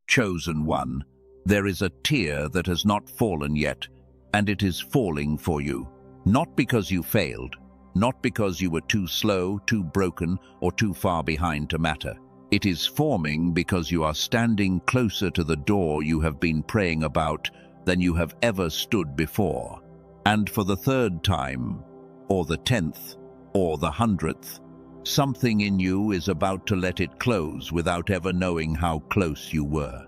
Chosen one, there is a tear that has not fallen yet, and it is falling for you. Not because you failed, not because you were too slow, too broken, or too far behind to matter. It is forming because you are standing closer to the door you have been praying about than you have ever stood before. And for the 3rd time, or the 10th, or the 100th, something in you is about to let it close without ever knowing how close you were.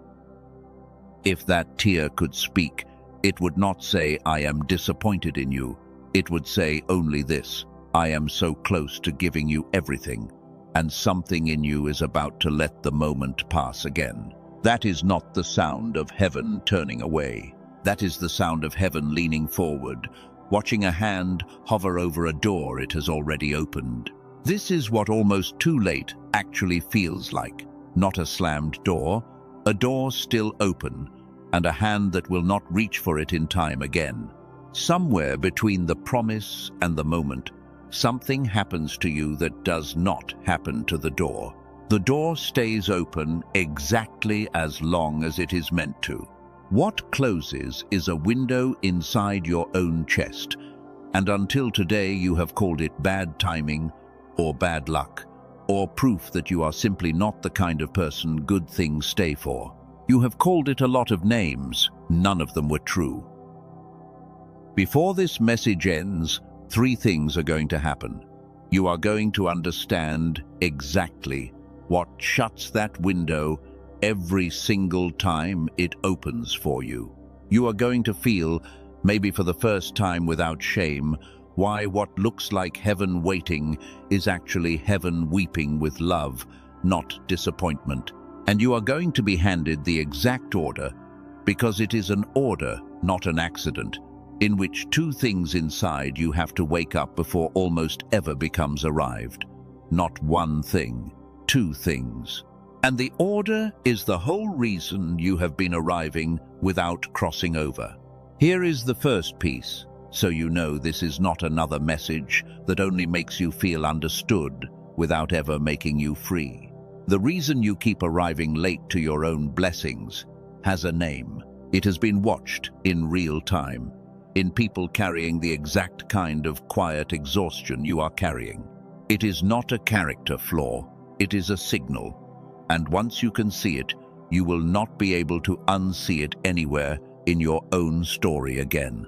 If that tear could speak, it would not say, "I am disappointed in you." It would say only this: "I am so close to giving you everything, and something in you is about to let the moment pass again." That is not the sound of heaven turning away. That is the sound of heaven leaning forward, watching a hand hover over a door it has already opened. This is what almost too late actually feels like. Not a slammed door, a door still open, and a hand that will not reach for it in time again. Somewhere between the promise and the moment, something happens to you that does not happen to the door. The door stays open exactly as long as it is meant to. What closes is a window inside your own chest, and until today you have called it bad timing, or bad luck, or proof that you are simply not the kind of person good things stay for. You have called it a lot of names, none of them were true. Before this message ends, 3 things are going to happen. You are going to understand exactly what shuts that window every single time it opens for you. You are going to feel, maybe for the first time without shame, why what looks like heaven waiting is actually heaven weeping with love, not disappointment. And you are going to be handed the exact order, because it is an order, not an accident, in which 2 things inside you have to wake up before almost ever becomes arrived. Not 1 thing, 2 things. And the order is the whole reason you have been arriving without crossing over. Here is the first piece, so you know this is not another message that only makes you feel understood without ever making you free. The reason you keep arriving late to your own blessings has a name. It has been watched in real time, in people carrying the exact kind of quiet exhaustion you are carrying. It is not a character flaw, it is a signal. And once you can see it, you will not be able to unsee it anywhere in your own story again.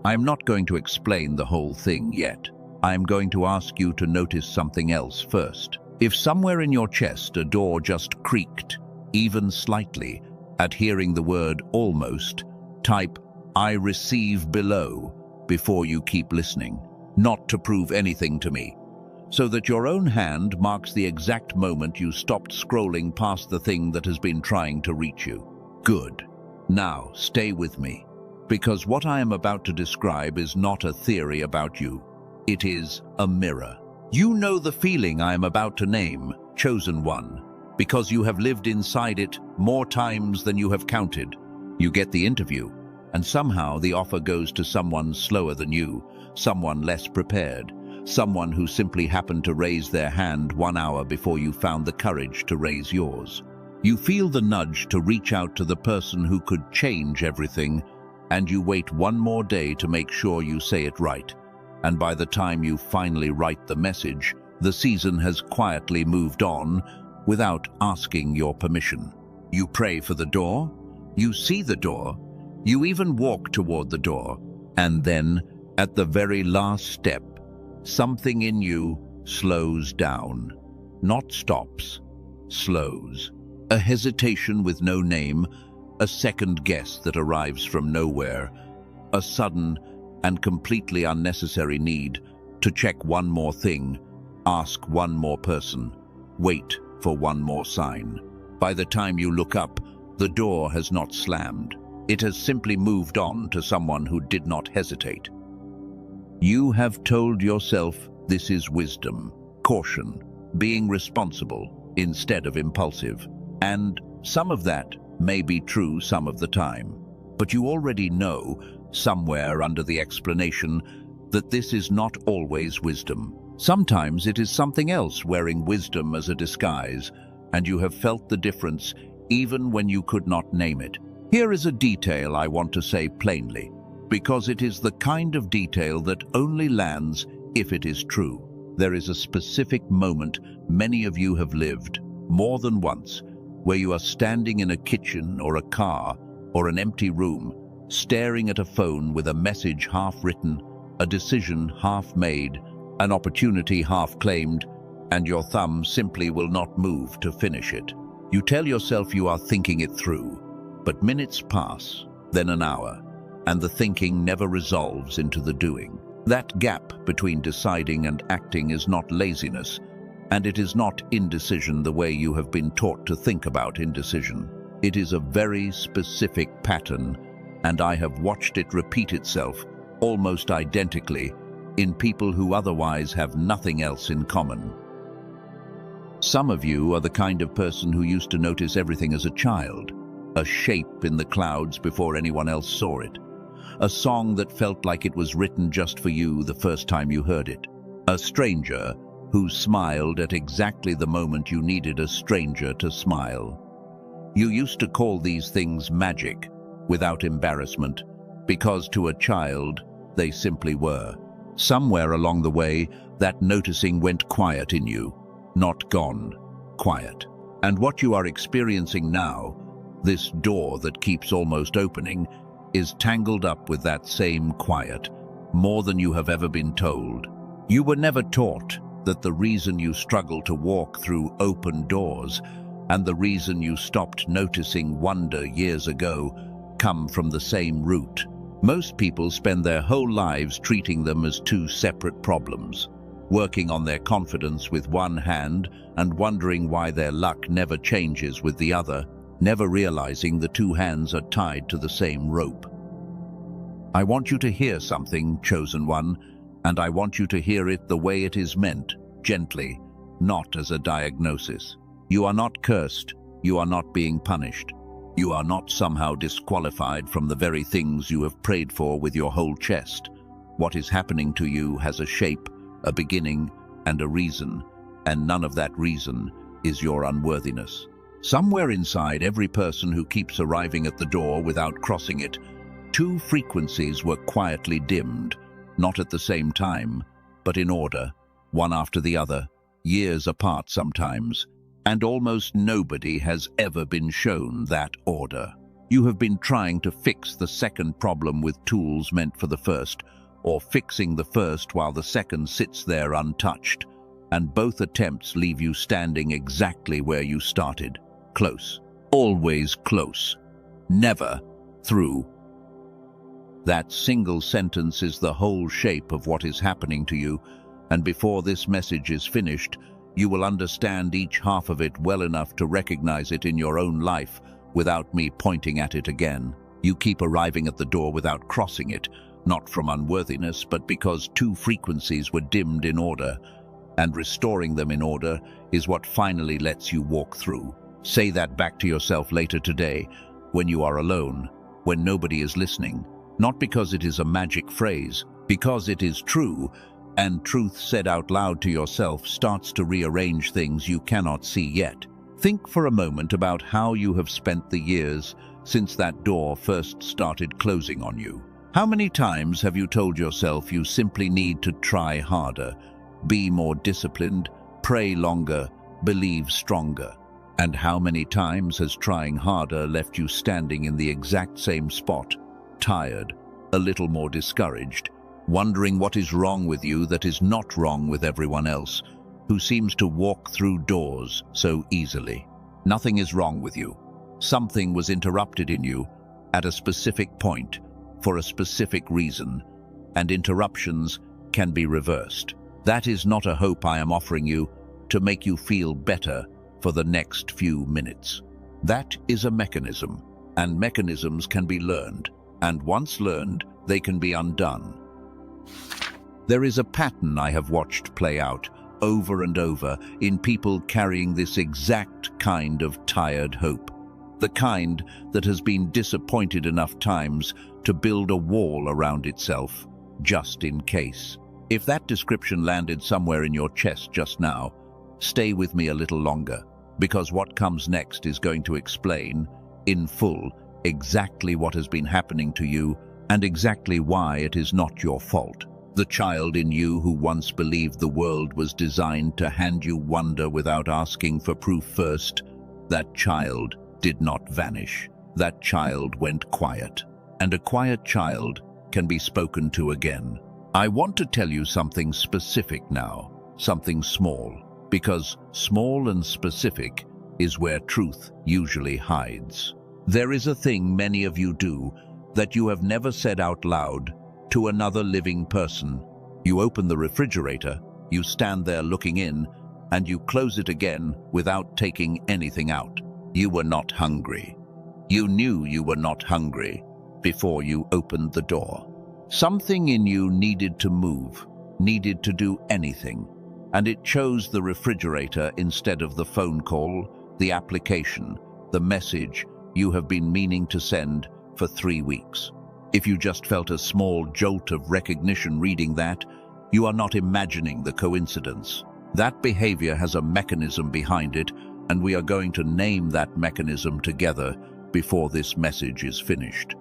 I am not going to explain the whole thing yet. I am going to ask you to notice something else first. If somewhere in your chest a door just creaked, even slightly, at hearing the word almost, type "I receive" below before you keep listening. Not to prove anything to me, so that your own hand marks the exact moment you stopped scrolling past the thing that has been trying to reach you. Good. Now, stay with me, because what I am about to describe is not a theory about you. It is a mirror. You know the feeling I am about to name, chosen one, because you have lived inside it more times than you have counted. You get the interview, and somehow the offer goes to someone slower than you, someone less prepared, someone who simply happened to raise their hand 1 hour before you found the courage to raise yours. You feel the nudge to reach out to the person who could change everything, and you wait 1 more day to make sure you say it right. And by the time you finally write the message, the season has quietly moved on without asking your permission. You pray for the door, you see the door, you even walk toward the door, and then, at the very last step, something in you slows down. Not stops, slows. A hesitation with no name, a second guess that arrives from nowhere, a sudden and completely unnecessary need to check 1 more thing, ask 1 more person, wait for 1 more sign. By the time you look up, the door has not slammed. It has simply moved on to someone who did not hesitate. You have told yourself this is wisdom, caution, being responsible instead of impulsive. And some of that may be true some of the time. But you already know, somewhere under the explanation, that this is not always wisdom. Sometimes it is something else wearing wisdom as a disguise, and you have felt the difference even when you could not name it. Here is a detail I want to say plainly, because it is the kind of detail that only lands if it is true. There is a specific moment many of you have lived, more than once, where you are standing in a kitchen or a car or an empty room, staring at a phone with a message half written, a decision half made, an opportunity half claimed, and your thumb simply will not move to finish it. You tell yourself you are thinking it through, but minutes pass, then an hour, and the thinking never resolves into the doing. That gap between deciding and acting is not laziness, and it is not indecision the way you have been taught to think about indecision. It is a very specific pattern, and I have watched it repeat itself almost identically in people who otherwise have nothing else in common. Some of you are the kind of person who used to notice everything as a child, a shape in the clouds before anyone else saw it, a song that felt like it was written just for you the first time you heard it, a stranger who smiled at exactly the moment you needed a stranger to smile. You used to call these things magic, without embarrassment, because to a child, they simply were. Somewhere along the way, that noticing went quiet in you, not gone, quiet. And what you are experiencing now, this door that keeps almost opening, is tangled up with that same quiet, more than you have ever been told. You were never taught that the reason you struggle to walk through open doors and the reason you stopped noticing wonder years ago come from the same root. Most people spend their whole lives treating them as two separate problems, working on their confidence with one hand and wondering why their luck never changes with the other, never realizing the two hands are tied to the same rope. I want you to hear something, chosen one, and I want you to hear it the way it is meant, gently, not as a diagnosis. You are not cursed. You are not being punished. You are not somehow disqualified from the very things you have prayed for with your whole chest. What is happening to you has a shape, a beginning, and a reason, and none of that reason is your unworthiness. Somewhere inside every person who keeps arriving at the door without crossing it, two frequencies were quietly dimmed, not at the same time, but in order, one after the other, years apart sometimes, and almost nobody has ever been shown that order. You have been trying to fix the second problem with tools meant for the first, or fixing the first while the second sits there untouched, and both attempts leave you standing exactly where you started. Close. Always close. Never through. That single sentence is the whole shape of what is happening to you, and before this message is finished, you will understand each half of it well enough to recognize it in your own life without me pointing at it again. You keep arriving at the door without crossing it, not from unworthiness, but because two frequencies were dimmed in order, and restoring them in order is what finally lets you walk through. Say that back to yourself later today, when you are alone, when nobody is listening, not because it is a magic phrase, because it is true, and truth said out loud to yourself starts to rearrange things you cannot see yet. Think for a moment about how you have spent the years since that door first started closing on you. How many times have you told yourself you simply need to try harder, be more disciplined, pray longer, believe stronger? And how many times has trying harder left you standing in the exact same spot, tired, a little more discouraged, wondering what is wrong with you that is not wrong with everyone else, who seems to walk through doors so easily? Nothing is wrong with you. Something was interrupted in you at a specific point for a specific reason, and interruptions can be reversed. That is not a hope I am offering you to make you feel better for the next few minutes. That is a mechanism, and mechanisms can be learned, and once learned, they can be undone. There is a pattern I have watched play out over and over in people carrying this exact kind of tired hope, the kind that has been disappointed enough times to build a wall around itself, just in case. If that description landed somewhere in your chest just now, stay with me a little longer. because what comes next is going to explain, in full, exactly what has been happening to you and exactly why it is not your fault. The child in you who once believed the world was designed to hand you wonder without asking for proof first, that child did not vanish. That child went quiet. And a quiet child can be spoken to again. I want to tell you something specific now, something small, because small and specific is where truth usually hides. There is a thing many of you do that you have never said out loud to another living person. You open the refrigerator, you stand there looking in, and you close it again without taking anything out. You were not hungry. You knew you were not hungry before you opened the door. Something in you needed to move, needed to do anything, and it chose the refrigerator instead of the phone call, the application, the message you have been meaning to send for 3 weeks. If you just felt a small jolt of recognition reading that, you are not imagining the coincidence. That behavior has a mechanism behind it, and we are going to name that mechanism together before this message is finished.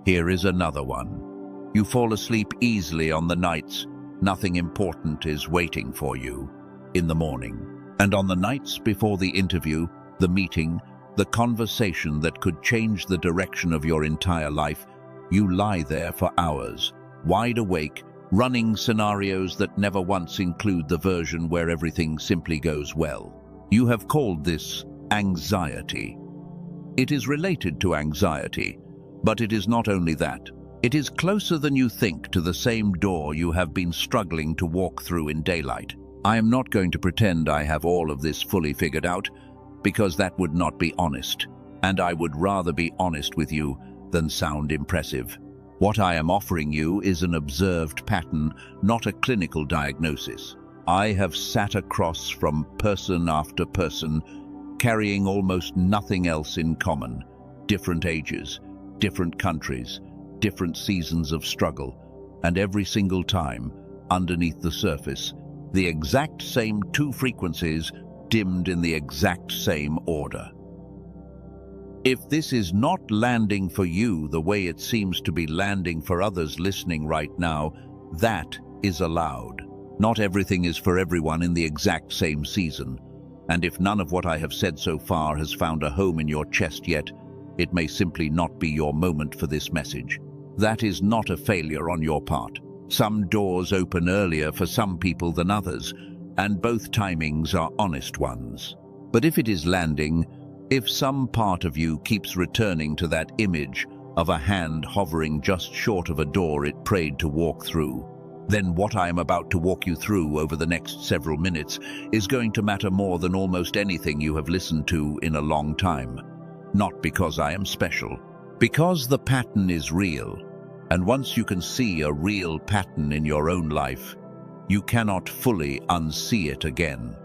Here is another one. You fall asleep easily on the nights nothing important is waiting for you in the morning. And on the nights before the interview, the meeting, the conversation that could change the direction of your entire life, you lie there for hours, wide awake, running scenarios that never once include the version where everything simply goes well. You have called this anxiety. It is related to anxiety, but it is not only that. It is closer than you think to the same door you have been struggling to walk through in daylight. I am not going to pretend I have all of this fully figured out, because that would not be honest, and I would rather be honest with you than sound impressive. What I am offering you is an observed pattern, not a clinical diagnosis. I have sat across from person after person, carrying almost nothing else in common. Different ages, different countries, different seasons of struggle, and every single time, underneath the surface, the exact same 2 frequencies dimmed in the exact same order. If this is not landing for you the way it seems to be landing for others listening right now, that is allowed. Not everything is for everyone in the exact same season, and if none of what I have said so far has found a home in your chest yet, it may simply not be your moment for this message. That is not a failure on your part. Some doors open earlier for some people than others, and both timings are honest ones. But if it is landing, if some part of you keeps returning to that image of a hand hovering just short of a door it prayed to walk through, then what I am about to walk you through over the next several minutes is going to matter more than almost anything you have listened to in a long time. Not because I am special, because the pattern is real, and once you can see a real pattern in your own life, you cannot fully unsee it again.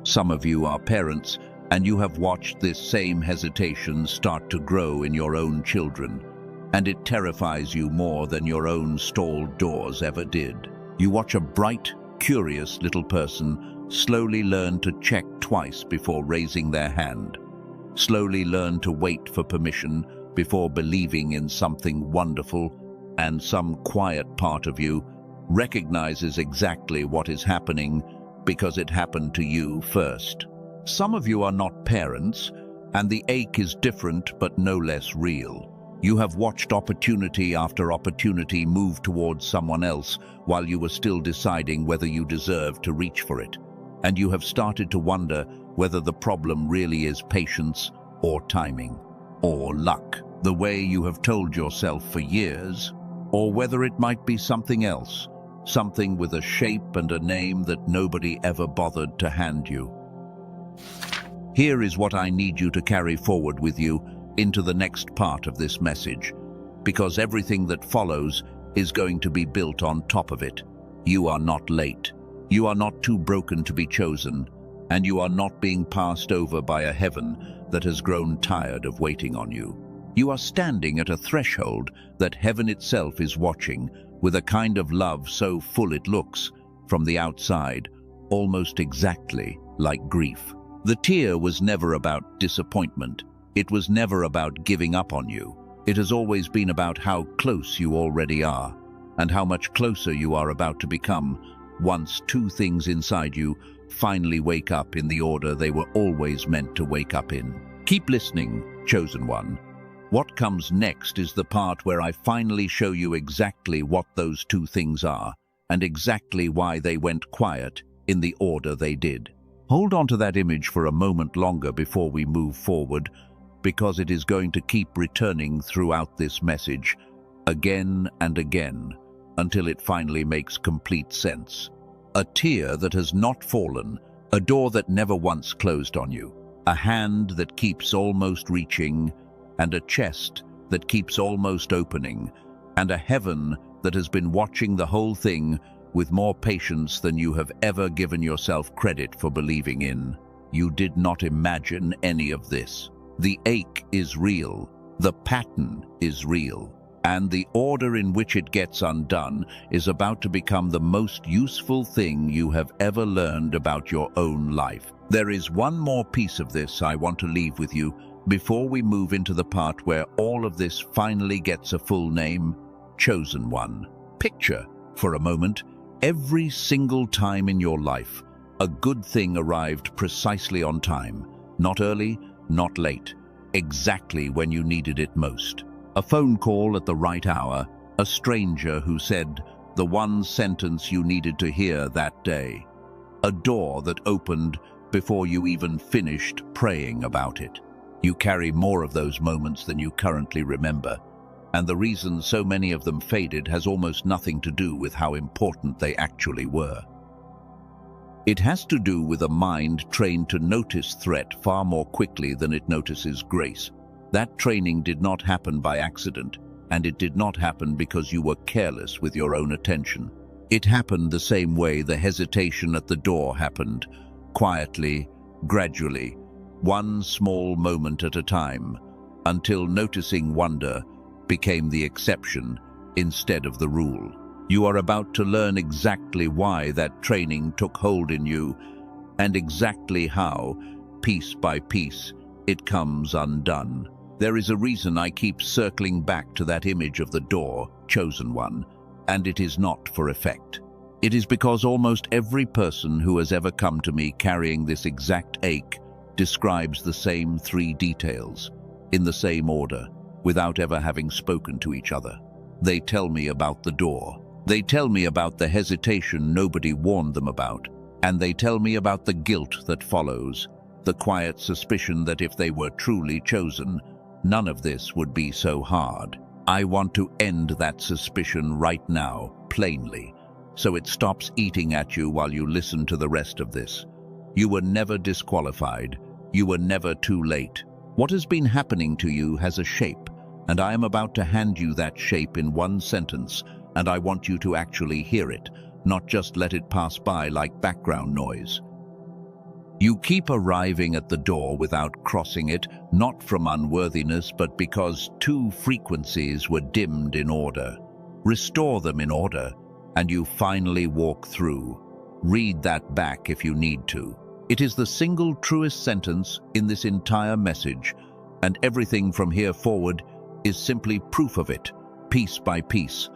Some of you are parents, and you have watched this same hesitation start to grow in your own children, and it terrifies you more than your own stalled doors ever did. You watch a bright, curious little person slowly learn to check twice before raising their hand, slowly learn to wait for permission before believing in something wonderful, and some quiet part of you recognizes exactly what is happening because it happened to you first. Some of you are not parents, and the ache is different but no less real. You have watched opportunity after opportunity move towards someone else while you were still deciding whether you deserve to reach for it. And you have started to wonder whether the problem really is patience or timing or luck, the way you have told yourself for years, or whether it might be something else, something with a shape and a name that nobody ever bothered to hand you. Here is what I need you to carry forward with you into the next part of this message, because everything that follows is going to be built on top of it. You are not late. You are not too broken to be chosen, and you are not being passed over by a heaven that has grown tired of waiting on you. You are standing at a threshold that heaven itself is watching with a kind of love so full it looks, from the outside, almost exactly like grief. The tear was never about disappointment. It was never about giving up on you. It has always been about how close you already are, and how much closer you are about to become once two things inside you finally wake up in the order they were always meant to wake up in. Keep listening, chosen one. What comes next is the part where I finally show you exactly what those two things are, and exactly why they went quiet in the order they did. Hold on to that image for a moment longer before we move forward, because it is going to keep returning throughout this message, again and again, until it finally makes complete sense. A tear that has not fallen, a door that never once closed on you, a hand that keeps almost reaching, and a chest that keeps almost opening, and a heaven that has been watching the whole thing with more patience than you have ever given yourself credit for believing in. You did not imagine any of this. The ache is real, the pattern is real, and the order in which it gets undone is about to become the most useful thing you have ever learned about your own life. There is one more piece of this I want to leave with you before we move into the part where all of this finally gets a full name, chosen one. Picture, for a moment, every single time in your life, a good thing arrived precisely on time, not early, not late, exactly when you needed it most. A phone call at the right hour, a stranger who said the one sentence you needed to hear that day, a door that opened before you even finished praying about it. You carry more of those moments than you currently remember, and the reason so many of them faded has almost nothing to do with how important they actually were. It has to do with a mind trained to notice threat far more quickly than it notices grace. That training did not happen by accident, and it did not happen because you were careless with your own attention. It happened the same way the hesitation at the door happened, quietly, gradually, one small moment at a time, until noticing wonder became the exception instead of the rule. You are about to learn exactly why that training took hold in you, and exactly how, piece by piece, it comes undone. There is a reason I keep circling back to that image of the door, chosen one, and it is not for effect. It is because almost every person who has ever come to me carrying this exact ache describes the same three details, in the same order, without ever having spoken to each other. They tell me about the door. They tell me about the hesitation nobody warned them about, and they tell me about the guilt that follows, the quiet suspicion that if they were truly chosen, none of this would be so hard. I want to end that suspicion right now, plainly, so it stops eating at you while you listen to the rest of this. You were never disqualified. You were never too late. What has been happening to you has a shape, and I am about to hand you that shape in one sentence, and I want you to actually hear it, not just let it pass by like background noise. You keep arriving at the door without crossing it, not from unworthiness, but because two frequencies were dimmed in order. Restore them in order, and you finally walk through. Read that back if you need to. It is the single truest sentence in this entire message, and everything from here forward is simply proof of it, piece by piece,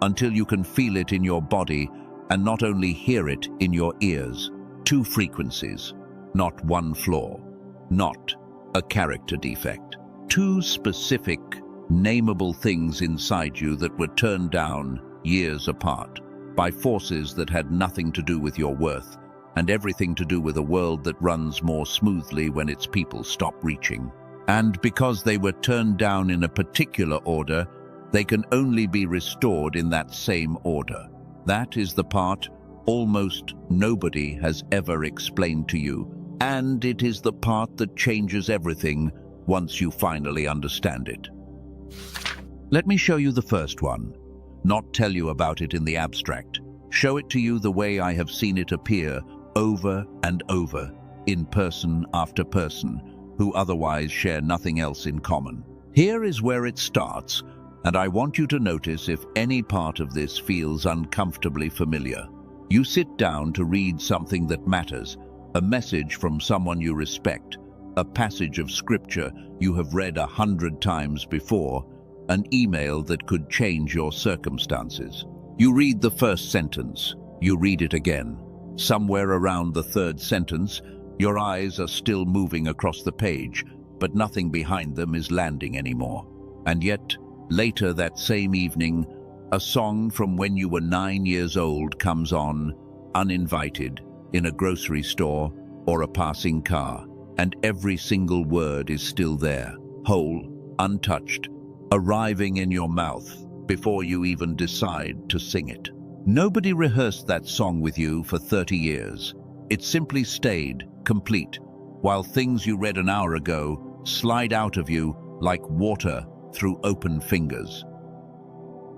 until you can feel it in your body and not only hear it in your ears. Two frequencies, not one flaw, not a character defect. Two specific, nameable things inside you that were turned down years apart by forces that had nothing to do with your worth and everything to do with a world that runs more smoothly when its people stop reaching. And because they were turned down in a particular order, they can only be restored in that same order. That is the part almost nobody has ever explained to you, and it is the part that changes everything once you finally understand it. Let me show you the first one, not tell you about it in the abstract. Show it to you the way I have seen it appear over and over, in person after person, who otherwise share nothing else in common. Here is where it starts, and I want you to notice if any part of this feels uncomfortably familiar. You sit down to read something that matters, a message from someone you respect, a passage of scripture you have read 100 times before, an email that could change your circumstances. You read the first sentence, you read it again. Somewhere around the third sentence, your eyes are still moving across the page, but nothing behind them is landing anymore. And yet, later that same evening, a song from when you were 9 years old comes on, uninvited, in a grocery store or a passing car, and every single word is still there, whole, untouched, arriving in your mouth before you even decide to sing it. Nobody rehearsed that song with you for 30 years. It simply stayed, complete, while things you read an hour ago slide out of you like water through open fingers.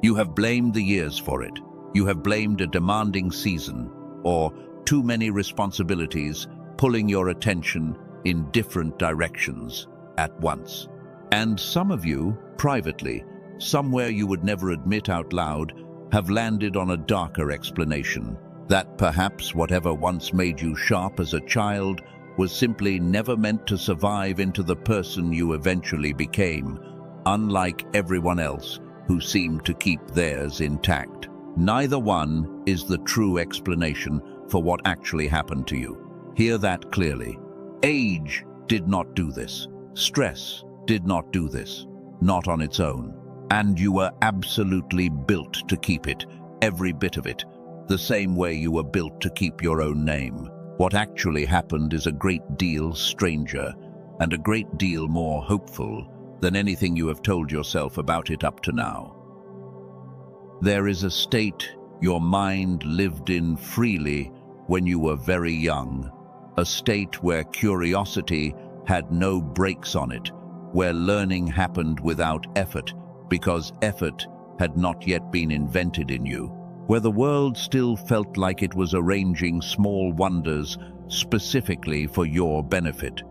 You have blamed the years for it. You have blamed a demanding season or too many responsibilities pulling your attention in different directions at once. And some of you, privately, somewhere you would never admit out loud, have landed on a darker explanation, that perhaps whatever once made you sharp as a child was simply never meant to survive into the person you eventually became, unlike everyone else who seemed to keep theirs intact. Neither one is the true explanation for what actually happened to you. Hear that clearly. Age did not do this. Stress did not do this. Not on its own. And you were absolutely built to keep it, every bit of it, the same way you were built to keep your own name. What actually happened is a great deal stranger and a great deal more hopeful than anything you have told yourself about it up to now. There is a state your mind lived in freely when you were very young, a state where curiosity had no brakes on it, where learning happened without effort because effort had not yet been invented in you, where the world still felt like it was arranging small wonders specifically for your benefit.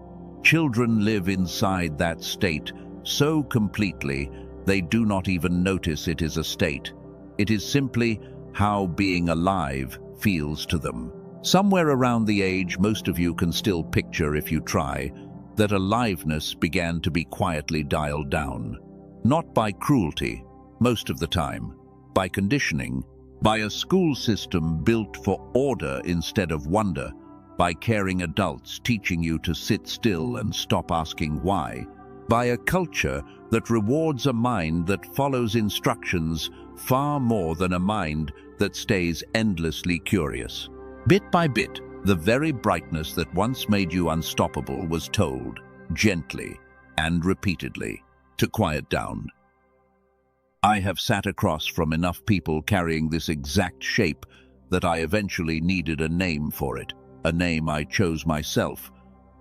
Children live inside that state so completely they do not even notice it is a state. It is simply how being alive feels to them. Somewhere around the age most of you can still picture, if you try, that aliveness began to be quietly dialed down. Not by cruelty, most of the time, by conditioning, by a school system built for order instead of wonder, by caring adults teaching you to sit still and stop asking why, by a culture that rewards a mind that follows instructions far more than a mind that stays endlessly curious. Bit by bit, the very brightness that once made you unstoppable was told, gently and repeatedly, to quiet down. I have sat across from enough people carrying this exact shape that I eventually needed a name for it, a name I chose myself,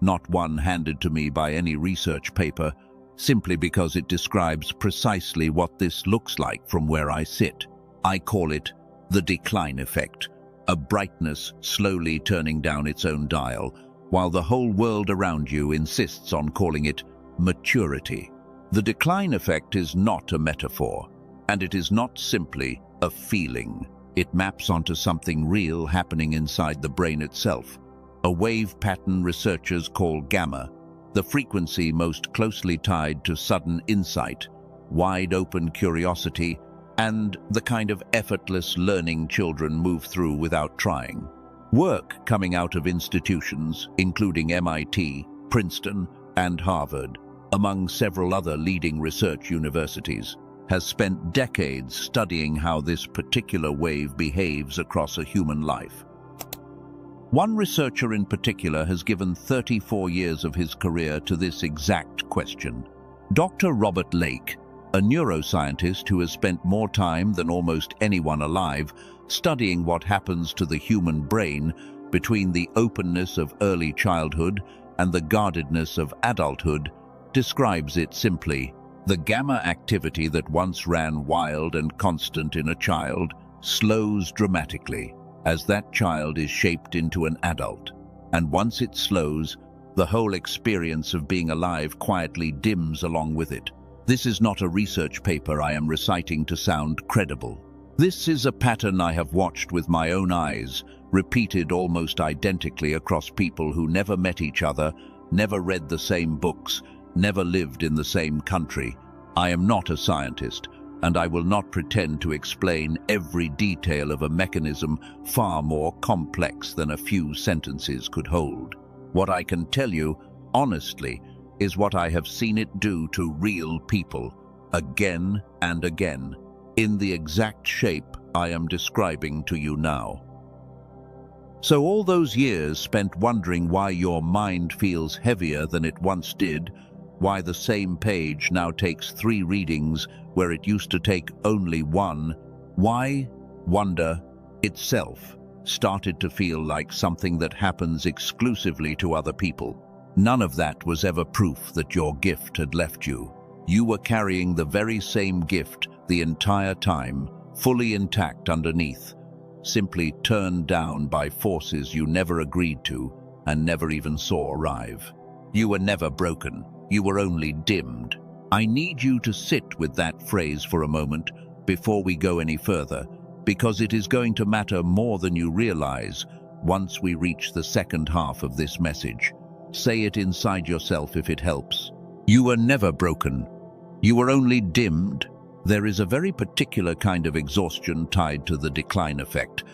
not one handed to me by any research paper, simply because it describes precisely what this looks like from where I sit. I call it the decline effect, a brightness slowly turning down its own dial, while the whole world around you insists on calling it maturity. The decline effect is not a metaphor, and it is not simply a feeling. It maps onto something real happening inside the brain itself, a wave pattern researchers call gamma, the frequency most closely tied to sudden insight, wide-open curiosity, and the kind of effortless learning children move through without trying. Work coming out of institutions, including MIT, Princeton, and Harvard, among several other leading research universities, has spent decades studying how this particular wave behaves across a human life. One researcher in particular has given 34 years of his career to this exact question. Dr. Robert Lake, a neuroscientist who has spent more time than almost anyone alive studying what happens to the human brain between the openness of early childhood and the guardedness of adulthood, describes it simply: the gamma activity that once ran wild and constant in a child slows dramatically as that child is shaped into an adult. And once it slows, the whole experience of being alive quietly dims along with it. This is not a research paper I am reciting to sound credible. This is a pattern I have watched with my own eyes, repeated almost identically across people who never met each other, never read the same books, never lived in the same country. I am not a scientist, and I will not pretend to explain every detail of a mechanism far more complex than a few sentences could hold. What I can tell you, honestly, is what I have seen it do to real people, again and again, in the exact shape I am describing to you now. So all those years spent wondering why your mind feels heavier than it once did, why the same page now takes 3 readings where it used to take only 1, why wonder itself started to feel like something that happens exclusively to other people. None of that was ever proof that your gift had left you. You were carrying the very same gift the entire time, fully intact underneath, simply turned down by forces you never agreed to and never even saw arrive. You were never broken. You were only dimmed. I need you to sit with that phrase for a moment before we go any further, because it is going to matter more than you realize once we reach the second half of this message. Say it inside yourself if it helps. You were never broken. You were only dimmed. There is a very particular kind of exhaustion tied to the decline effect,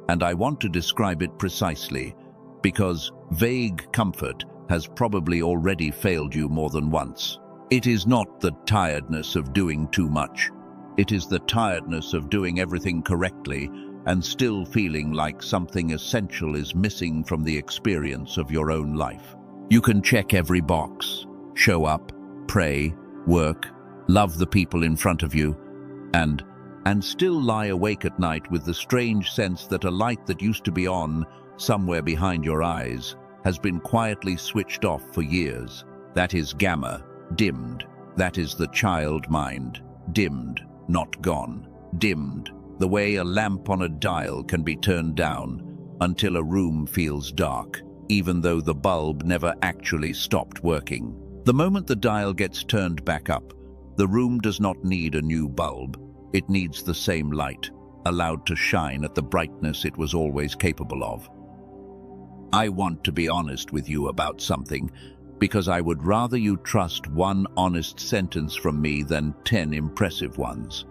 and I want to describe it precisely, because vague comfort has probably already failed you more than once. It is not the tiredness of doing too much. It is the tiredness of doing everything correctly and still feeling like something essential is missing from the experience of your own life. You can check every box, show up, pray, work, love the people in front of you, and still lie awake at night with the strange sense that a light that used to be on somewhere behind your eyes has been quietly switched off for years. That is gamma, dimmed. That is the child mind, dimmed, not gone, dimmed. The way a lamp on a dial can be turned down until a room feels dark, even though the bulb never actually stopped working. The moment the dial gets turned back up, the room does not need a new bulb. It needs the same light, allowed to shine at the brightness it was always capable of. I want to be honest with you about something, because I would rather you trust one honest sentence from me than 10 impressive ones.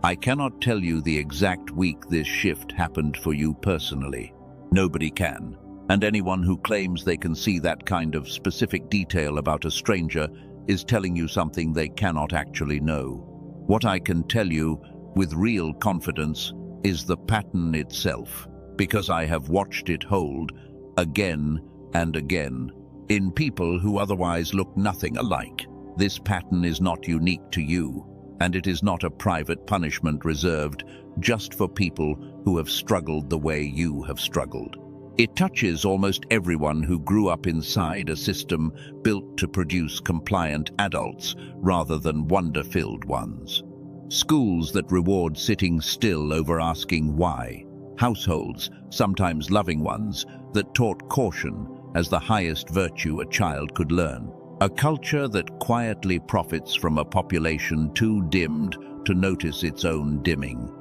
I cannot tell you the exact week this shift happened for you personally. Nobody can, and anyone who claims they can see that kind of specific detail about a stranger is telling you something they cannot actually know. What I can tell you with real confidence is the pattern itself, because I have watched it hold again and again in people who otherwise look nothing alike. This pattern is not unique to you, and it is not a private punishment reserved just for people who have struggled the way you have struggled. It touches almost everyone who grew up inside a system built to produce compliant adults rather than wonder-filled ones. Schools that reward sitting still over asking why. Households, sometimes loving ones, that taught caution as the highest virtue a child could learn. A culture that quietly profits from a population too dimmed to notice its own dimming.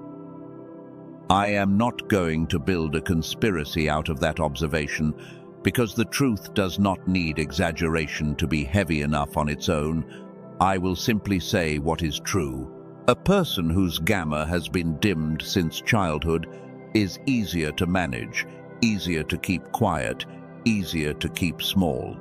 I am not going to build a conspiracy out of that observation, because the truth does not need exaggeration to be heavy enough on its own. I will simply say what is true. A person whose gamma has been dimmed since childhood is easier to manage, easier to keep quiet, easier to keep small.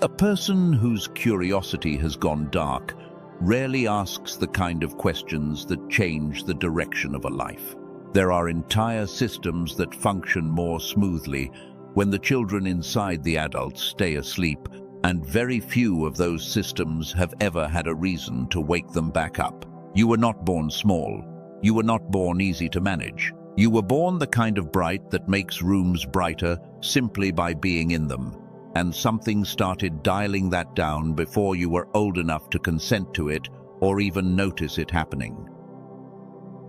A person whose curiosity has gone dark rarely asks the kind of questions that change the direction of a life. There are entire systems that function more smoothly when the children inside the adults stay asleep, and very few of those systems have ever had a reason to wake them back up. You were not born small. You were not born easy to manage. You were born the kind of bright that makes rooms brighter simply by being in them, and something started dialing that down before you were old enough to consent to it or even notice it happening.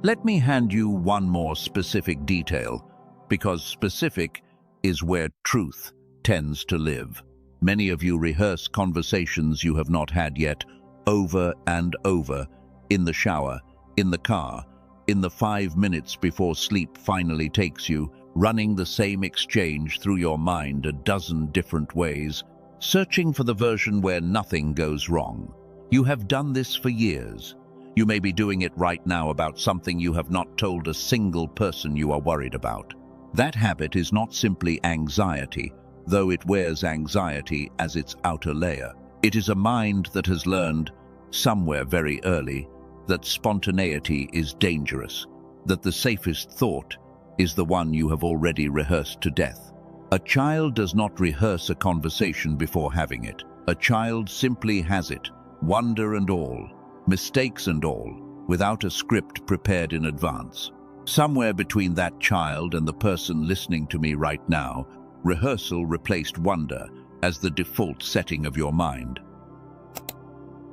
Let me hand you one more specific detail, because specific is where truth tends to live. Many of you rehearse conversations you have not had yet, over and over, in the shower, in the car, in the 5 minutes before sleep finally takes you, running the same exchange through your mind a dozen different ways, searching for the version where nothing goes wrong. You have done this for years. You may be doing it right now about something you have not told a single person you are worried about. That habit is not simply anxiety, though it wears anxiety as its outer layer. It is a mind that has learned, somewhere very early, that spontaneity is dangerous, that the safest thought is the one you have already rehearsed to death. A child does not rehearse a conversation before having it. A child simply has it, wonder and all, mistakes and all, without a script prepared in advance. Somewhere between that child and the person listening to me right now, rehearsal replaced wonder as the default setting of your mind.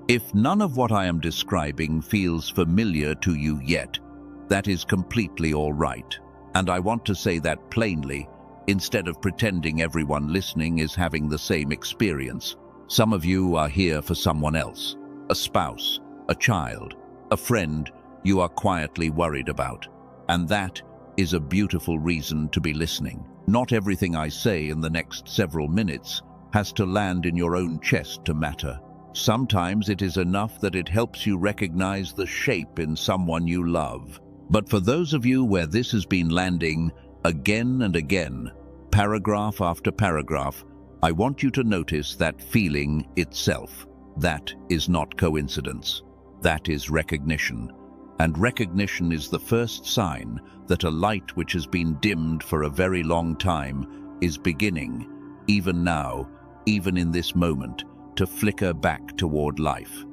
If none of what I am describing feels familiar to you yet, that is completely all right. And I want to say that plainly, instead of pretending everyone listening is having the same experience. Some of you are here for someone else, a spouse, a child, a friend you are quietly worried about. And that is a beautiful reason to be listening. Not everything I say in the next several minutes has to land in your own chest to matter. Sometimes it is enough that it helps you recognize the shape in someone you love. But for those of you where this has been landing again and again, paragraph after paragraph, I want you to notice that feeling itself. That is not coincidence. That is recognition. And recognition is the first sign that a light which has been dimmed for a very long time is beginning, even now, even in this moment, to flicker back toward life.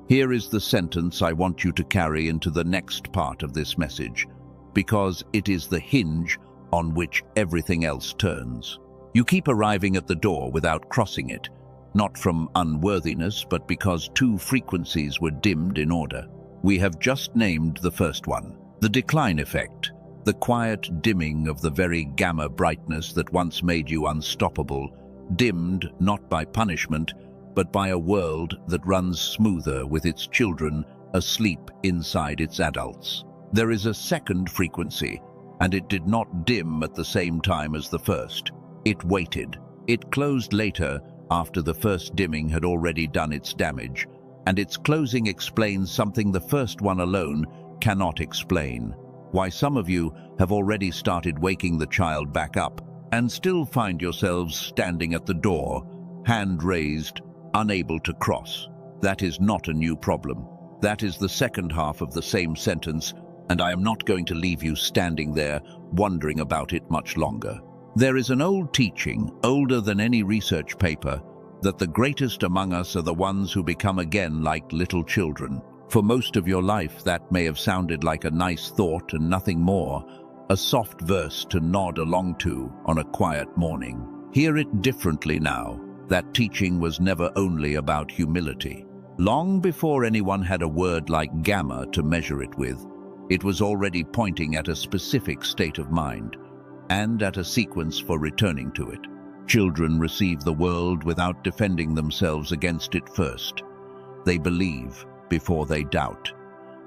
Here is the sentence I want you to carry into the next part of this message, because it is the hinge on which everything else turns. You keep arriving at the door without crossing it, not from unworthiness, but because two frequencies were dimmed in order. We have just named the first one, the decline effect, the quiet dimming of the very gamma brightness that once made you unstoppable, dimmed not by punishment, but by a world that runs smoother with its children asleep inside its adults. There is a second frequency, and it did not dim at the same time as the first. It waited. It closed later after the first dimming had already done its damage, and its closing explains something the first one alone cannot explain. Why some of you have already started waking the child back up and still find yourselves standing at the door, hand raised, unable to cross. That is not a new problem. That is the second half of the same sentence, and I am not going to leave you standing there wondering about it much longer. There is an old teaching, older than any research paper, that the greatest among us are the ones who become again like little children. For most of your life, that may have sounded like a nice thought and nothing more, a soft verse to nod along to on a quiet morning. Hear it differently now. That teaching was never only about humility. Long before anyone had a word like gamma to measure it with, it was already pointing at a specific state of mind, and at a sequence for returning to it. Children receive the world without defending themselves against it first. They believe before they doubt.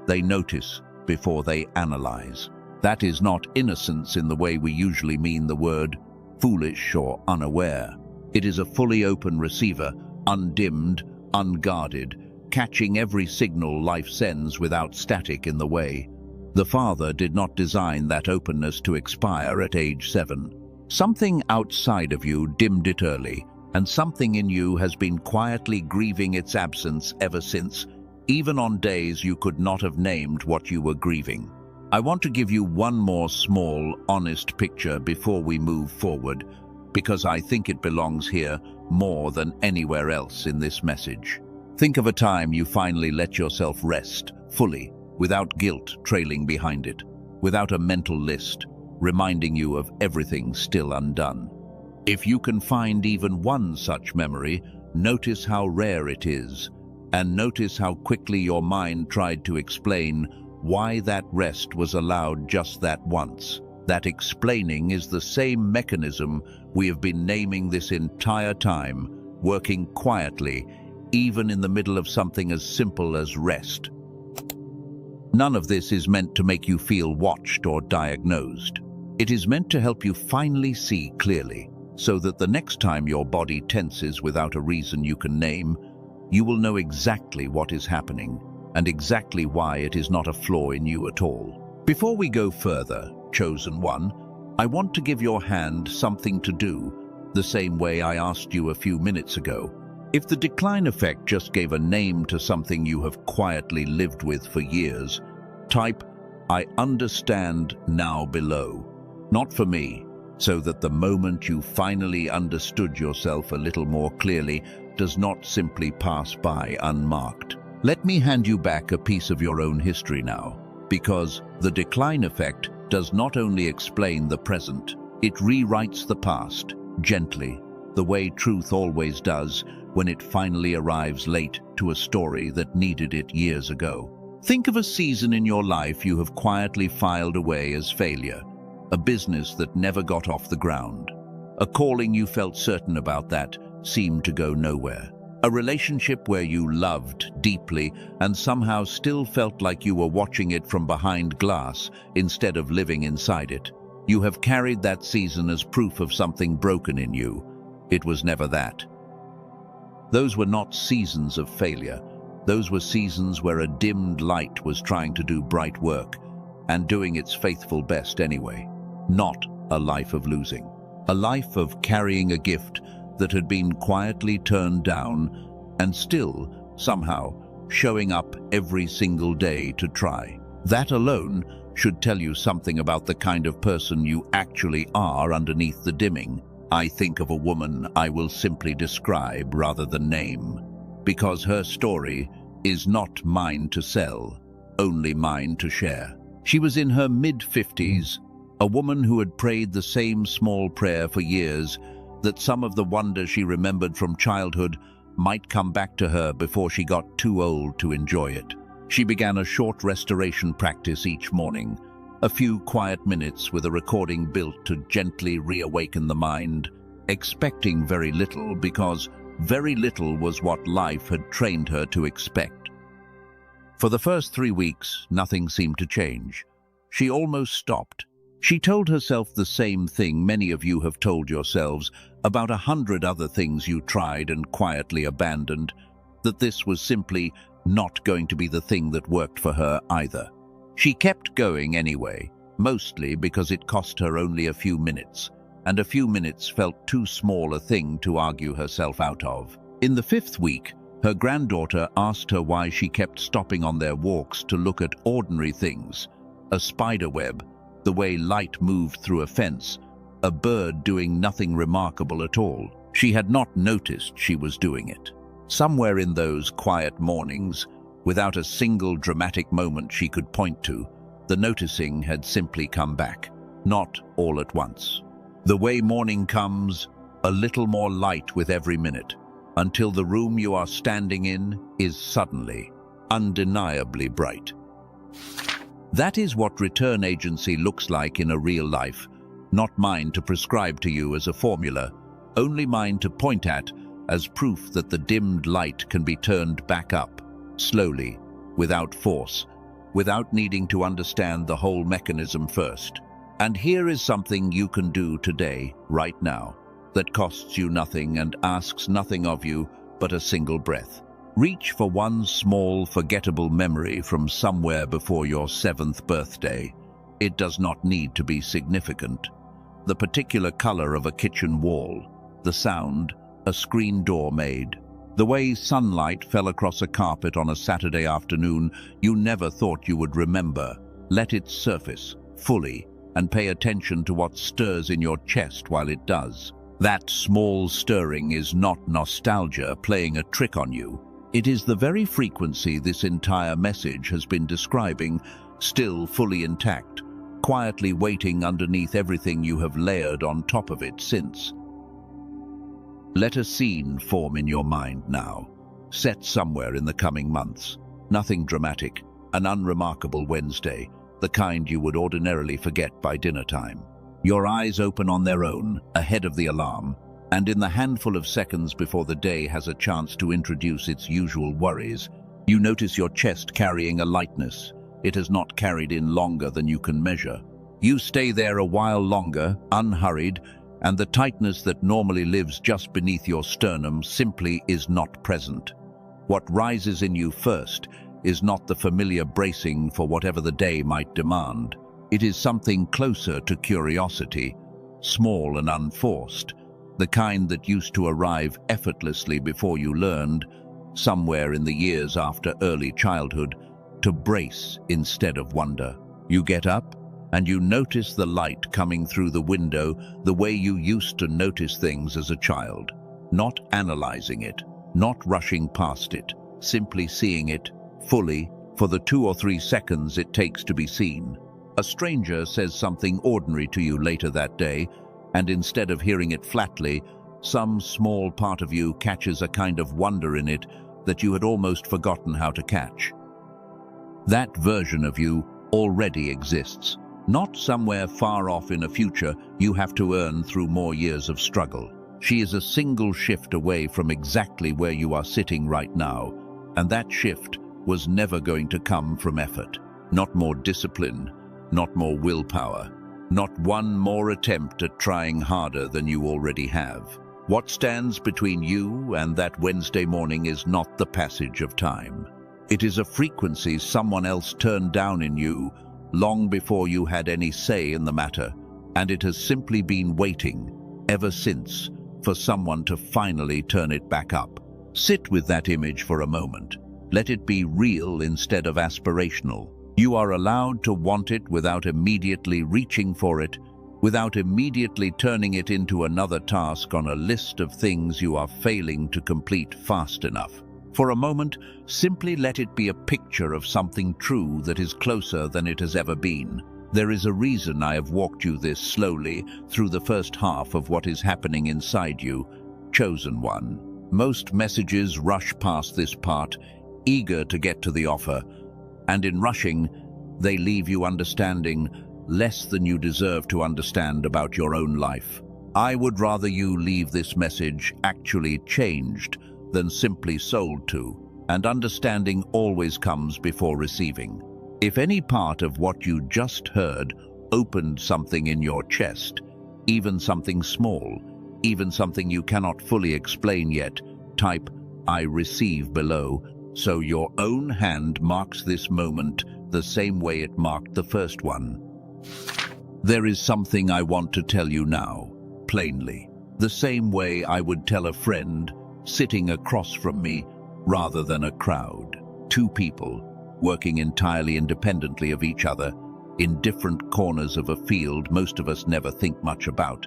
They notice before they analyze. That is not innocence in the way we usually mean the word, foolish or unaware. It is a fully open receiver, undimmed, unguarded, catching every signal life sends without static in the way. The Father did not design that openness to expire at age 7. Something outside of you dimmed it early, and something in you has been quietly grieving its absence ever since, even on days you could not have named what you were grieving. I want to give you one more small, honest picture before we move forward, because I think it belongs here more than anywhere else in this message. Think of a time you finally let yourself rest, fully, without guilt trailing behind it, without a mental list reminding you of everything still undone. If you can find even one such memory, notice how rare it is, and notice how quickly your mind tried to explain why that rest was allowed just that once. That explaining is the same mechanism we have been naming this entire time, working quietly, even in the middle of something as simple as rest. None of this is meant to make you feel watched or diagnosed. It is meant to help you finally see clearly, so that the next time your body tenses without a reason you can name, you will know exactly what is happening and exactly why it is not a flaw in you at all. Before we go further, chosen one, I want to give your hand something to do, the same way I asked you a few minutes ago. If the decline effect just gave a name to something you have quietly lived with for years, type "I understand now" below. Not for me, so that the moment you finally understood yourself a little more clearly does not simply pass by unmarked. Let me hand you back a piece of your own history now, because the decline effect does not only explain the present, it rewrites the past, gently, the way truth always does when it finally arrives late to a story that needed it years ago. Think of a season in your life you have quietly filed away as failure, a business that never got off the ground, a calling you felt certain about that seemed to go nowhere, a relationship where you loved deeply and somehow still felt like you were watching it from behind glass instead of living inside it. You have carried that season as proof of something broken in you. It was never that. Those were not seasons of failure. Those were seasons where a dimmed light was trying to do bright work and doing its faithful best anyway. Not a life of losing. A life of carrying a gift that had been quietly turned down and still, somehow, showing up every single day to try. That alone should tell you something about the kind of person you actually are underneath the dimming. I think of a woman I will simply describe rather than name, because her story is not mine to sell, only mine to share. She was in her mid-50s, a woman who had prayed the same small prayer for years, that some of the wonder she remembered from childhood might come back to her before she got too old to enjoy it. She began a short restoration practice each morning, a few quiet minutes with a recording built to gently reawaken the mind, expecting very little because very little was what life had trained her to expect. For the first 3 weeks, nothing seemed to change. She almost stopped. She told herself the same thing many of you have told yourselves about 100 other things you tried and quietly abandoned, that this was simply not going to be the thing that worked for her either. She kept going anyway, mostly because it cost her only a few minutes, and a few minutes felt too small a thing to argue herself out of. In the 5th week, her granddaughter asked her why she kept stopping on their walks to look at ordinary things, a spider web, the way light moved through a fence, a bird doing nothing remarkable at all. She had not noticed she was doing it. Somewhere in those quiet mornings, without a single dramatic moment she could point to, the noticing had simply come back, not all at once. The way morning comes, a little more light with every minute, until the room you are standing in is suddenly, undeniably bright. That is what return agency looks like in a real life, not mine to prescribe to you as a formula, only mine to point at as proof that the dimmed light can be turned back up, slowly, without force, without needing to understand the whole mechanism first. And here is something you can do today, right now, that costs you nothing and asks nothing of you but a single breath. Reach for one small, forgettable memory from somewhere before your 7th birthday. It does not need to be significant. The particular color of a kitchen wall, the sound a screen door made, the way sunlight fell across a carpet on a Saturday afternoon you never thought you would remember. Let it surface fully and pay attention to what stirs in your chest while it does. That small stirring is not nostalgia playing a trick on you. It is the very frequency this entire message has been describing, still fully intact, quietly waiting underneath everything you have layered on top of it since. Let a scene form in your mind now, set somewhere in the coming months. Nothing dramatic, an unremarkable Wednesday, the kind you would ordinarily forget by dinner time. Your eyes open on their own, ahead of the alarm, and in the handful of seconds before the day has a chance to introduce its usual worries, you notice your chest carrying a lightness, It has not carried in longer than you can measure. You stay there a while longer, unhurried, and the tightness that normally lives just beneath your sternum simply is not present. What rises in you first is not the familiar bracing for whatever the day might demand. It is something closer to curiosity, small and unforced, the kind that used to arrive effortlessly before you learned, somewhere in the years after early childhood, to brace instead of wonder. You get up, and you notice the light coming through the window the way you used to notice things as a child, not analyzing it, not rushing past it, simply seeing it fully for the 2 or 3 seconds it takes to be seen. A stranger says something ordinary to you later that day, and instead of hearing it flatly, some small part of you catches a kind of wonder in it that you had almost forgotten how to catch. That version of you already exists, not somewhere far off in a future you have to earn through more years of struggle. She is a single shift away from exactly where you are sitting right now, and that shift was never going to come from effort. Not more discipline, not more willpower, not one more attempt at trying harder than you already have. What stands between you and that Wednesday morning is not the passage of time. It is a frequency someone else turned down in you long before you had any say in the matter, and it has simply been waiting, ever since, for someone to finally turn it back up. Sit with that image for a moment. Let it be real instead of aspirational. You are allowed to want it without immediately reaching for it, without immediately turning it into another task on a list of things you are failing to complete fast enough. For a moment, simply let it be a picture of something true that is closer than it has ever been. There is a reason I have walked you this slowly through the first half of what is happening inside you, chosen one. Most messages rush past this part, eager to get to the offer, and in rushing, they leave you understanding less than you deserve to understand about your own life. I would rather you leave this message actually changed than simply sold to, and understanding always comes before receiving. If any part of what you just heard opened something in your chest, even something small, even something you cannot fully explain yet, type "I receive" below, so your own hand marks this moment the same way it marked the first one. There is something I want to tell you now, plainly, the same way I would tell a friend sitting across from me rather than a crowd. 2 people, working entirely independently of each other, in different corners of a field most of us never think much about,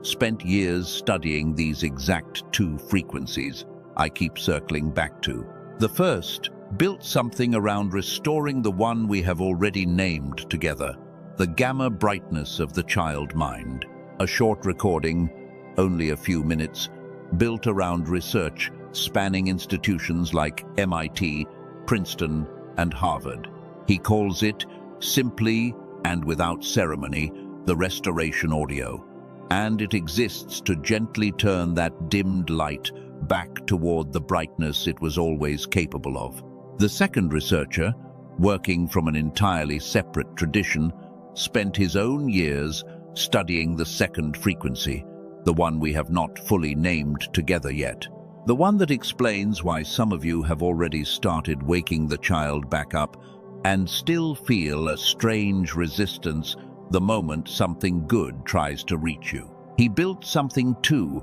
spent years studying these exact 2 frequencies I keep circling back to. The first built something around restoring the one we have already named together, the gamma brightness of the child mind. A short recording, only a few minutes, built around research spanning institutions like MIT, Princeton, and Harvard. He calls it, simply and without ceremony, the restoration audio, and it exists to gently turn that dimmed light back toward the brightness it was always capable of. The second researcher, working from an entirely separate tradition, spent his own years studying the second frequency, the one we have not fully named together yet. The one that explains why some of you have already started waking the child back up and still feel a strange resistance the moment something good tries to reach you. He built something too,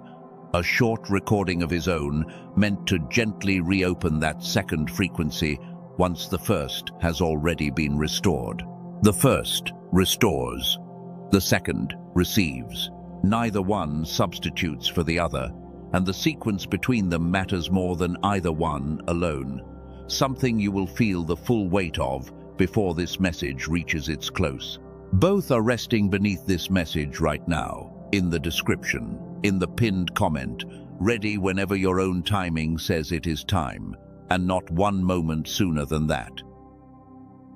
a short recording of his own, meant to gently reopen that second frequency once the first has already been restored. The first restores, the second receives. Neither one substitutes for the other, and the sequence between them matters more than either one alone, something you will feel the full weight of before this message reaches its close. Both are resting beneath this message right now, in the description, in the pinned comment, ready whenever your own timing says it is time, and not one moment sooner than that.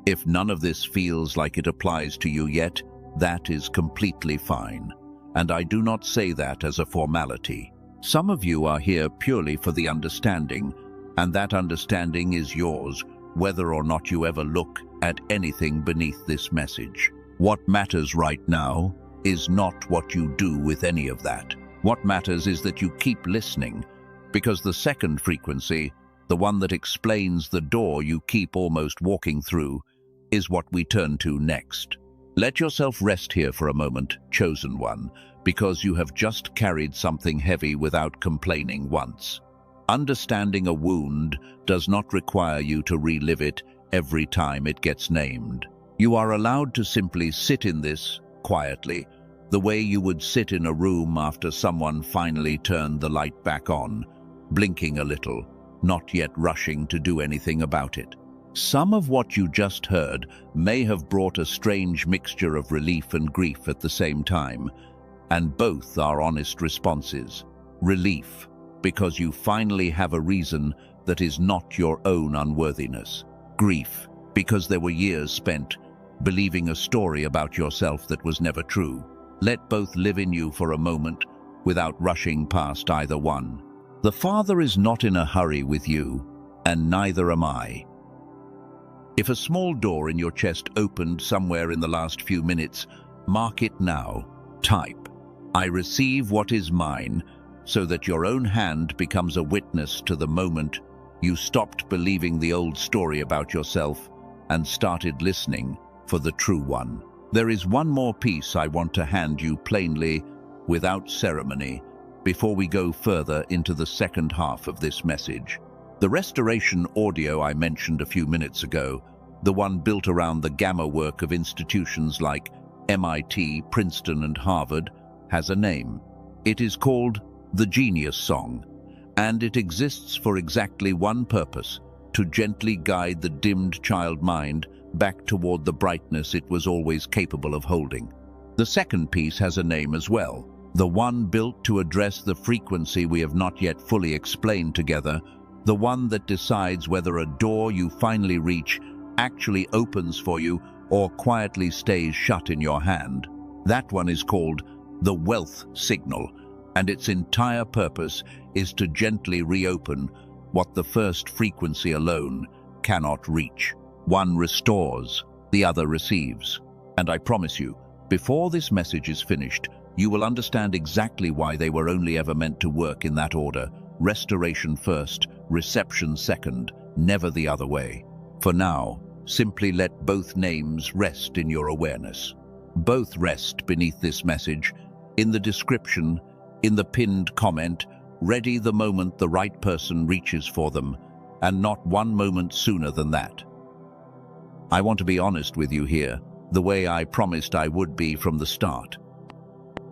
If none of this feels like it applies to you yet, that is completely fine, and I do not say that as a formality. Some of you are here purely for the understanding, and that understanding is yours, whether or not you ever look at anything beneath this message. What matters right now is not what you do with any of that. What matters is that you keep listening, because the second frequency, the one that explains the door you keep almost walking through, is what we turn to next. Let yourself rest here for a moment, chosen one, because you have just carried something heavy without complaining once. Understanding a wound does not require you to relive it every time it gets named. You are allowed to simply sit in this quietly, the way you would sit in a room after someone finally turned the light back on, blinking a little, not yet rushing to do anything about it. Some of what you just heard may have brought a strange mixture of relief and grief at the same time, and both are honest responses. Relief, because you finally have a reason that is not your own unworthiness. Grief, because there were years spent believing a story about yourself that was never true. Let both live in you for a moment without rushing past either one. The Father is not in a hurry with you, and neither am I. If a small door in your chest opened somewhere in the last few minutes, mark it now. Type, "I receive what is mine," so that your own hand becomes a witness to the moment you stopped believing the old story about yourself and started listening for the true one. There is one more piece I want to hand you plainly, without ceremony, before we go further into the second half of this message. The restoration audio I mentioned a few minutes ago, the one built around the gamma work of institutions like MIT, Princeton, and Harvard, has a name. It is called the Genius Song, and it exists for exactly one purpose: to gently guide the dimmed child mind back toward the brightness it was always capable of holding. The second piece has a name as well, the one built to address the frequency we have not yet fully explained together, the one that decides whether a door you finally reach actually opens for you or quietly stays shut in your hand. That one is called the wealth signal, and its entire purpose is to gently reopen what the first frequency alone cannot reach. One restores, the other receives. And I promise you, before this message is finished, you will understand exactly why they were only ever meant to work in that order: restoration first, reception second, never the other way. For now, simply let both names rest in your awareness. Both rest beneath this message, in the description, in the pinned comment, ready the moment the right person reaches for them, and not one moment sooner than that. I want to be honest with you here, the way I promised I would be from the start.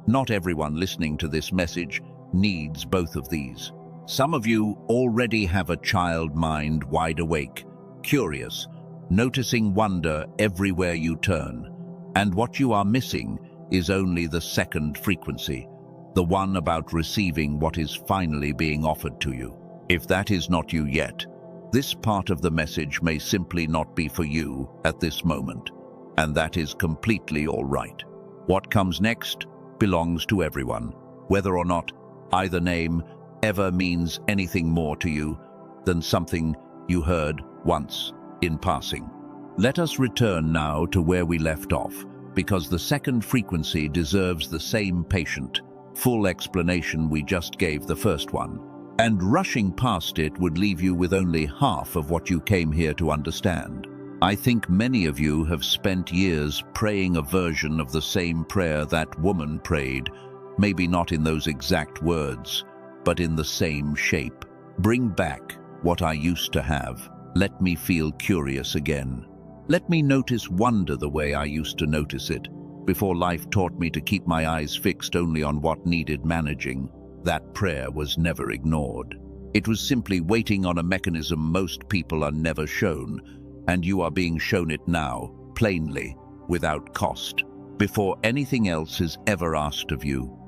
Not everyone listening to this message needs both of these. Some of you already have a child mind wide awake, curious, noticing wonder everywhere you turn. And what you are missing is only the second frequency, the one about receiving what is finally being offered to you. If that is not you yet, this part of the message may simply not be for you at this moment, and that is completely all right. What comes next belongs to everyone, whether or not either name ever means anything more to you than something you heard once in passing. Let us return now to where we left off, because the second frequency deserves the same patient, full explanation we just gave the first one. And rushing past it would leave you with only half of what you came here to understand. I think many of you have spent years praying a version of the same prayer that woman prayed, maybe not in those exact words, but in the same shape. Bring back what I used to have. Let me feel curious again. Let me notice wonder the way I used to notice it, before life taught me to keep my eyes fixed only on what needed managing. That prayer was never ignored. It was simply waiting on a mechanism most people are never shown, and you are being shown it now, plainly, without cost, before anything else is ever asked of you.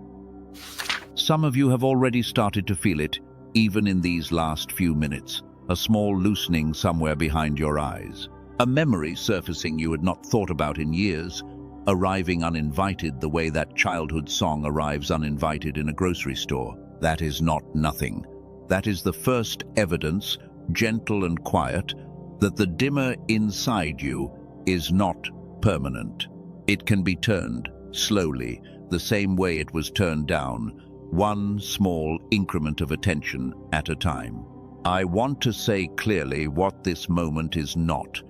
Some of you have already started to feel it, even in these last few minutes, a small loosening somewhere behind your eyes, a memory surfacing you had not thought about in years, arriving uninvited the way that childhood song arrives uninvited in a grocery store. That is not nothing. That is the first evidence, gentle and quiet, that the dimmer inside you is not permanent. It can be turned slowly, the same way it was turned down, one small increment of attention at a time. I want to say clearly what this moment is not.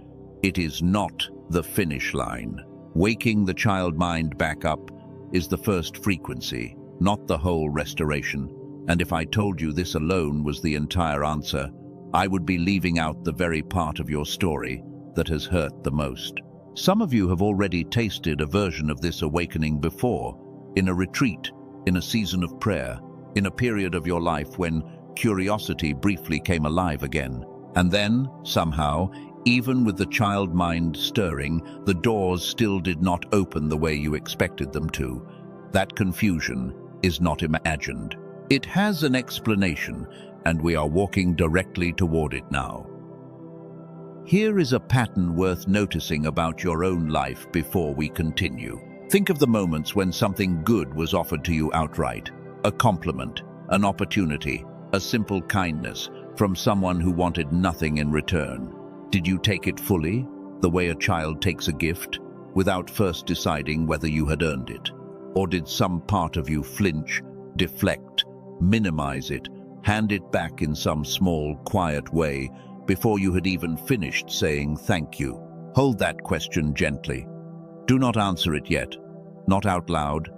It is not the finish line. Waking the child mind back up is the first frequency, not the whole restoration. And if I told you this alone was the entire answer, I would be leaving out the very part of your story that has hurt the most. Some of you have already tasted a version of this awakening before, in a retreat, in a season of prayer, in a period of your life when curiosity briefly came alive again. And then, somehow, even with the child mind stirring, the doors still did not open the way you expected them to. That confusion is not imagined. It has an explanation, and we are walking directly toward it now. Here is a pattern worth noticing about your own life before we continue. Think of the moments when something good was offered to you outright. A compliment, an opportunity, a simple kindness from someone who wanted nothing in return. Did you take it fully, the way a child takes a gift, without first deciding whether you had earned it? Or did some part of you flinch, deflect, minimize it, hand it back in some small, quiet way before you had even finished saying thank you? Hold that question gently. Do not answer it yet, not out loud,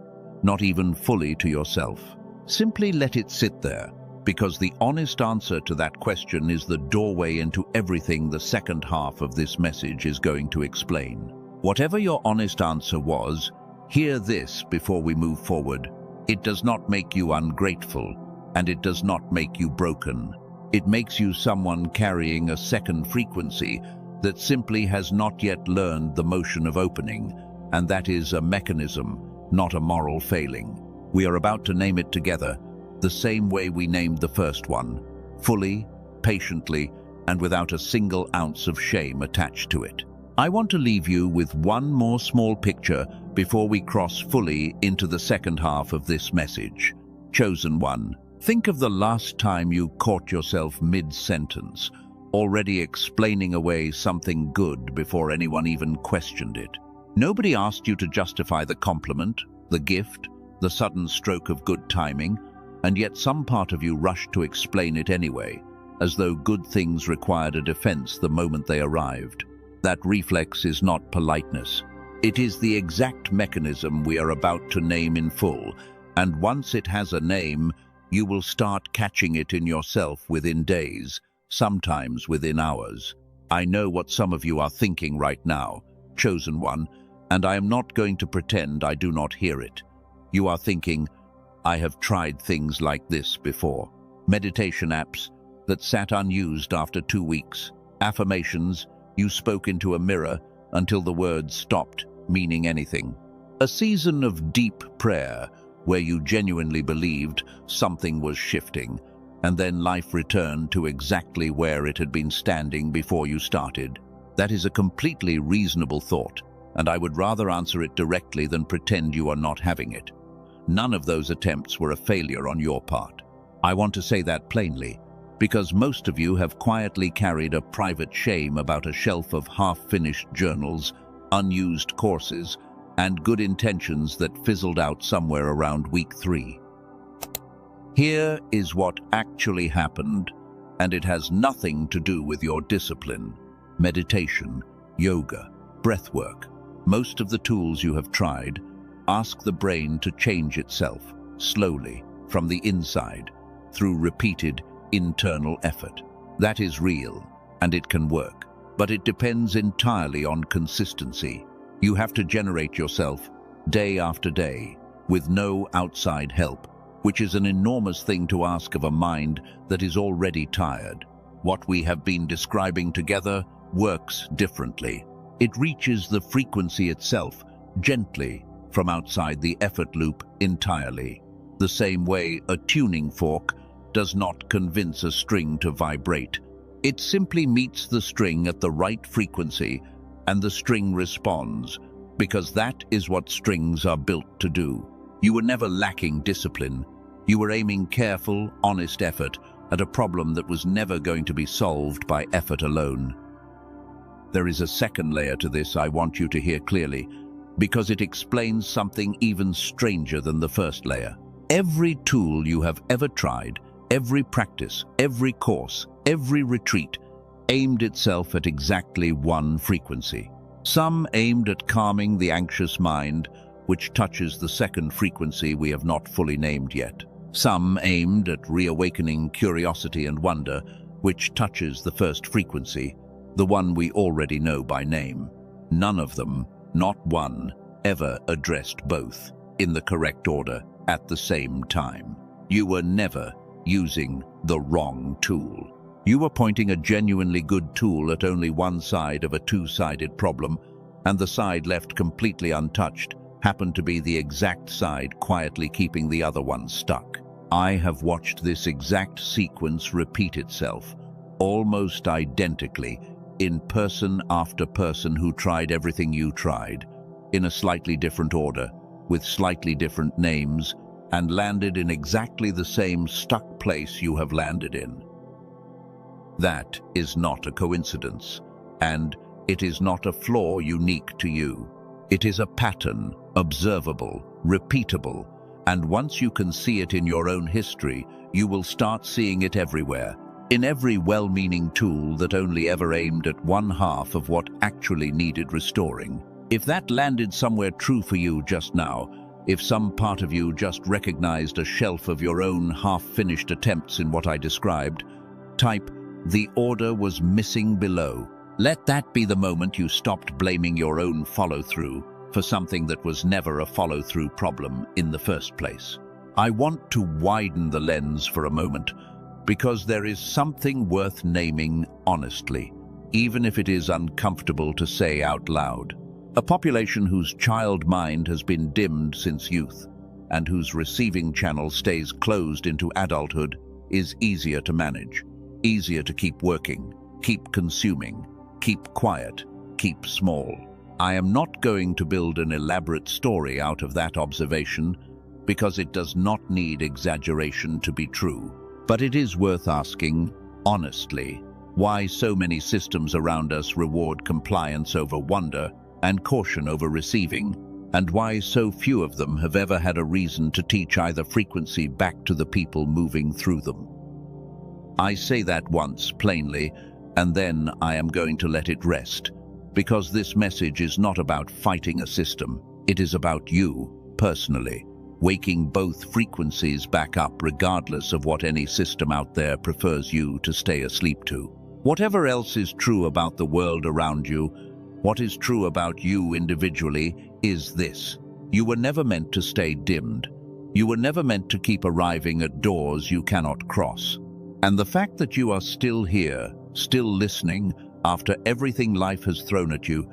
not even fully to yourself. Simply let it sit there, because the honest answer to that question is the doorway into everything the second half of this message is going to explain. Whatever your honest answer was, hear this before we move forward. It does not make you ungrateful, and it does not make you broken. It makes you someone carrying a second frequency that simply has not yet learned the motion of opening, and that is a mechanism, not a moral failing. We are about to name it together, the same way we named the first one, fully, patiently, and without a single ounce of shame attached to it. I want to leave you with one more small picture before we cross fully into the second half of this message. Chosen one, think of the last time you caught yourself mid-sentence, already explaining away something good before anyone even questioned it. Nobody asked you to justify the compliment, the gift, the sudden stroke of good timing, and yet some part of you rushed to explain it anyway, as though good things required a defense the moment they arrived. That reflex is not politeness. It is the exact mechanism we are about to name in full, and once it has a name, you will start catching it in yourself within days, sometimes within hours. I know what some of you are thinking right now, chosen one, and I am not going to pretend I do not hear it. You are thinking, I have tried things like this before. Meditation apps that sat unused after 2 weeks. Affirmations you spoke into a mirror until the words stopped meaning anything. A season of deep prayer where you genuinely believed something was shifting, and then life returned to exactly where it had been standing before you started. That is a completely reasonable thought, and I would rather answer it directly than pretend you are not having it. None of those attempts were a failure on your part. I want to say that plainly, because most of you have quietly carried a private shame about a shelf of half-finished journals, unused courses, and good intentions that fizzled out somewhere around week 3. Here is what actually happened, and it has nothing to do with your discipline, meditation, yoga, breathwork. Most of the tools you have tried ask the brain to change itself, slowly, from the inside, through repeated internal effort. That is real, and it can work, but it depends entirely on consistency. You have to generate yourself, day after day, with no outside help, which is an enormous thing to ask of a mind that is already tired. What we have been describing together works differently. It reaches the frequency itself, gently, from outside the effort loop entirely. The same way a tuning fork does not convince a string to vibrate. It simply meets the string at the right frequency, and the string responds, because that is what strings are built to do. You were never lacking discipline. You were aiming careful, honest effort at a problem that was never going to be solved by effort alone. There is a second layer to this I want you to hear clearly, because it explains something even stranger than the first layer. Every tool you have ever tried, every practice, every course, every retreat, aimed itself at exactly one frequency. Some aimed at calming the anxious mind, which touches the second frequency we have not fully named yet. Some aimed at reawakening curiosity and wonder, which touches the first frequency, the one we already know by name. None of them, not one, ever addressed both, in the correct order, at the same time. You were never using the wrong tool. You were pointing a genuinely good tool at only one side of a two-sided problem, and the side left completely untouched happened to be the exact side quietly keeping the other one stuck. I have watched this exact sequence repeat itself, almost identically, in person after person who tried everything you tried, in a slightly different order, with slightly different names, and landed in exactly the same stuck place you have landed in. That is not a coincidence, and it is not a flaw unique to you. It is a pattern, observable, repeatable, and once you can see it in your own history, you will start seeing it everywhere, in every well-meaning tool that only ever aimed at one half of what actually needed restoring. If that landed somewhere true for you just now, if some part of you just recognized a shelf of your own half-finished attempts in what I described, type, "The order was missing below." Let that be the moment you stopped blaming your own follow-through for something that was never a follow-through problem in the first place. I want to widen the lens for a moment, because there is something worth naming honestly, even if it is uncomfortable to say out loud. A population whose child mind has been dimmed since youth, and whose receiving channel stays closed into adulthood, is easier to manage, easier to keep working, keep consuming, keep quiet, keep small. I am not going to build an elaborate story out of that observation, because it does not need exaggeration to be true. But it is worth asking, honestly, why so many systems around us reward compliance over wonder and caution over receiving, and why so few of them have ever had a reason to teach either frequency back to the people moving through them. I say that once, plainly, and then I am going to let it rest, because this message is not about fighting a system. It is about you, personally, waking both frequencies back up regardless of what any system out there prefers you to stay asleep to. Whatever else is true about the world around you, what is true about you individually is this: you were never meant to stay dimmed. You were never meant to keep arriving at doors you cannot cross. And the fact that you are still here, still listening, after everything life has thrown at you,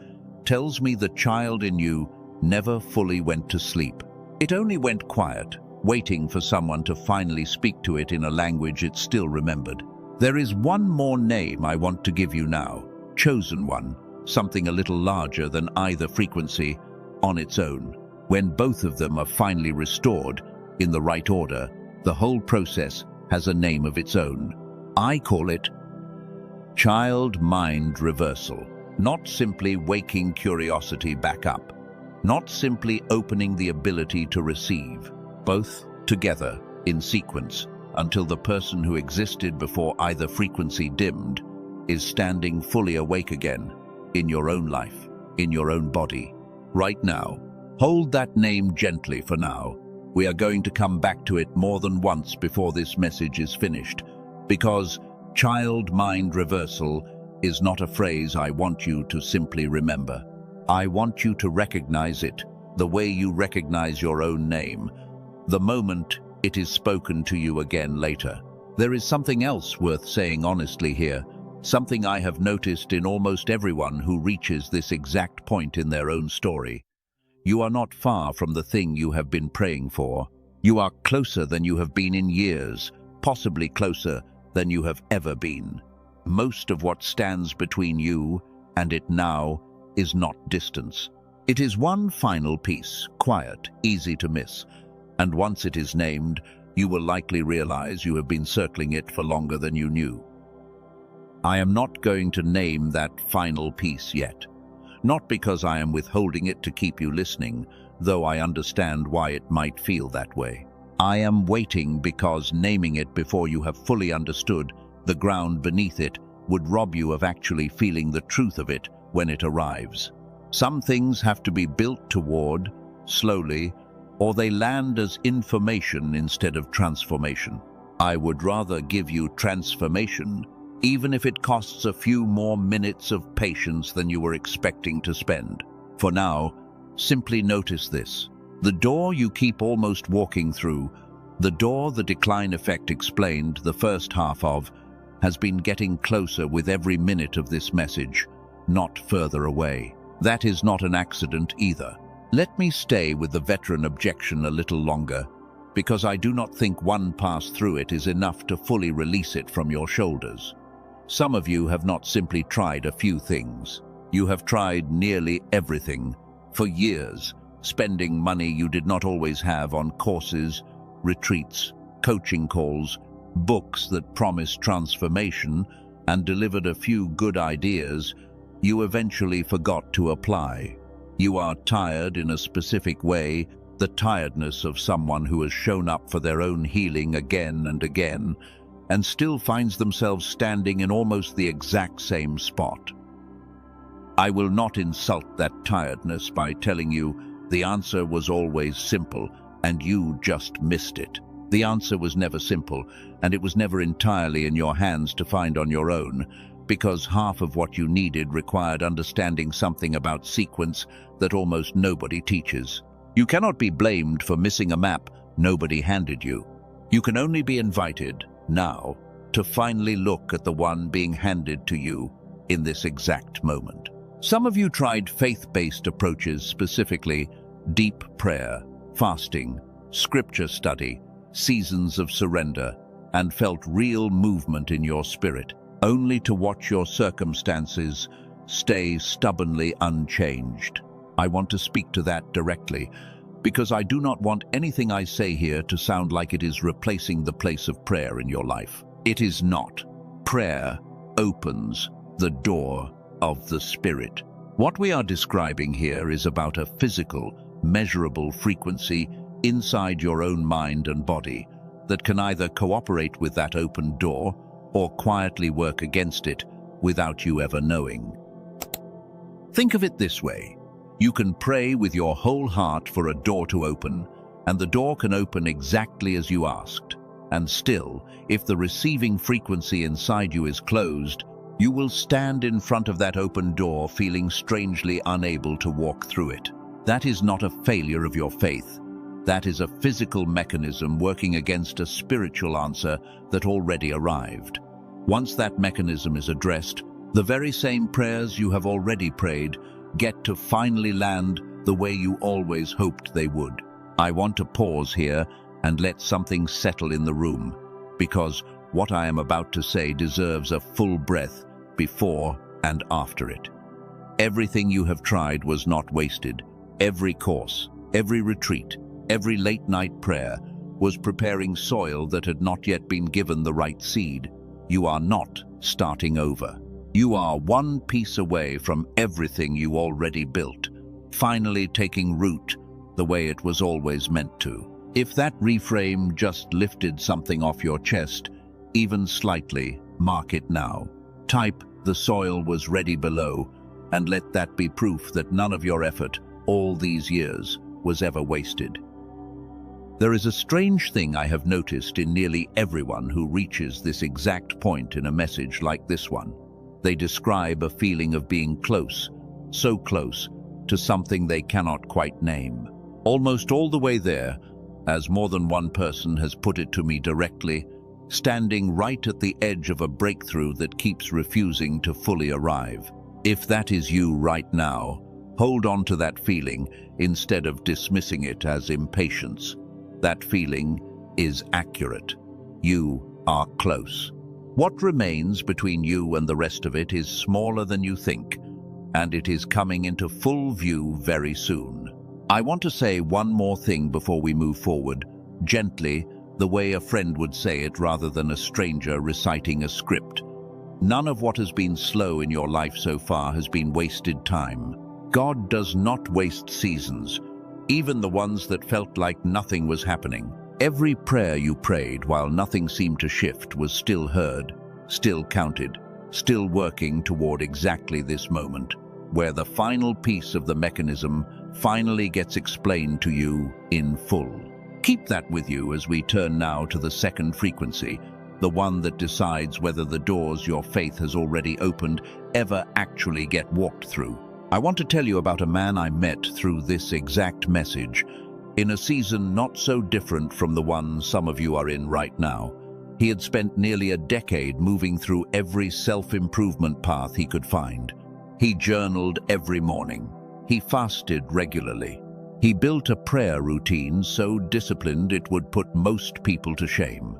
tells me the child in you never fully went to sleep. It only went quiet, waiting for someone to finally speak to it in a language it still remembered. There is one more name I want to give you now, chosen one, something a little larger than either frequency on its own. When both of them are finally restored, in the right order, the whole process has a name of its own. I call it child mind reversal. Not simply waking curiosity back up, not simply opening the ability to receive, both together in sequence until the person who existed before either frequency dimmed is standing fully awake again, in your own life, in your own body, right now. Hold that name gently for now. We are going to come back to it more than once before this message is finished, because child mind reversal is not a phrase I want you to simply remember. I want you to recognize it the way you recognize your own name, the moment it is spoken to you again later. There is something else worth saying honestly here, something I have noticed in almost everyone who reaches this exact point in their own story. You are not far from the thing you have been praying for. You are closer than you have been in years, possibly closer than you have ever been. Most of what stands between you and it now is not distance. It is one final piece, quiet, easy to miss, and once it is named, you will likely realize you have been circling it for longer than you knew. I am not going to name that final piece yet. Not because I am withholding it to keep you listening, though I understand why it might feel that way. I am waiting because naming it before you have fully understood the ground beneath it would rob you of actually feeling the truth of it when it arrives. Some things have to be built toward, slowly, or they land as information instead of transformation. I would rather give you transformation, even if it costs a few more minutes of patience than you were expecting to spend. For now, simply notice this. The door you keep almost walking through, the door the decline effect explained the first half of, has been getting closer with every minute of this message, not further away. That is not an accident either. Let me stay with the veteran objection a little longer, because I do not think one pass through it is enough to fully release it from your shoulders. Some of you have not simply tried a few things. You have tried nearly everything, for years, spending money you did not always have on courses, retreats, coaching calls, books that promised transformation and delivered a few good ideas you eventually forgot to apply. You are tired in a specific way, the tiredness of someone who has shown up for their own healing again and again, and still finds themselves standing in almost the exact same spot. I will not insult that tiredness by telling you the answer was always simple and you just missed it. The answer was never simple, and it was never entirely in your hands to find on your own, because half of what you needed required understanding something about sequence that almost nobody teaches. You cannot be blamed for missing a map nobody handed you. You can only be invited, now, to finally look at the one being handed to you in this exact moment. Some of you tried faith-based approaches, specifically deep prayer, fasting, scripture study, seasons of surrender, and felt real movement in your spirit, only to watch your circumstances stay stubbornly unchanged. I want to speak to that directly, because I do not want anything I say here to sound like it is replacing the place of prayer in your life. It is not. Prayer opens the door of the Spirit. What we are describing here is about a physical, measurable frequency inside your own mind and body that can either cooperate with that open door or quietly work against it without you ever knowing. Think of it this way. You can pray with your whole heart for a door to open, and the door can open exactly as you asked. And still, if the receiving frequency inside you is closed, you will stand in front of that open door feeling strangely unable to walk through it. That is not a failure of your faith. That is a physical mechanism working against a spiritual answer that already arrived. Once that mechanism is addressed, the very same prayers you have already prayed get to finally land the way you always hoped they would. I want to pause here and let something settle in the room, because what I am about to say deserves a full breath before and after it. Everything you have tried was not wasted. Every course, every retreat, every late-night prayer was preparing soil that had not yet been given the right seed. You are not starting over. You are one piece away from everything you already built, finally taking root the way it was always meant to. If that reframe just lifted something off your chest, even slightly, mark it now. Type "the soil was ready" below, and let that be proof that none of your effort, all these years, was ever wasted. There is a strange thing I have noticed in nearly everyone who reaches this exact point in a message like this one. They describe a feeling of being close, so close, to something they cannot quite name. Almost all the way there, as more than one person has put it to me directly, standing right at the edge of a breakthrough that keeps refusing to fully arrive. If that is you right now, hold on to that feeling instead of dismissing it as impatience. That feeling is accurate. You are close. What remains between you and the rest of it is smaller than you think, and it is coming into full view very soon. I want to say one more thing before we move forward, gently, the way a friend would say it rather than a stranger reciting a script. None of what has been slow in your life so far has been wasted time. God does not waste seasons, even the ones that felt like nothing was happening. Every prayer you prayed while nothing seemed to shift was still heard, still counted, still working toward exactly this moment, where the final piece of the mechanism finally gets explained to you in full. Keep that with you as we turn now to the second frequency, the one that decides whether the doors your faith has already opened ever actually get walked through. I want to tell you about a man I met through this exact message, in a season not so different from the one some of you are in right now. He had spent nearly a decade moving through every self-improvement path he could find. He journaled every morning. He fasted regularly. He built a prayer routine so disciplined it would put most people to shame.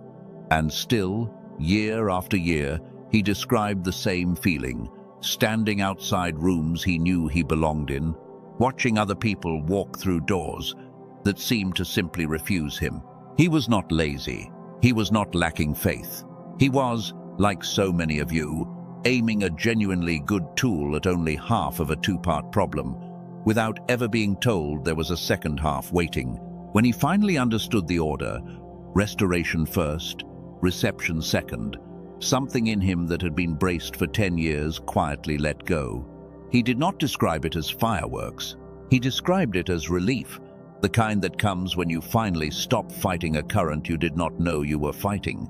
And still, year after year, he described the same feeling, standing outside rooms he knew he belonged in, watching other people walk through doors that seemed to simply refuse him. He was not lazy. He was not lacking faith. He was, like so many of you, aiming a genuinely good tool at only half of a two-part problem, without ever being told there was a second half waiting. When he finally understood the order, restoration first, reception second, something in him that had been braced for 10 years quietly let go. He did not describe it as fireworks. He described it as relief, the kind that comes when you finally stop fighting a current you did not know you were fighting.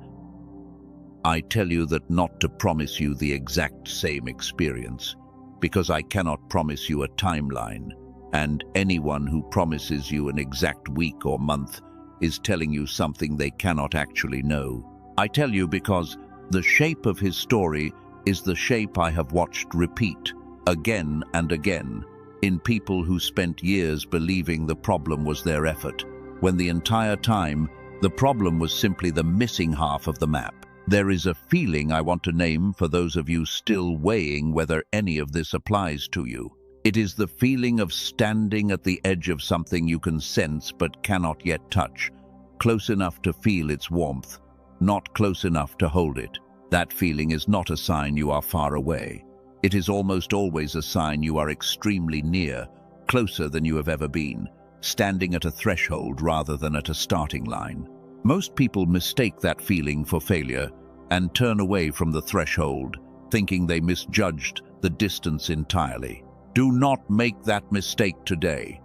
I tell you that not to promise you the exact same experience, because I cannot promise you a timeline, and anyone who promises you an exact week or month is telling you something they cannot actually know. I tell you because the shape of his story is the shape I have watched repeat again and again in people who spent years believing the problem was their effort, when the entire time the problem was simply the missing half of the map. There is a feeling I want to name for those of you still weighing whether any of this applies to you. It is the feeling of standing at the edge of something you can sense but cannot yet touch, close enough to feel its warmth, not close enough to hold it. That feeling is not a sign you are far away. It is almost always a sign you are extremely near, closer than you have ever been, standing at a threshold rather than at a starting line. Most people mistake that feeling for failure and turn away from the threshold, thinking they misjudged the distance entirely. Do not make that mistake today.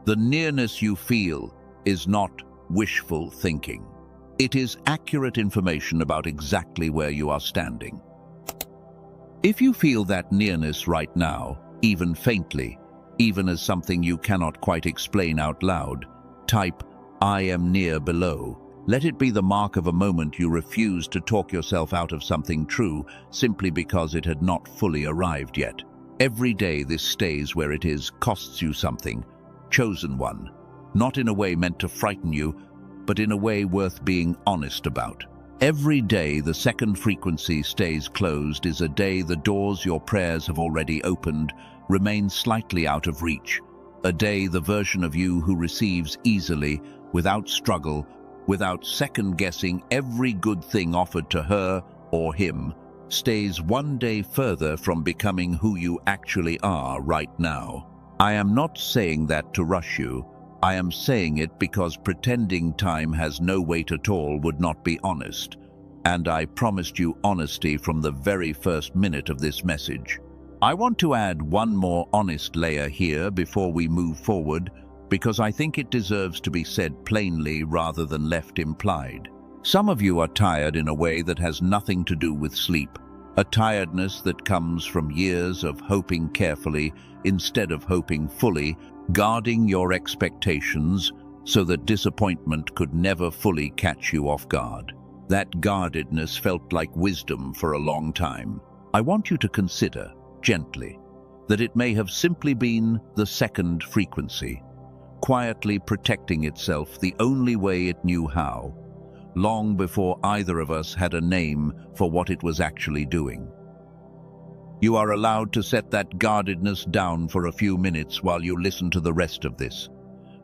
The nearness you feel is not wishful thinking. It is accurate information about exactly where you are standing. If you feel that nearness right now, even faintly, even as something you cannot quite explain out loud, type "I am near" below. Let it be the mark of a moment you refuse to talk yourself out of something true simply because it had not fully arrived yet. Every day this stays where it is costs you something, chosen one, not in a way meant to frighten you, but in a way worth being honest about. Every day the second frequency stays closed is a day the doors your prayers have already opened remain slightly out of reach. A day the version of you who receives easily, without struggle, without second-guessing every good thing offered to her or him, stays one day further from becoming who you actually are right now. I am not saying that to rush you. I am saying it because pretending time has no weight at all would not be honest. And I promised you honesty from the very first minute of this message. I want to add one more honest layer here before we move forward, because I think it deserves to be said plainly rather than left implied. Some of you are tired in a way that has nothing to do with sleep, a tiredness that comes from years of hoping carefully instead of hoping fully, guarding your expectations so that disappointment could never fully catch you off guard. That guardedness felt like wisdom for a long time. I want you to consider, gently, that it may have simply been the second frequency, quietly protecting itself the only way it knew how, long before either of us had a name for what it was actually doing. You are allowed to set that guardedness down for a few minutes while you listen to the rest of this.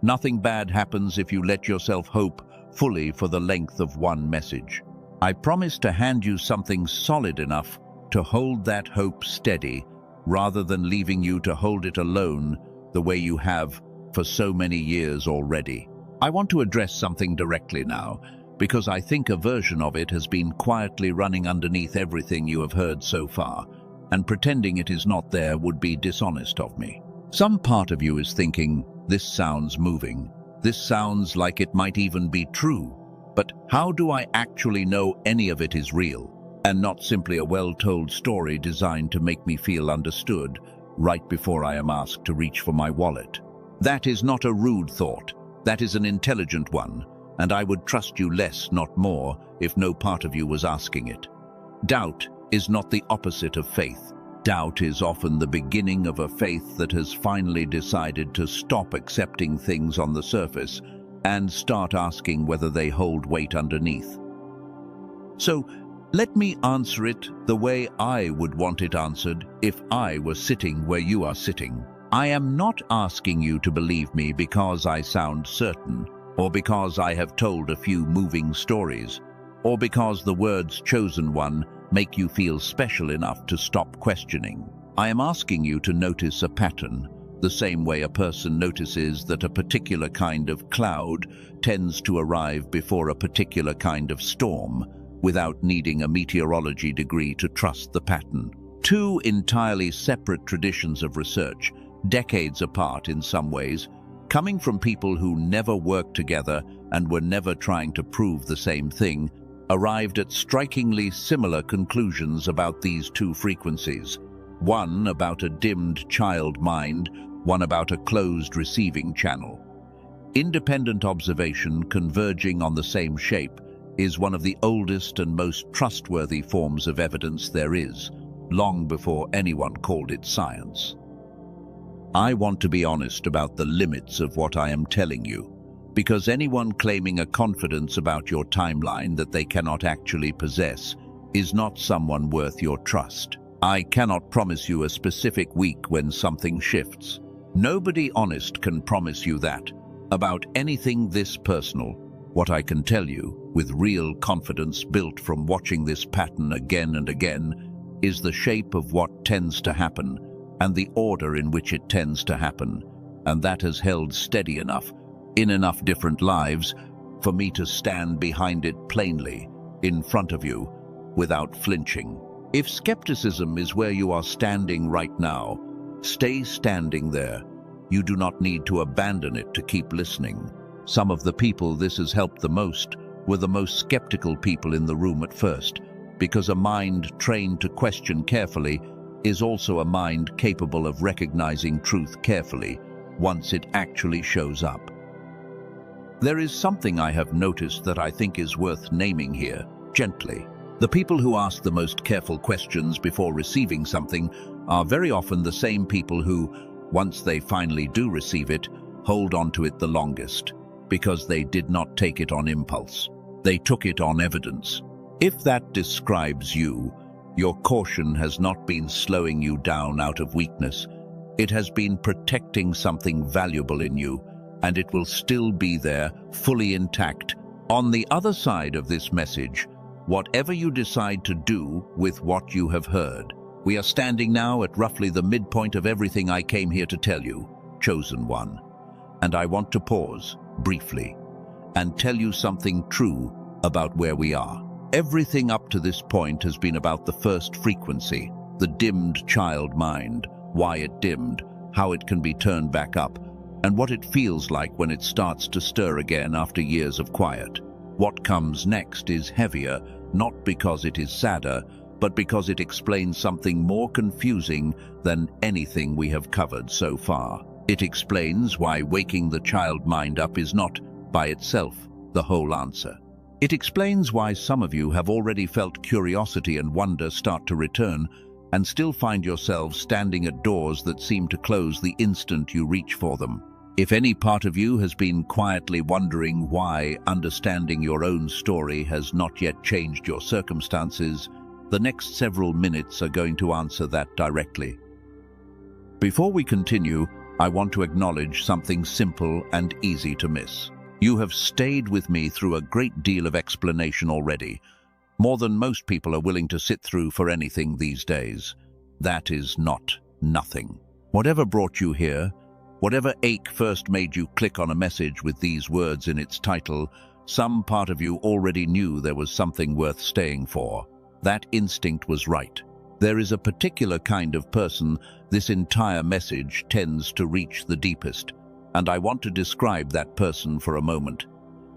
Nothing bad happens if you let yourself hope fully for the length of one message. I promise to hand you something solid enough to hold that hope steady rather than leaving you to hold it alone the way you have for so many years already. I want to address something directly now, because I think a version of it has been quietly running underneath everything you have heard so far, and pretending it is not there would be dishonest of me. Some part of you is thinking, this sounds moving. This sounds like it might even be true. But how do I actually know any of it is real, and not simply a well-told story designed to make me feel understood right before I am asked to reach for my wallet? That is not a rude thought. That is an intelligent one, and I would trust you less, not more, if no part of you was asking it. Doubt is not the opposite of faith. Doubt is often the beginning of a faith that has finally decided to stop accepting things on the surface and start asking whether they hold weight underneath. So, let me answer it the way I would want it answered if I were sitting where you are sitting. I am not asking you to believe me because I sound certain, or because I have told a few moving stories, or because the words "chosen one" make you feel special enough to stop questioning. I am asking you to notice a pattern, the same way a person notices that a particular kind of cloud tends to arrive before a particular kind of storm, without needing a meteorology degree to trust the pattern. Two entirely separate traditions of research, decades apart in some ways, coming from people who never worked together and were never trying to prove the same thing, arrived at strikingly similar conclusions about these two frequencies. One about a dimmed child mind, one about a closed receiving channel. Independent observation converging on the same shape is one of the oldest and most trustworthy forms of evidence there is, long before anyone called it science. I want to be honest about the limits of what I am telling you, because anyone claiming a confidence about your timeline that they cannot actually possess is not someone worth your trust. I cannot promise you a specific week when something shifts. Nobody honest can promise you that about anything this personal. What I can tell you, with real confidence built from watching this pattern again and again, is the shape of what tends to happen and the order in which it tends to happen, and that has held steady enough, in enough different lives, for me to stand behind it plainly, in front of you, without flinching. If skepticism is where you are standing right now, stay standing there. You do not need to abandon it to keep listening. Some of the people this has helped the most were the most skeptical people in the room at first, because a mind trained to question carefully is also a mind capable of recognizing truth carefully once it actually shows up. There is something I have noticed that I think is worth naming here, gently. The people who ask the most careful questions before receiving something are very often the same people who, once they finally do receive it, hold on to it the longest, because they did not take it on impulse. They took it on evidence. If that describes you, your caution has not been slowing you down out of weakness. It has been protecting something valuable in you, and it will still be there, fully intact. On the other side of this message, whatever you decide to do with what you have heard. We are standing now at roughly the midpoint of everything I came here to tell you, chosen one. And I want to pause, briefly, and tell you something true about where we are. Everything up to this point has been about the first frequency, the dimmed child mind, why it dimmed, how it can be turned back up, and what it feels like when it starts to stir again after years of quiet. What comes next is heavier, not because it is sadder, but because it explains something more confusing than anything we have covered so far. It explains why waking the child mind up is not, by itself, the whole answer. It explains why some of you have already felt curiosity and wonder start to return and still find yourselves standing at doors that seem to close the instant you reach for them. If any part of you has been quietly wondering why understanding your own story has not yet changed your circumstances, the next several minutes are going to answer that directly. Before we continue, I want to acknowledge something simple and easy to miss. You have stayed with me through a great deal of explanation already, More than most people are willing to sit through for anything these days. That is not nothing. Whatever brought you here, whatever ache first made you click on a message with these words in its title, some part of you already knew there was something worth staying for. That instinct was right. There is a particular kind of person this entire message tends to reach the deepest, and I want to describe that person for a moment,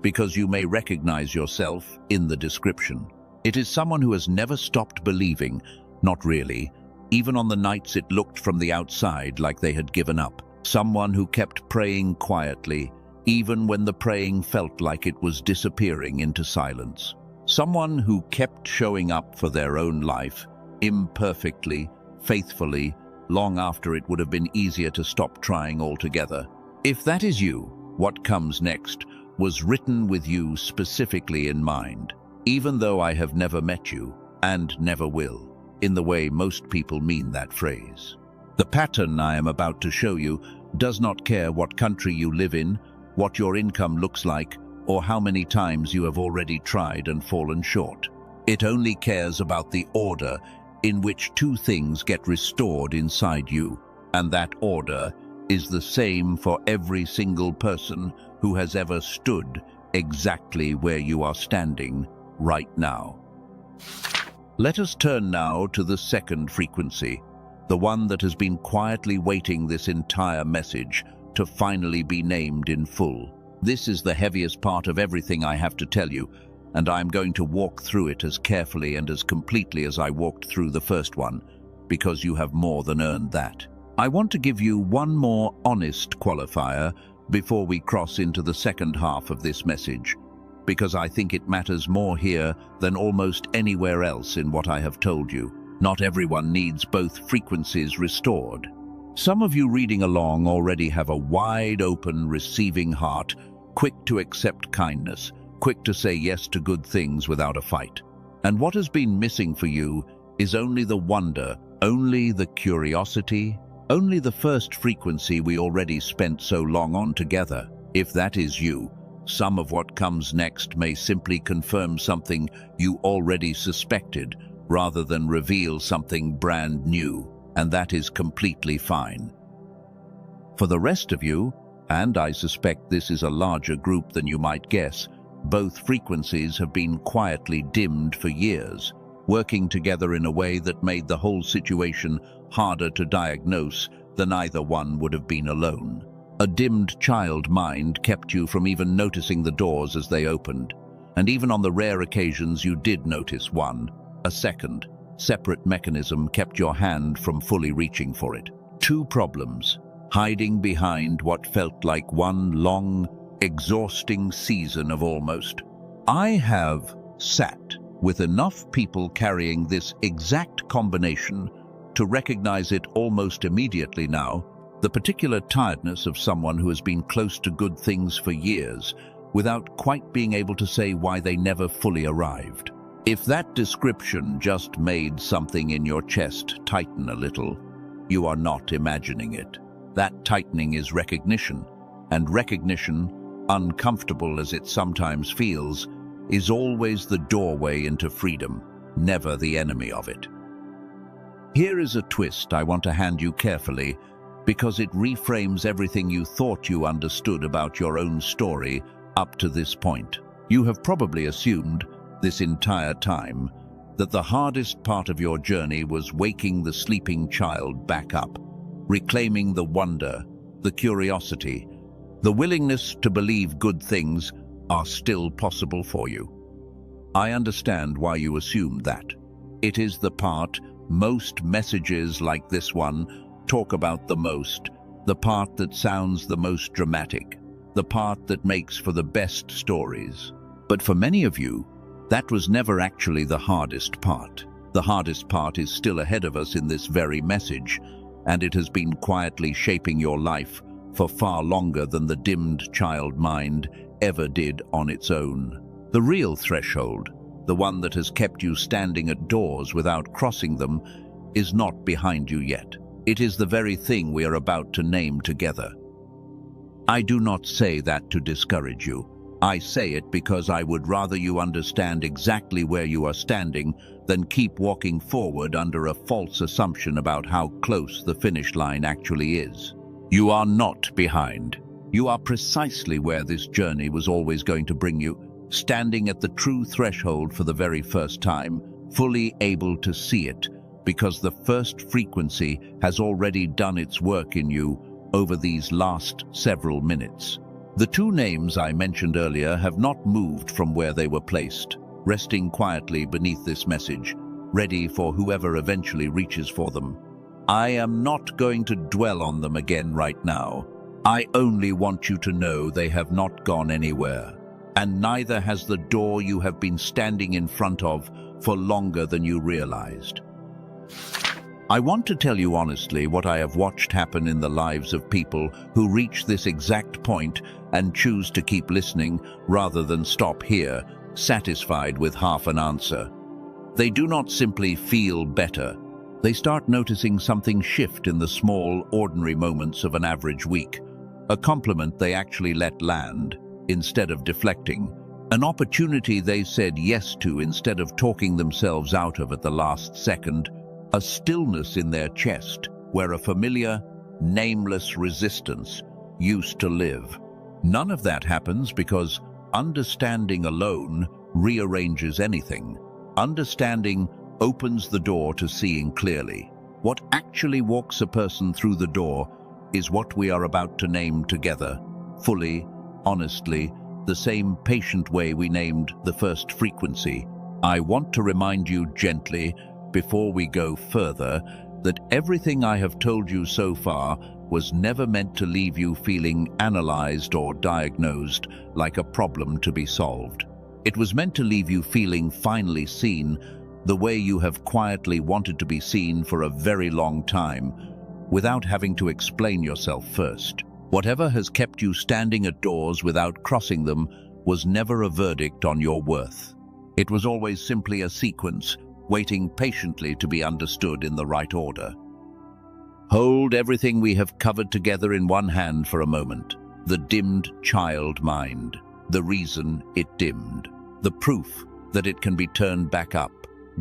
because you may recognize yourself in the description. It is someone who has never stopped believing, not really, even on the nights it looked from the outside like they had given up. Someone who kept praying quietly, even when the praying felt like it was disappearing into silence. Someone who kept showing up for their own life, imperfectly, faithfully, long after it would have been easier to stop trying altogether. If that is you, what comes next was written with you specifically in mind, even though I have never met you, and never will, in the way most people mean that phrase. The pattern I am about to show you does not care what country you live in, what your income looks like, or how many times you have already tried and fallen short. It only cares about the order in which two things get restored inside you, and that order is the same for every single person who has ever stood exactly where you are standing right now. Let us turn now to the second frequency, the one that has been quietly waiting this entire message to finally be named in full. This is the heaviest part of everything I have to tell you, and I'm going to walk through it as carefully and as completely as I walked through the first one, because you have more than earned that. I want to give you one more honest qualifier before we cross into the second half of this message, because I think it matters more here than almost anywhere else in what I have told you. Not everyone needs both frequencies restored. Some of you reading along already have a wide-open, receiving heart, quick to accept kindness, quick to say yes to good things without a fight. And what has been missing for you is only the wonder, only the curiosity, only the first frequency we already spent so long on together. If that is you, some of what comes next may simply confirm something you already suspected, rather than reveal something brand new, and that is completely fine. For the rest of you, and I suspect this is a larger group than you might guess, both frequencies have been quietly dimmed for years, working together in a way that made the whole situation harder to diagnose than either one would have been alone. A dimmed child mind kept you from even noticing the doors as they opened, and even on the rare occasions you did notice one, a second, separate mechanism kept your hand from fully reaching for it. Two problems, hiding behind what felt like one long, exhausting season of almost. I have sat with enough people carrying this exact combination to recognize it almost immediately now, the particular tiredness of someone who has been close to good things for years, without quite being able to say why they never fully arrived. If that description just made something in your chest tighten a little, you are not imagining it. That tightening is recognition, and recognition, uncomfortable as it sometimes feels, is always the doorway into freedom, never the enemy of it. Here is a twist I want to hand you carefully, because it reframes everything you thought you understood about your own story up to this point. You have probably assumed, this entire time, that the hardest part of your journey was waking the sleeping child back up, reclaiming the wonder, the curiosity, the willingness to believe good things are still possible for you. I understand why you assumed that. It is the part most messages like this one talk about the most, the part that sounds the most dramatic, the part that makes for the best stories. But for many of you, that was never actually the hardest part. The hardest part is still ahead of us in this very message, and it has been quietly shaping your life for far longer than the dimmed child mind ever did on its own. The real threshold, the one that has kept you standing at doors without crossing them, is not behind you yet. It is the very thing we are about to name together. I do not say that to discourage you. I say it because I would rather you understand exactly where you are standing than keep walking forward under a false assumption about how close the finish line actually is. You are not behind. You are precisely where this journey was always going to bring you, standing at the true threshold for the very first time, fully able to see it, because the first frequency has already done its work in you over these last several minutes. The two names I mentioned earlier have not moved from where they were placed, resting quietly beneath this message, ready for whoever eventually reaches for them. I am not going to dwell on them again right now. I only want you to know they have not gone anywhere, and neither has the door you have been standing in front of for longer than you realized. I want to tell you honestly what I have watched happen in the lives of people who reach this exact point and choose to keep listening rather than stop here, satisfied with half an answer. They do not simply feel better. They start noticing something shift in the small, ordinary moments of an average week. A compliment they actually let land instead of deflecting. An opportunity they said yes to instead of talking themselves out of at the last second. A stillness in their chest where a familiar, nameless resistance used to live. None of that happens because understanding alone rearranges anything. Understanding opens the door to seeing clearly. What actually walks a person through the door is what we are about to name together, fully, honestly, the same patient way we named the first frequency. I want to remind you gently, before we go further, that everything I have told you so far was never meant to leave you feeling analyzed or diagnosed like a problem to be solved. It was meant to leave you feeling finally seen, the way you have quietly wanted to be seen for a very long time, without having to explain yourself first. Whatever has kept you standing at doors without crossing them was never a verdict on your worth. It was always simply a sequence, waiting patiently to be understood in the right order. Hold everything we have covered together in one hand for a moment. The dimmed child mind, the reason it dimmed, the proof that it can be turned back up,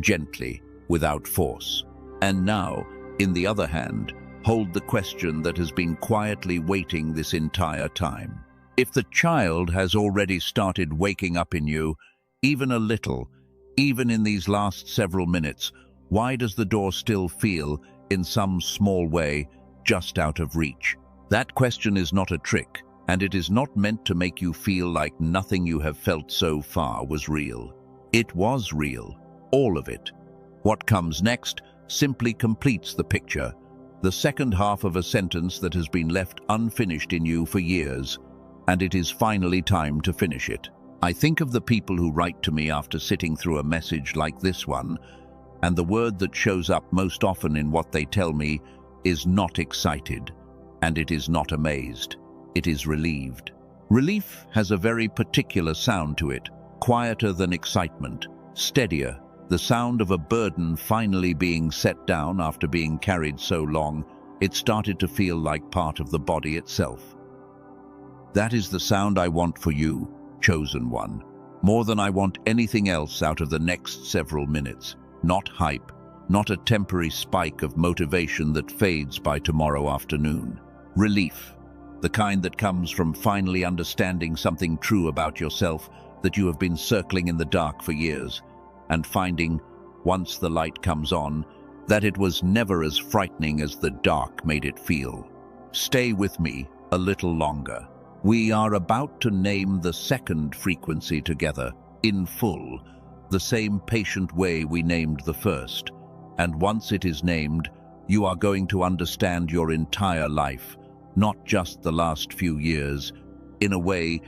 gently, without force. And now, in the other hand, hold the question that has been quietly waiting this entire time. If the child has already started waking up in you, even a little, even in these last several minutes, why does the door still feel, in some small way, just out of reach? That question is not a trick, and it is not meant to make you feel like nothing you have felt so far was real. It was real, all of it. What comes next simply completes the picture, the second half of a sentence that has been left unfinished in you for years, and it is finally time to finish it. I think of the people who write to me after sitting through a message like this one, and the word that shows up most often in what they tell me is not excited, and it is not amazed. It is relieved. Relief has a very particular sound to it, quieter than excitement, steadier, the sound of a burden finally being set down after being carried so long, it started to feel like part of the body itself. That is the sound I want for you, chosen one, more than I want anything else out of the next several minutes. Not hype, not a temporary spike of motivation that fades by tomorrow afternoon. Relief, the kind that comes from finally understanding something true about yourself that you have been circling in the dark for years, and finding, once the light comes on, that it was never as frightening as the dark made it feel. Stay with me a little longer. We are about to name the second frequency together, in full, the same patient way we named the first. And once it is named, you are going to understand your entire life, not just the last few years, in a way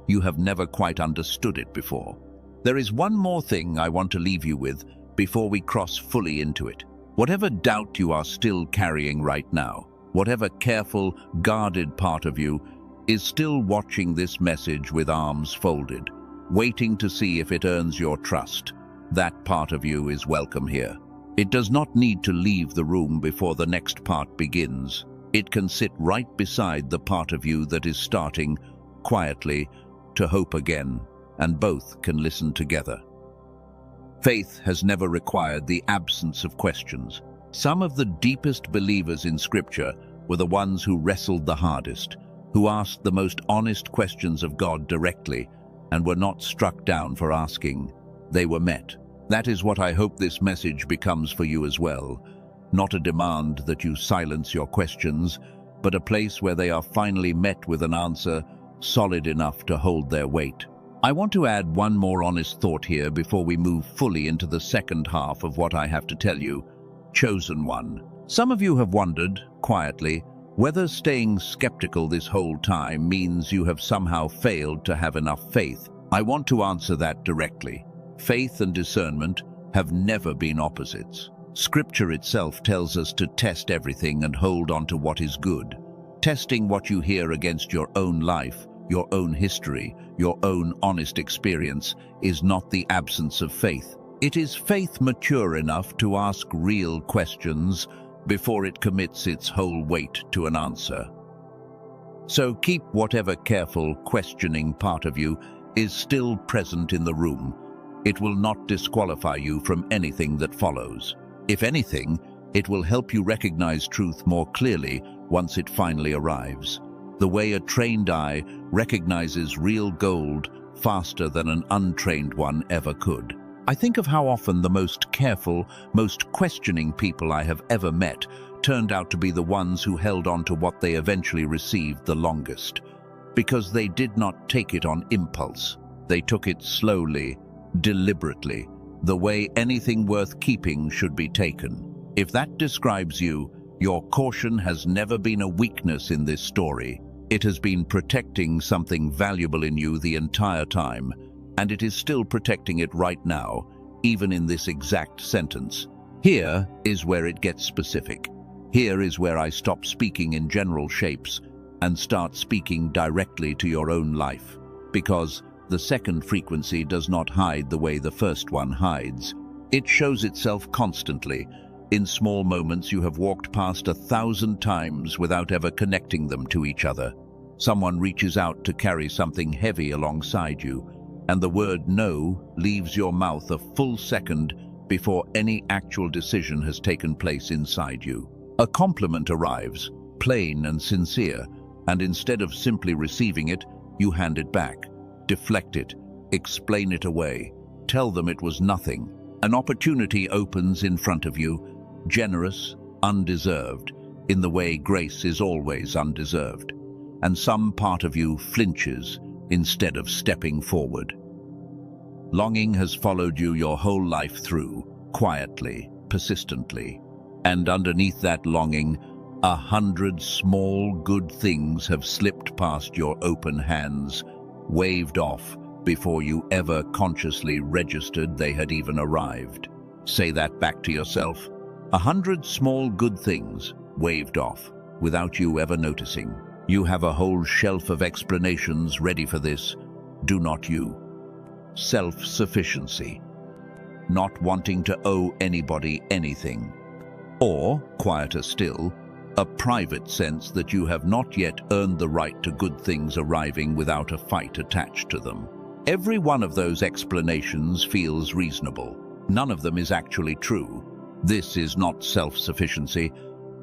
you have never quite understood it before. There is one more thing I want to leave you with before we cross fully into it. Whatever doubt you are still carrying right now, whatever careful, guarded part of you is still watching this message with arms folded, waiting to see if it earns your trust, that part of you is welcome here. It does not need to leave the room before the next part begins. It can sit right beside the part of you that is starting, quietly, to hope again, and both can listen together. Faith has never required the absence of questions. Some of the deepest believers in Scripture were the ones who wrestled the hardest, who asked the most honest questions of God directly, and were not struck down for asking. They were met. That is what I hope this message becomes for you as well. Not a demand that you silence your questions, but a place where they are finally met with an answer solid enough to hold their weight. I want to add one more honest thought here before we move fully into the second half of what I have to tell you. Chosen one. Some of you have wondered, quietly, whether staying skeptical this whole time means you have somehow failed to have enough faith. I want to answer that directly. Faith and discernment have never been opposites. Scripture itself tells us to test everything and hold on to what is good. Testing what you hear against your own life, your own history, your own honest experience is not the absence of faith. It is faith mature enough to ask real questions before it commits its whole weight to an answer. So keep whatever careful, questioning part of you is still present in the room. It will not disqualify you from anything that follows. If anything, it will help you recognize truth more clearly once it finally arrives. The way a trained eye recognizes real gold faster than an untrained one ever could. I think of how often the most careful, most questioning people I have ever met turned out to be the ones who held on to what they eventually received the longest. Because they did not take it on impulse. They took it slowly, deliberately, the way anything worth keeping should be taken. If that describes you, your caution has never been a weakness in this story. It has been protecting something valuable in you the entire time, and it is still protecting it right now, even in this exact sentence. Here is where it gets specific. Here is where I stop speaking in general shapes and start speaking directly to your own life, because the second frequency does not hide the way the first one hides. It shows itself constantly, in small moments you have walked past 1,000 times without ever connecting them to each other. Someone reaches out to carry something heavy alongside you, and the word no leaves your mouth a full second before any actual decision has taken place inside you. A compliment arrives, plain and sincere, and instead of simply receiving it, you hand it back, deflect it, explain it away, tell them it was nothing. An opportunity opens in front of you, generous, undeserved, in the way grace is always undeserved. And some part of you flinches instead of stepping forward. Longing has followed you your whole life through, quietly, persistently. And underneath that longing, 100 small good things have slipped past your open hands, waved off before you ever consciously registered they had even arrived. Say that back to yourself. 100 small good things waved off without you ever noticing. You have a whole shelf of explanations ready for this. Do not you. Self-sufficiency. Not wanting to owe anybody anything. Or, quieter still, a private sense that you have not yet earned the right to good things arriving without a fight attached to them. Every one of those explanations feels reasonable. None of them is actually true. This is not self-sufficiency,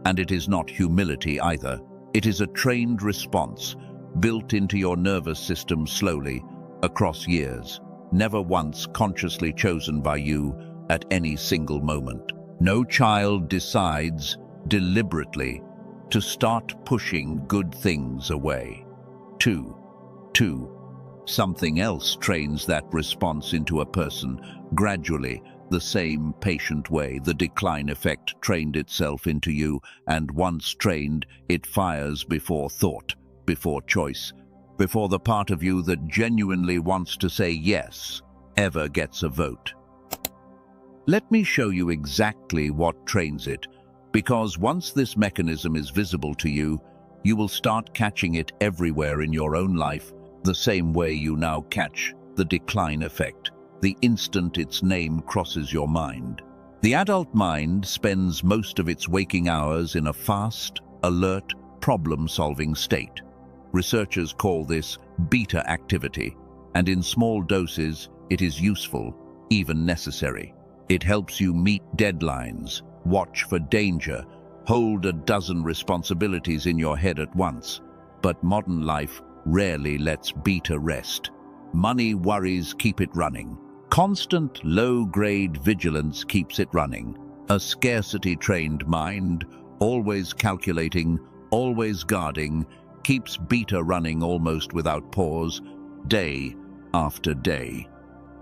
and it is not humility either. It is a trained response, built into your nervous system slowly, across years, never once consciously chosen by you at any single moment. No child decides, deliberately, to start pushing good things away. Two, something else trains that response into a person, gradually, the same patient way the decline effect trained itself into you, and once trained, it fires before thought, before choice, before the part of you that genuinely wants to say yes ever gets a vote. Let me show you exactly what trains it, because once this mechanism is visible to you, you will start catching it everywhere in your own life, the same way you now catch the decline effect, the instant its name crosses your mind. The adult mind spends most of its waking hours in a fast, alert, problem-solving state. Researchers call this beta activity, and in small doses it is useful, even necessary. It helps you meet deadlines, watch for danger, hold a dozen responsibilities in your head at once. But modern life rarely lets beta rest. Money worries keep it running. Constant low-grade vigilance keeps it running. A scarcity-trained mind, always calculating, always guarding, keeps beta running almost without pause, day after day,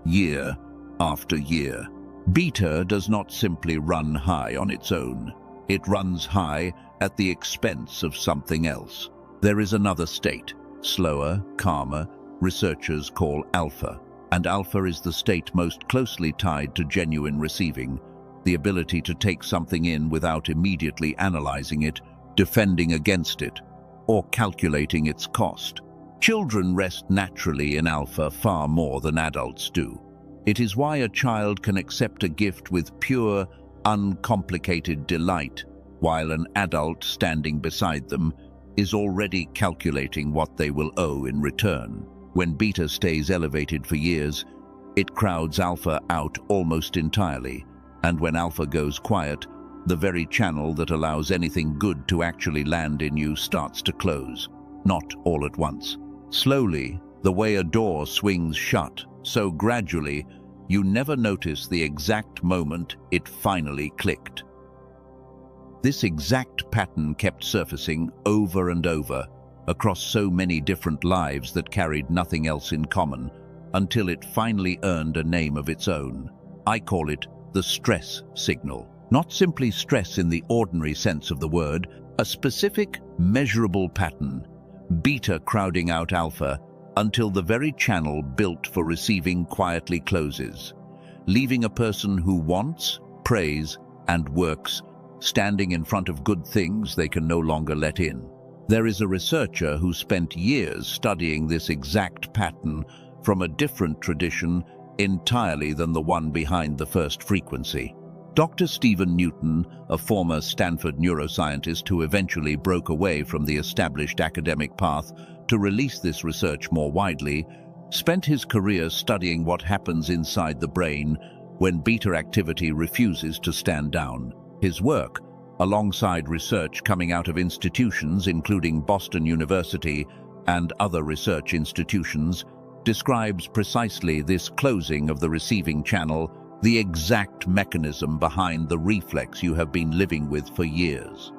year after year. Beta does not simply run high on its own. It runs high at the expense of something else. There is another state, slower, calmer, researchers call alpha. And alpha is the state most closely tied to genuine receiving, the ability to take something in without immediately analyzing it, defending against it, or calculating its cost. Children rest naturally in alpha far more than adults do. It is why a child can accept a gift with pure, uncomplicated delight, while an adult standing beside them is already calculating what they will owe in return. When beta stays elevated for years, it crowds alpha out almost entirely, and when alpha goes quiet, the very channel that allows anything good to actually land in you starts to close, not all at once. Slowly, the way a door swings shut, so gradually, you never notice the exact moment it finally clicked. This exact pattern kept surfacing over and over, across so many different lives that carried nothing else in common, until it finally earned a name of its own. I call it the stress signal. Not simply stress in the ordinary sense of the word, a specific, measurable pattern, beta crowding out alpha until the very channel built for receiving quietly closes, leaving a person who wants, prays, and works standing in front of good things they can no longer let in. There is a researcher who spent years studying this exact pattern from a different tradition entirely than the one behind the first frequency. Dr. Stephen Newton, a former Stanford neuroscientist who eventually broke away from the established academic path to release this research more widely, spent his career studying what happens inside the brain when beta activity refuses to stand down. His work, alongside research coming out of institutions including Boston University and other research institutions, describes precisely this closing of the receiving channel, the exact mechanism behind the reflex you have been living with for years.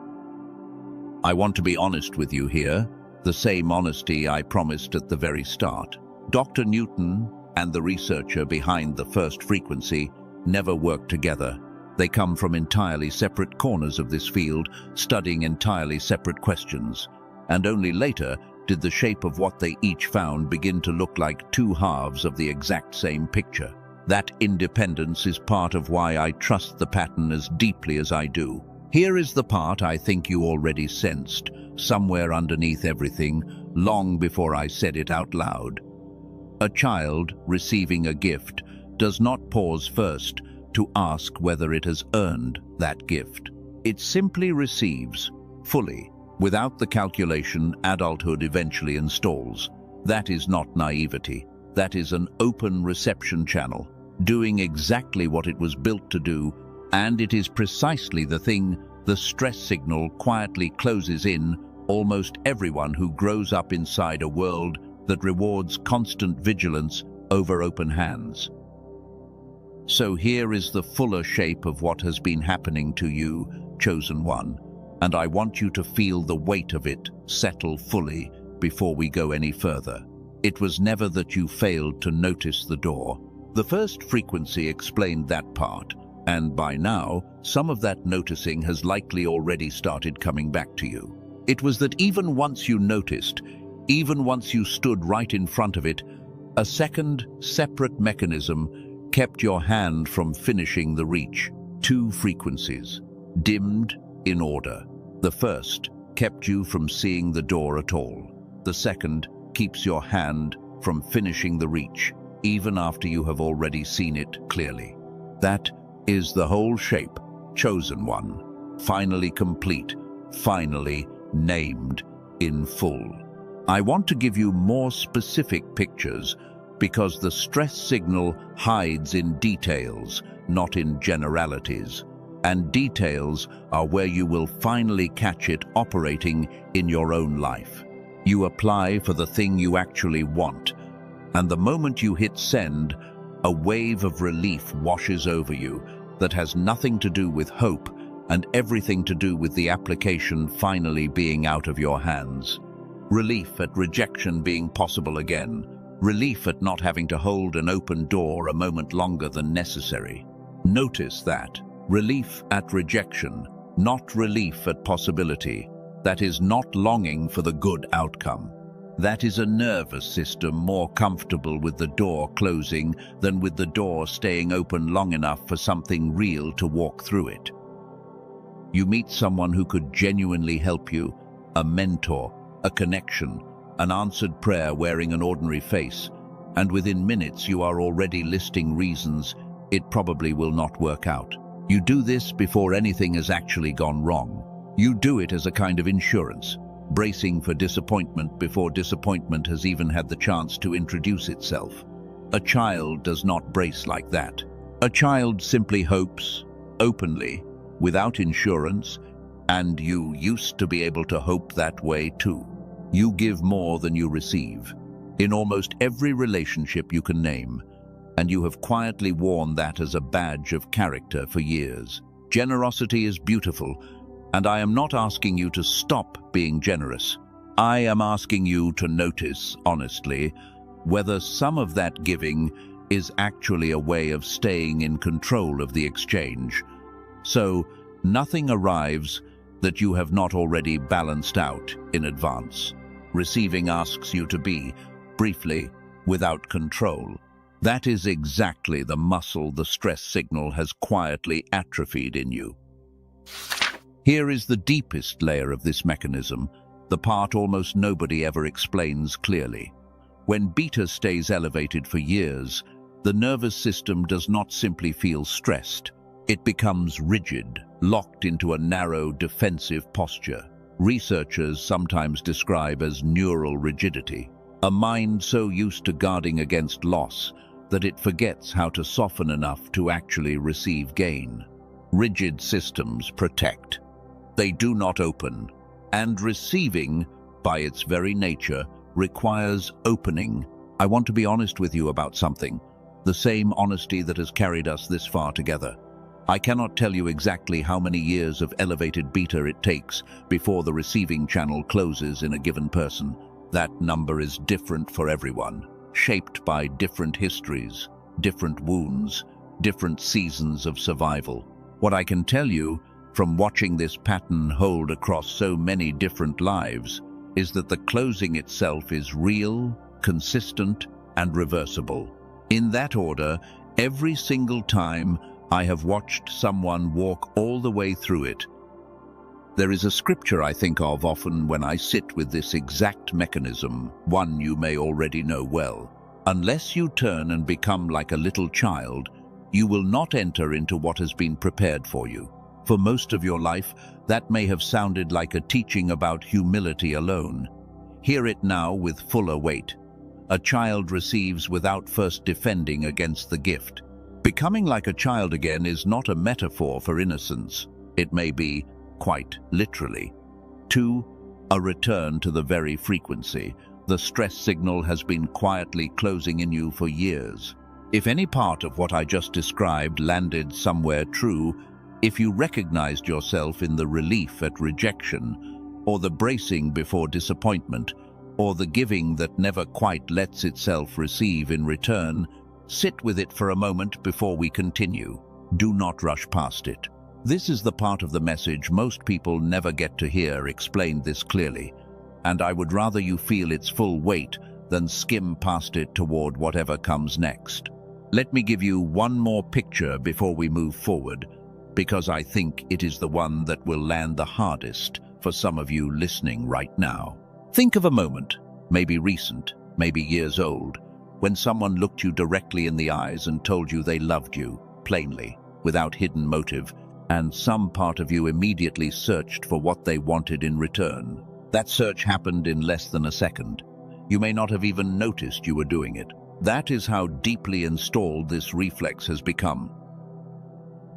I want to be honest with you here, the same honesty I promised at the very start. Dr. Newton and the researcher behind the first frequency never worked together. They come from entirely separate corners of this field, studying entirely separate questions, and only later did the shape of what they each found begin to look like two halves of the exact same picture. That independence is part of why I trust the pattern as deeply as I do. Here is the part I think you already sensed, somewhere underneath everything, long before I said it out loud. A child receiving a gift does not pause first to ask whether it has earned that gift. It simply receives, fully, without the calculation adulthood eventually installs. That is not naivety. That is an open reception channel, doing exactly what it was built to do, and it is precisely the thing the stress signal quietly closes in almost everyone who grows up inside a world that rewards constant vigilance over open hands. So here is the fuller shape of what has been happening to you, chosen one, and I want you to feel the weight of it settle fully before we go any further. It was never that you failed to notice the door. The first frequency explained that part, and by now, some of that noticing has likely already started coming back to you. It was that even once you noticed, even once you stood right in front of it, a second, separate mechanism kept your hand from finishing the reach. Two frequencies, dimmed in order. The first kept you from seeing the door at all. The second keeps your hand from finishing the reach, even after you have already seen it clearly. That is the whole shape, chosen one, finally complete, finally named in full. I want to give you more specific pictures because the stress signal hides in details, not in generalities. And details are where you will finally catch it operating in your own life. You apply for the thing you actually want, and the moment you hit send, a wave of relief washes over you that has nothing to do with hope and everything to do with the application finally being out of your hands. Relief at rejection being possible again. Relief at not having to hold an open door a moment longer than necessary. Notice that. Relief at rejection, not relief at possibility. That is not longing for the good outcome. That is a nervous system more comfortable with the door closing than with the door staying open long enough for something real to walk through it. You meet someone who could genuinely help you, a mentor, a connection, an answered prayer wearing an ordinary face, and within minutes you are already listing reasons it probably will not work out. You do this before anything has actually gone wrong. You do it as a kind of insurance, bracing for disappointment before disappointment has even had the chance to introduce itself. A child does not brace like that. A child simply hopes, openly, without insurance, and you used to be able to hope that way too. You give more than you receive, in almost every relationship you can name, and you have quietly worn that as a badge of character for years. Generosity is beautiful, and I am not asking you to stop being generous. I am asking you to notice, honestly, whether some of that giving is actually a way of staying in control of the exchange. So, nothing arrives that you have not already balanced out in advance. Receiving asks you to be, briefly, without control. That is exactly the muscle the stress signal has quietly atrophied in you. Here is the deepest layer of this mechanism, the part almost nobody ever explains clearly. When beta stays elevated for years, the nervous system does not simply feel stressed. It becomes rigid, locked into a narrow, defensive posture. Researchers sometimes describe as neural rigidity, a mind so used to guarding against loss that it forgets how to soften enough to actually receive gain. Rigid systems protect. They do not open, and receiving, by its very nature, requires opening. I want to be honest with you about something, the same honesty that has carried us this far together. I cannot tell you exactly how many years of elevated beta it takes before the receiving channel closes in a given person. That number is different for everyone, shaped by different histories, different wounds, different seasons of survival. What I can tell you, from watching this pattern hold across so many different lives, is that the closing itself is real, consistent, and reversible. In that order, every single time I have watched someone walk all the way through it. There is a scripture I think of often when I sit with this exact mechanism, one you may already know well. Unless you turn and become like a little child, you will not enter into what has been prepared for you. For most of your life, that may have sounded like a teaching about humility alone. Hear it now with fuller weight. A child receives without first defending against the gift. Becoming like a child again is not a metaphor for innocence. It may be, quite literally, 2, a return to the very frequency. The stress signal has been quietly closing in you for years. If any part of what I just described landed somewhere true, if you recognized yourself in the relief at rejection, or the bracing before disappointment, or the giving that never quite lets itself receive in return, sit with it for a moment before we continue. Do not rush past it. This is the part of the message most people never get to hear explained this clearly, and I would rather you feel its full weight than skim past it toward whatever comes next. Let me give you one more picture before we move forward, because I think it is the one that will land the hardest for some of you listening right now. Think of a moment, maybe recent, maybe years old, when someone looked you directly in the eyes and told you they loved you, plainly, without hidden motive, and some part of you immediately searched for what they wanted in return. That search happened in less than a second. You may not have even noticed you were doing it. That is how deeply installed this reflex has become.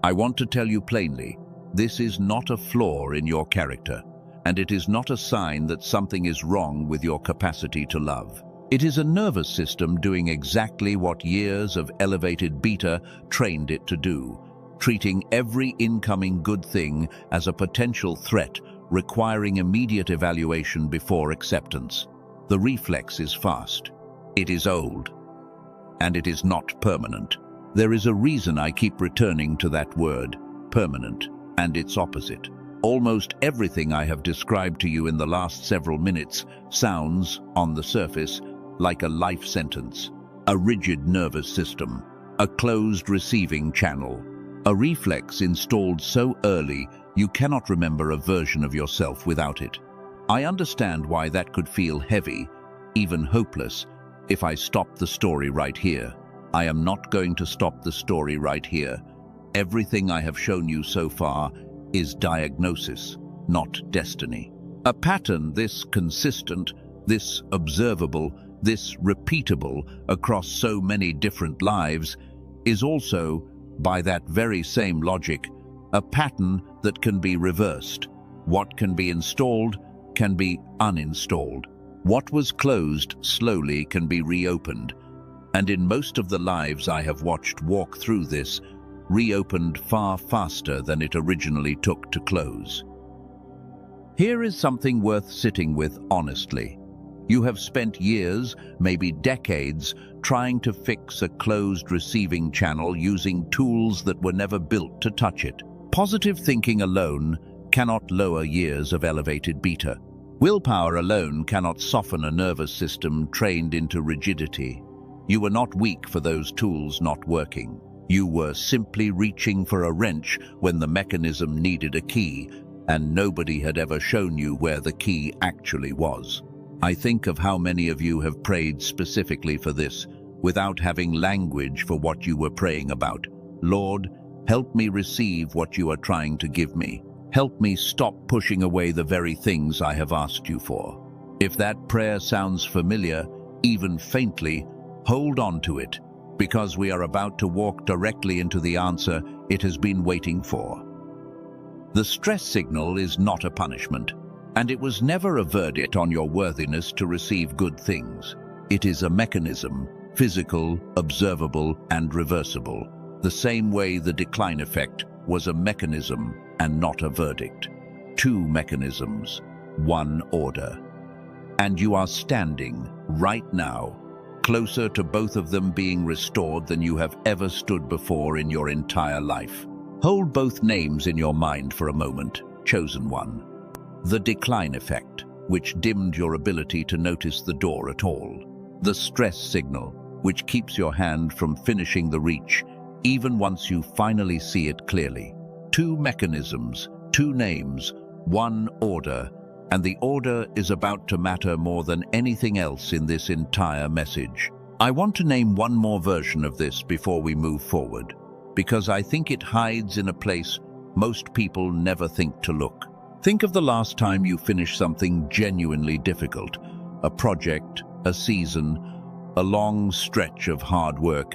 I want to tell you plainly, this is not a flaw in your character, and it is not a sign that something is wrong with your capacity to love. It is a nervous system doing exactly what years of elevated beta trained it to do, treating every incoming good thing as a potential threat, requiring immediate evaluation before acceptance. The reflex is fast. It is old. And it is not permanent. There is a reason I keep returning to that word, permanent, and its opposite. Almost everything I have described to you in the last several minutes sounds, on the surface, like a life sentence, a rigid nervous system, a closed receiving channel, a reflex installed so early you cannot remember a version of yourself without it. I understand why that could feel heavy, even hopeless, if I stop the story right here. I am not going to stop the story right here. Everything I have shown you so far is diagnosis, not destiny. A pattern this consistent, this observable, this repeatable across so many different lives is also, by that very same logic, a pattern that can be reversed. What can be installed can be uninstalled. What was closed slowly can be reopened. And in most of the lives I have watched walk through this, reopened far faster than it originally took to close. Here is something worth sitting with honestly. You have spent years, maybe decades, trying to fix a closed receiving channel using tools that were never built to touch it. Positive thinking alone cannot lower years of elevated beta. Willpower alone cannot soften a nervous system trained into rigidity. You were not weak for those tools not working. You were simply reaching for a wrench when the mechanism needed a key, and nobody had ever shown you where the key actually was. I think of how many of you have prayed specifically for this, without having language for what you were praying about. Lord, help me receive what you are trying to give me. Help me stop pushing away the very things I have asked you for. If that prayer sounds familiar, even faintly, hold on to it, because we are about to walk directly into the answer it has been waiting for. The stress signal is not a punishment, and it was never a verdict on your worthiness to receive good things. It is a mechanism, physical, observable, and reversible, the same way the decline effect was a mechanism and not a verdict. Two mechanisms, one order. And you are standing, right now, closer to both of them being restored than you have ever stood before in your entire life. Hold both names in your mind for a moment, chosen one. The decline effect, which dimmed your ability to notice the door at all. The stress signal, which keeps your hand from finishing the reach, even once you finally see it clearly. Two mechanisms, two names, one order, and the order is about to matter more than anything else in this entire message. I want to name one more version of this before we move forward, because I think it hides in a place most people never think to look. Think of the last time you finished something genuinely difficult, a project, a season, a long stretch of hard work,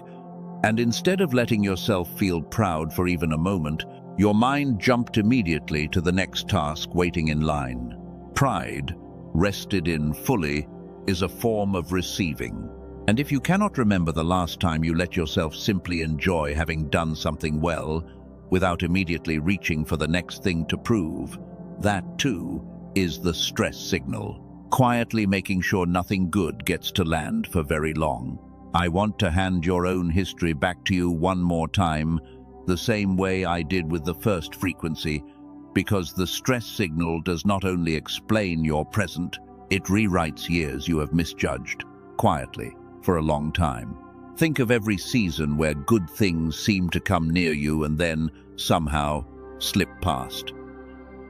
and instead of letting yourself feel proud for even a moment, your mind jumped immediately to the next task waiting in line. Pride, rested in fully, is a form of receiving. And if you cannot remember the last time you let yourself simply enjoy having done something well, without immediately reaching for the next thing to prove, that too is the stress signal, quietly making sure nothing good gets to land for very long. I want to hand your own history back to you one more time, the same way I did with the first frequency, because the stress signal does not only explain your present, it rewrites years you have misjudged, quietly, for a long time. Think of every season where good things seem to come near you and then, somehow, slip past.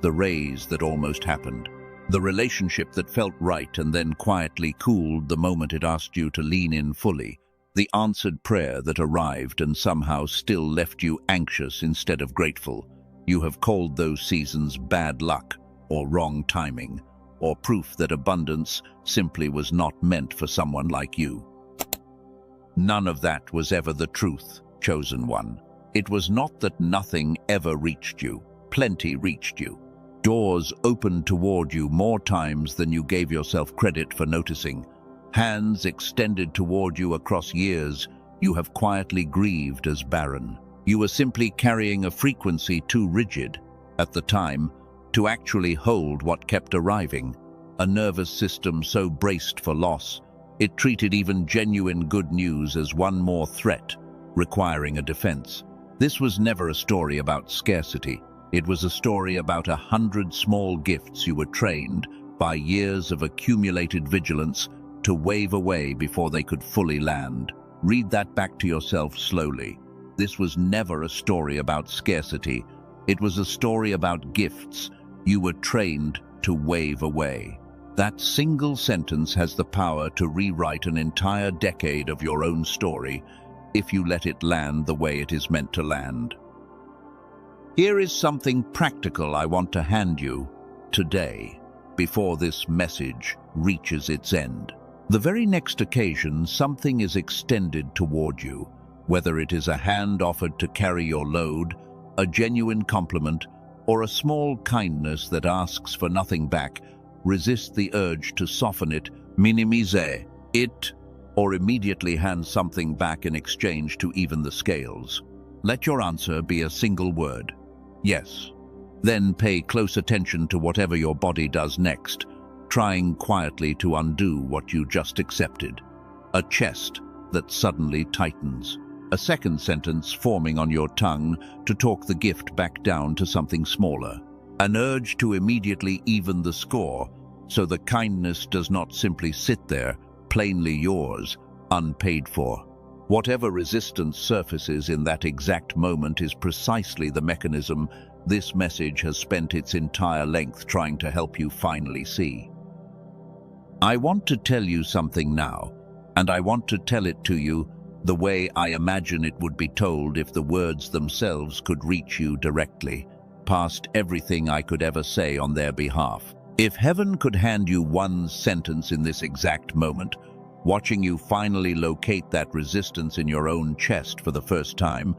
The raise that almost happened. The relationship that felt right and then quietly cooled the moment it asked you to lean in fully. The answered prayer that arrived and somehow still left you anxious instead of grateful. You have called those seasons bad luck, or wrong timing, or proof that abundance simply was not meant for someone like you. None of that was ever the truth, chosen one. It was not that nothing ever reached you. Plenty reached you. Doors opened toward you more times than you gave yourself credit for noticing. Hands extended toward you across years you have quietly grieved as barren. You were simply carrying a frequency too rigid, at the time, to actually hold what kept arriving. A nervous system so braced for loss, it treated even genuine good news as one more threat, requiring a defense. This was never a story about scarcity. It was a story about 100 small gifts you were trained, by years of accumulated vigilance, to wave away before they could fully land. Read that back to yourself slowly. This was never a story about scarcity. It was a story about gifts you were trained to wave away. That single sentence has the power to rewrite an entire decade of your own story if you let it land the way it is meant to land. Here is something practical I want to hand you today, before this message reaches its end. The very next occasion something is extended toward you, whether it is a hand offered to carry your load, a genuine compliment, or a small kindness that asks for nothing back, resist the urge to soften it, minimize it, or immediately hand something back in exchange to even the scales. Let your answer be a single word: yes. Then pay close attention to whatever your body does next, trying quietly to undo what you just accepted. A chest that suddenly tightens. A second sentence forming on your tongue to talk the gift back down to something smaller. An urge to immediately even the score, so the kindness does not simply sit there, plainly yours, unpaid for. Whatever resistance surfaces in that exact moment is precisely the mechanism this message has spent its entire length trying to help you finally see. I want to tell you something now, and I want to tell it to you the way I imagine it would be told if the words themselves could reach you directly, past everything I could ever say on their behalf. If heaven could hand you one sentence in this exact moment, watching you finally locate that resistance in your own chest for the first time,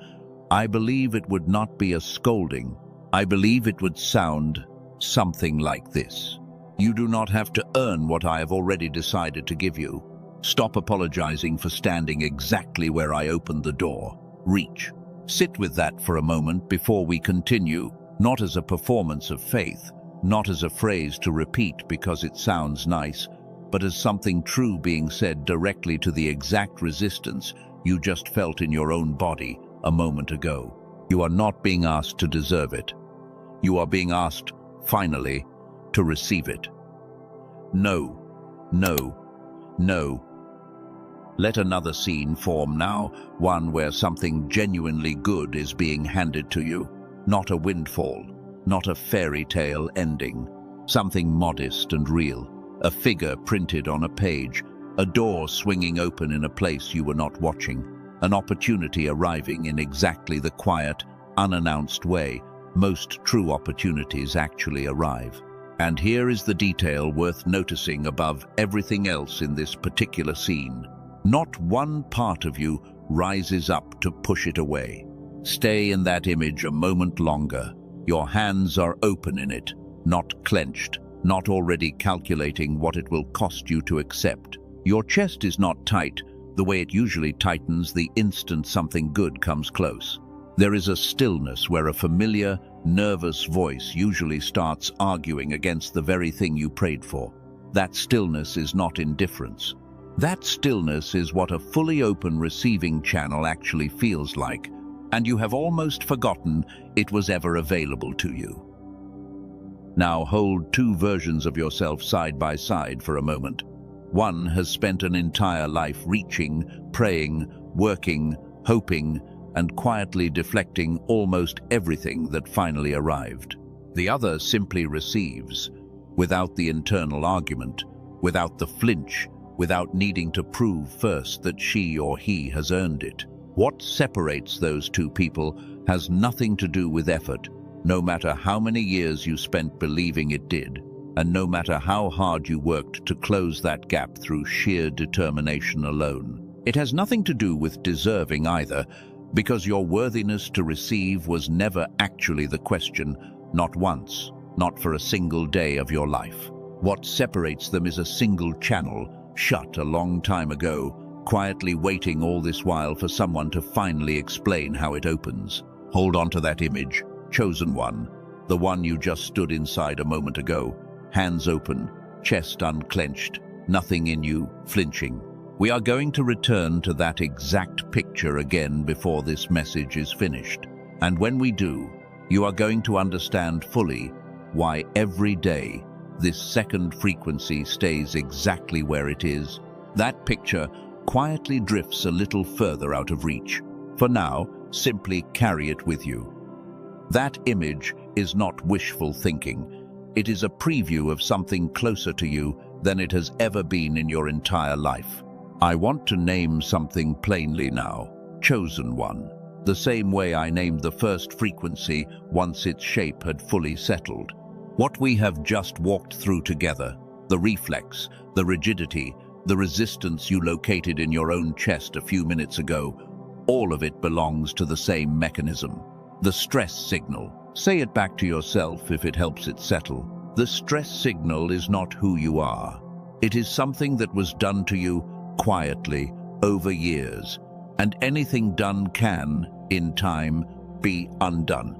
I believe it would not be a scolding. I believe it would sound something like this. You do not have to earn what I have already decided to give you. Stop apologizing for standing exactly where I opened the door. Reach. Sit with that for a moment before we continue, not as a performance of faith, not as a phrase to repeat because it sounds nice, but as something true being said directly to the exact resistance you just felt in your own body a moment ago. You are not being asked to deserve it. You are being asked, finally, to receive it. No, no, no. Let another scene form now, one where something genuinely good is being handed to you. Not a windfall, not a fairy tale ending. Something modest and real. A figure printed on a page. A door swinging open in a place you were not watching. An opportunity arriving in exactly the quiet, unannounced way most true opportunities actually arrive. And here is the detail worth noticing above everything else in this particular scene. Not one part of you rises up to push it away. Stay in that image a moment longer. Your hands are open in it, not clenched, not already calculating what it will cost you to accept. Your chest is not tight the way it usually tightens the instant something good comes close. There is a stillness where a familiar, nervous voice usually starts arguing against the very thing you prayed for. That stillness is not indifference. That stillness is what a fully open receiving channel actually feels like, and you have almost forgotten it was ever available to you. Now hold two versions of yourself side by side for a moment. One has spent an entire life reaching, praying, working, hoping, and quietly deflecting almost everything that finally arrived. The other simply receives, without the internal argument, without the flinch, without needing to prove first that she or he has earned it. What separates those two people has nothing to do with effort, no matter how many years you spent believing it did, and no matter how hard you worked to close that gap through sheer determination alone. It has nothing to do with deserving either, because your worthiness to receive was never actually the question, not once, not for a single day of your life. What separates them is a single channel, shut a long time ago, quietly waiting all this while for someone to finally explain how it opens. Hold on to that image, chosen one, the one you just stood inside a moment ago, hands open, chest unclenched, nothing in you flinching. We are going to return to that exact picture again before this message is finished. And when we do, you are going to understand fully why every day this second frequency stays exactly where it is. That picture quietly drifts a little further out of reach. For now, simply carry it with you. That image is not wishful thinking. It is a preview of something closer to you than it has ever been in your entire life. I want to name something plainly now, chosen one, the same way I named the first frequency once its shape had fully settled. What we have just walked through together, the reflex, the rigidity, the resistance you located in your own chest a few minutes ago, all of it belongs to the same mechanism. The stress signal. Say it back to yourself if it helps it settle. The stress signal is not who you are. It is something that was done to you quietly over years, and anything done can, in time, be undone.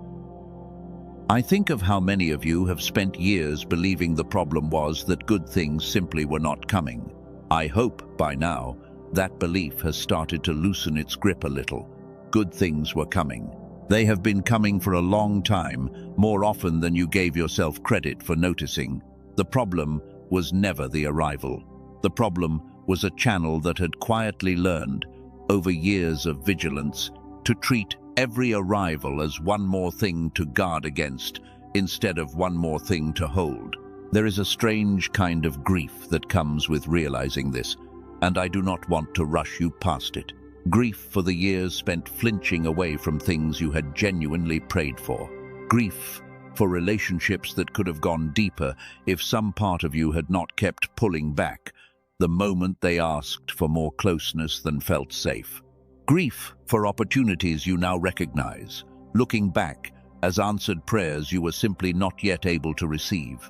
I think of how many of you have spent years believing the problem was that good things simply were not coming. I hope by now that belief has started to loosen its grip a little. Good things were coming. They have been coming for a long time, more often than you gave yourself credit for noticing. The problem was never the arrival. The problem was a channel that had quietly learned, over years of vigilance, to treat every arrival as one more thing to guard against, instead of one more thing to hold. There is a strange kind of grief that comes with realizing this, and I do not want to rush you past it. Grief for the years spent flinching away from things you had genuinely prayed for. Grief for relationships that could have gone deeper if some part of you had not kept pulling back the moment they asked for more closeness than felt safe. Grief for opportunities you now recognize, looking back as answered prayers you were simply not yet able to receive.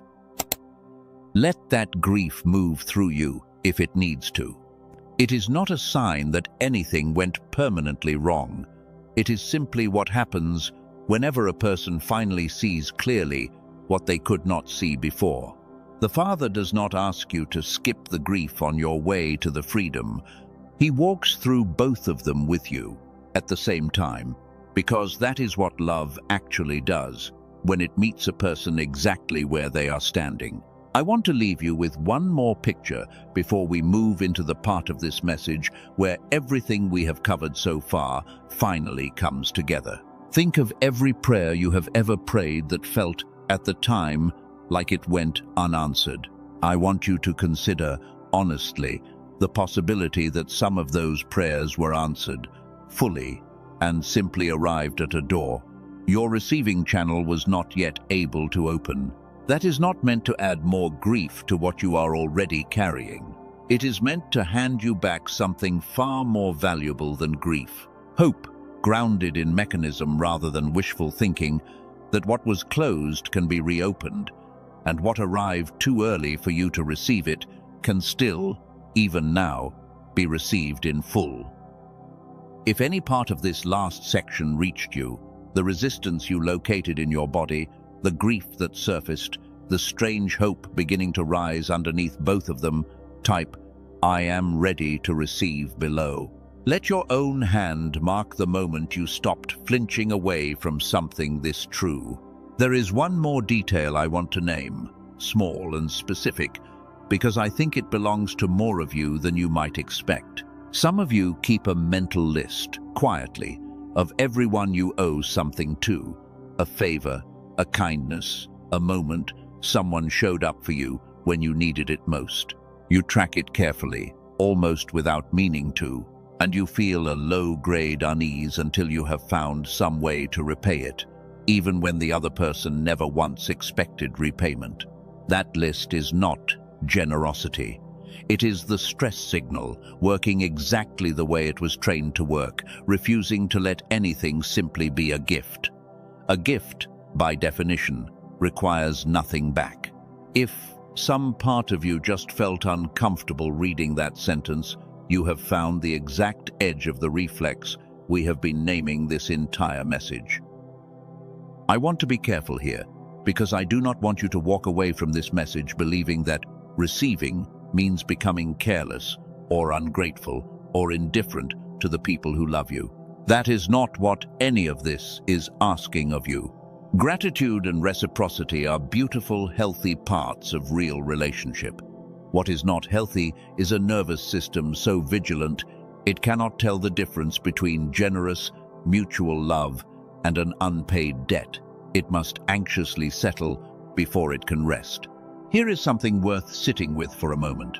Let that grief move through you if it needs to. It is not a sign that anything went permanently wrong. It is simply what happens whenever a person finally sees clearly what they could not see before. The Father does not ask you to skip the grief on your way to the freedom. He walks through both of them with you at the same time, because that is what love actually does when it meets a person exactly where they are standing. I want to leave you with one more picture before we move into the part of this message where everything we have covered so far finally comes together. Think of every prayer you have ever prayed that felt, at the time, like it went unanswered. I want you to consider, honestly, the possibility that some of those prayers were answered, fully, and simply arrived at a door. Your receiving channel was not yet able to open. That is not meant to add more grief to what you are already carrying. It is meant to hand you back something far more valuable than grief. Hope, grounded in mechanism rather than wishful thinking, that what was closed can be reopened, and what arrived too early for you to receive it can still, even now, be received in full. If any part of this last section reached you, the resistance you located in your body, the grief that surfaced, the strange hope beginning to rise underneath both of them, type, "I am ready to receive" below. Let your own hand mark the moment you stopped flinching away from something this true. There is one more detail I want to name, small and specific, because I think it belongs to more of you than you might expect. Some of you keep a mental list, quietly, of everyone you owe something to, a favor, a kindness, a moment someone showed up for you when you needed it most. You track it carefully, almost without meaning to, and you feel a low-grade unease until you have found some way to repay it, even when the other person never once expected repayment. That list is not generosity. It is the stress signal, working exactly the way it was trained to work, refusing to let anything simply be a gift. A gift, by definition, requires nothing back. If some part of you just felt uncomfortable reading that sentence, you have found the exact edge of the reflex we have been naming this entire message. I want to be careful here, because I do not want you to walk away from this message believing that receiving means becoming careless or ungrateful or indifferent to the people who love you. That is not what any of this is asking of you. Gratitude and reciprocity are beautiful, healthy parts of real relationship. What is not healthy is a nervous system so vigilant it cannot tell the difference between generous, mutual love and an unpaid debt. It must anxiously settle before it can rest. Here is something worth sitting with for a moment.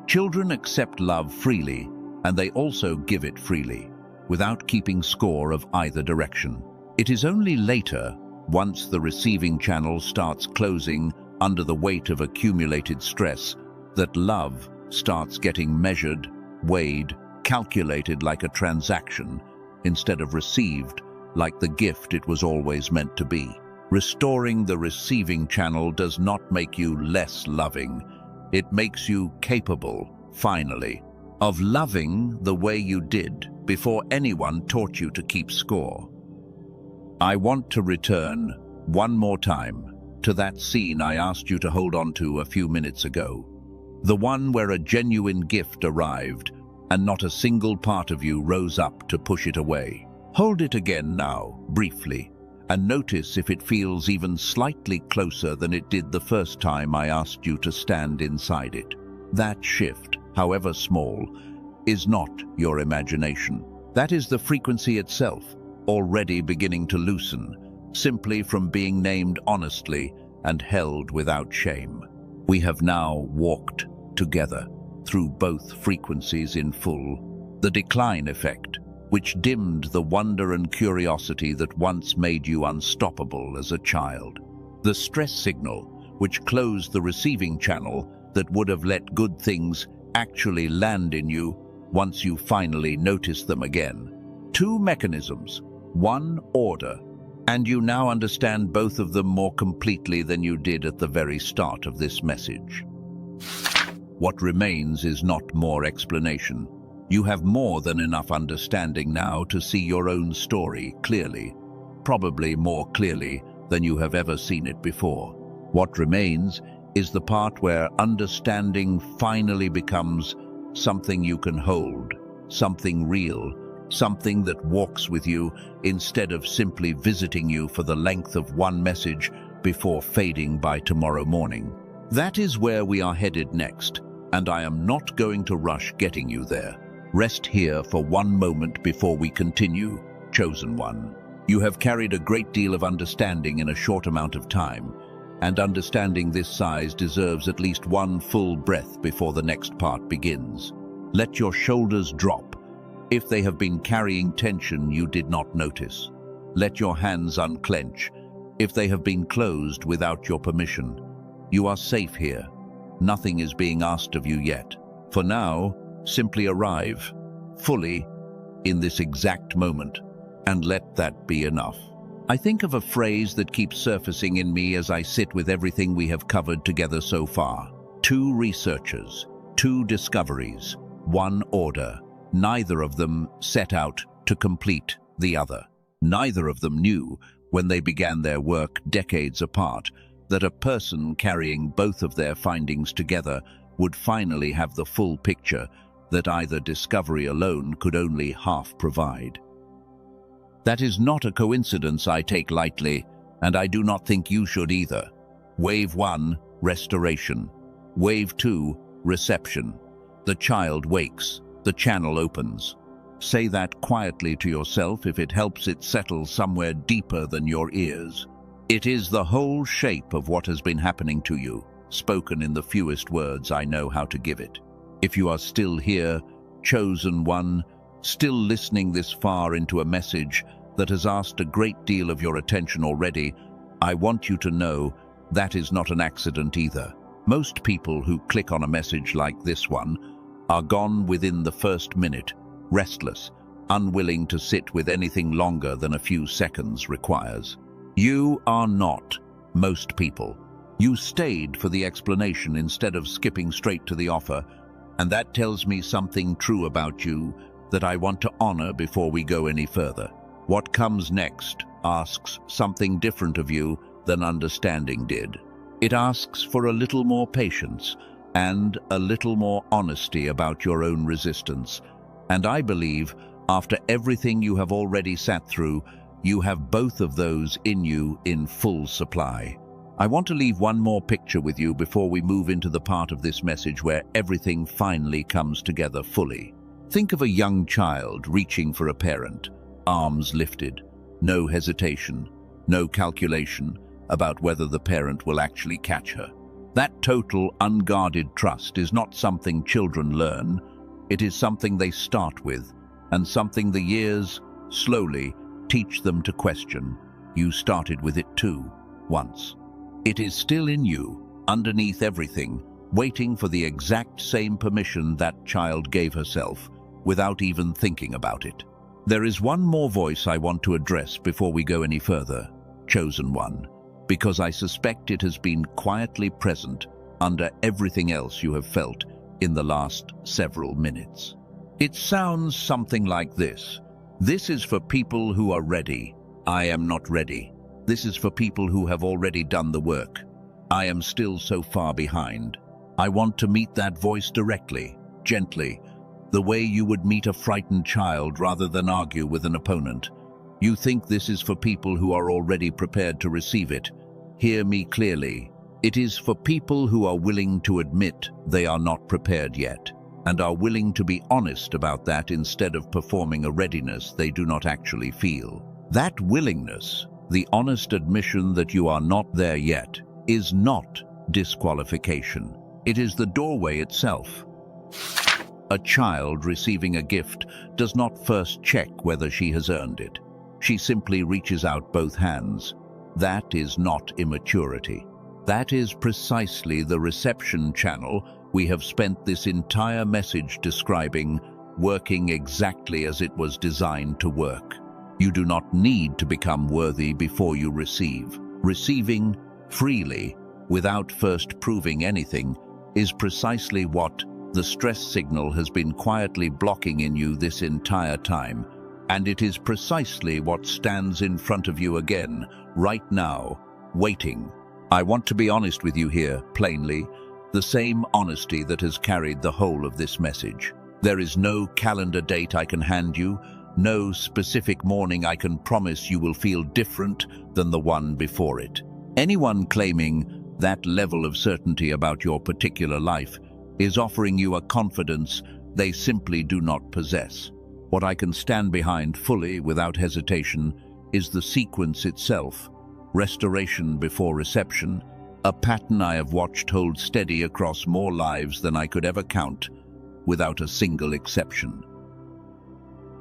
Children accept love freely, and they also give it freely, without keeping score of either direction. It is only later, once the receiving channel starts closing under the weight of accumulated stress, that love starts getting measured, weighed, calculated like a transaction, instead of received like the gift it was always meant to be. Restoring the receiving channel does not make you less loving. It makes you capable, finally, of loving the way you did before anyone taught you to keep score. I want to return one more time to that scene I asked you to hold on to a few minutes ago. The one where a genuine gift arrived and not a single part of you rose up to push it away. Hold it again now, briefly, and notice if it feels even slightly closer than it did the first time I asked you to stand inside it. That shift, however small, is not your imagination. That is the frequency itself, already beginning to loosen, simply from being named honestly and held without shame. We have now walked together through both frequencies in full. The decline effect, which dimmed the wonder and curiosity that once made you unstoppable as a child. The stress signal, which closed the receiving channel that would have let good things actually land in you once you finally noticed them again. Two mechanisms, one order, and you now understand both of them more completely than you did at the very start of this message. What remains is not more explanation. You have more than enough understanding now to see your own story clearly, probably more clearly than you have ever seen it before. What remains is the part where understanding finally becomes something you can hold, something real, something that walks with you instead of simply visiting you for the length of one message before fading by tomorrow morning. That is where we are headed next, and I am not going to rush getting you there. Rest here for one moment before we continue, chosen one. You have carried a great deal of understanding in a short amount of time, and understanding this size deserves at least one full breath before the next part begins. Let your shoulders drop if they have been carrying tension you did not notice. Let your hands unclench if they have been closed without your permission. You are safe here. Nothing is being asked of you yet. For now, simply arrive, fully, in this exact moment, and let that be enough. I think of a phrase that keeps surfacing in me as I sit with everything we have covered together so far. Two researchers, two discoveries, one order. Neither of them set out to complete the other. Neither of them knew, when they began their work decades apart, that a person carrying both of their findings together would finally have the full picture that either discovery alone could only half provide. That is not a coincidence I take lightly, and I do not think you should either. Wave 1, restoration. Wave 2, reception. The child wakes. The channel opens. Say that quietly to yourself if it helps it settle somewhere deeper than your ears. It is the whole shape of what has been happening to you, spoken in the fewest words I know how to give it. If you are still here, chosen one, still listening this far into a message that has asked a great deal of your attention already, I want you to know that is not an accident either. Most people who click on a message like this one are gone within the first minute, restless, unwilling to sit with anything longer than a few seconds requires. You are not most people. You stayed for the explanation instead of skipping straight to the offer, and that tells me something true about you that I want to honor before we go any further. What comes next asks something different of you than understanding did. It asks for a little more patience and a little more honesty about your own resistance. And I believe, after everything you have already sat through, you have both of those in you in full supply. I want to leave one more picture with you before we move into the part of this message where everything finally comes together fully. Think of a young child reaching for a parent, arms lifted, no hesitation, no calculation about whether the parent will actually catch her. That total, unguarded trust is not something children learn. It is something they start with, and something the years, slowly, teach them to question. You started with it too, once. It is still in you, underneath everything, waiting for the exact same permission that child gave herself, without even thinking about it. There is one more voice I want to address before we go any further, chosen one, because I suspect it has been quietly present under everything else you have felt in the last several minutes. It sounds something like this. This is for people who are ready. I am not ready. This is for people who have already done the work. I am still so far behind. I want to meet that voice directly, gently, the way you would meet a frightened child rather than argue with an opponent. You think this is for people who are already prepared to receive it. Hear me clearly. It is for people who are willing to admit they are not prepared yet, and are willing to be honest about that instead of performing a readiness they do not actually feel. That willingness, the honest admission that you are not there yet, is not disqualification. It is the doorway itself. A child receiving a gift does not first check whether she has earned it. She simply reaches out both hands. That is not immaturity. That is precisely the reception channel we have spent this entire message describing, working exactly as it was designed to work. You do not need to become worthy before you receive. Receiving freely, without first proving anything, is precisely what the stress signal has been quietly blocking in you this entire time. And it is precisely what stands in front of you again, right now, waiting. I want to be honest with you here, plainly, the same honesty that has carried the whole of this message. There is no calendar date I can hand you, no specific morning I can promise you will feel different than the one before it. Anyone claiming that level of certainty about your particular life is offering you a confidence they simply do not possess. What I can stand behind fully, without hesitation, is the sequence itself. Restoration before reception, a pattern I have watched hold steady across more lives than I could ever count, without a single exception.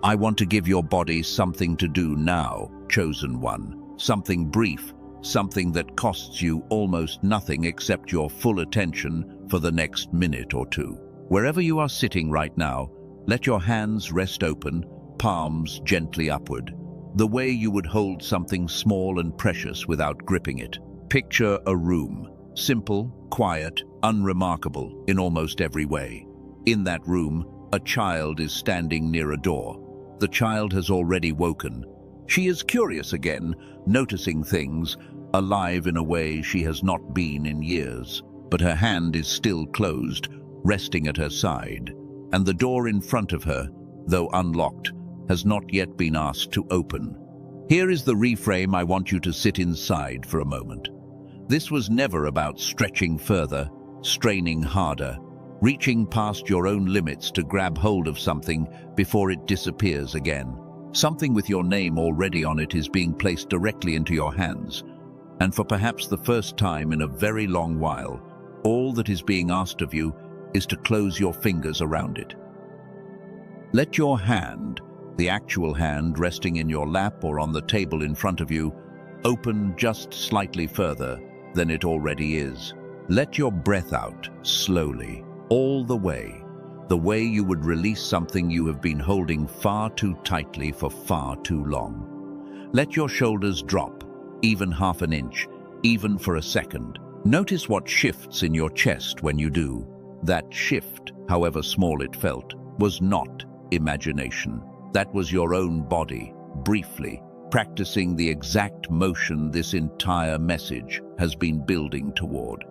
I want to give your body something to do now, chosen one. Something brief, something that costs you almost nothing except your full attention for the next minute or two. Wherever you are sitting right now, let your hands rest open, palms gently upward, the way you would hold something small and precious without gripping it. Picture a room, simple, quiet, unremarkable in almost every way. In that room, a child is standing near a door. The child has already woken. She is curious again, noticing things, alive in a way she has not been in years. But her hand is still closed, resting at her side, and the door in front of her, though unlocked, has not yet been asked to open. Here is the reframe I want you to sit inside for a moment. This was never about stretching further, straining harder, reaching past your own limits to grab hold of something before it disappears again. Something with your name already on it is being placed directly into your hands, and for perhaps the first time in a very long while, all that is being asked of you is to close your fingers around it. Let your hand, the actual hand resting in your lap or on the table in front of you, open just slightly further than it already is. Let your breath out slowly, all the way you would release something you have been holding far too tightly for far too long. Let your shoulders drop, even half an inch, even for a second. Notice what shifts in your chest when you do. That shift, however small it felt, was not imagination. That was your own body, briefly, practicing the exact motion this entire message has been building toward.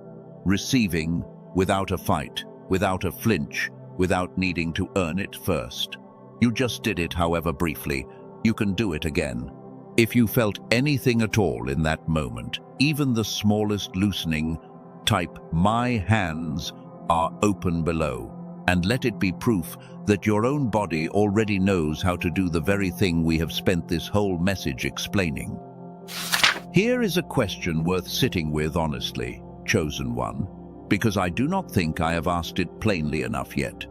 Receiving without a fight, without a flinch, without needing to earn it first. You just did it, however briefly. You can do it again. If you felt anything at all in that moment, even the smallest loosening, type "My hands are open below," and let it be proof that your own body already knows how to do the very thing we have spent this whole message explaining. Here is a question worth sitting with honestly, chosen one, because I do not think I have asked it plainly enough yet.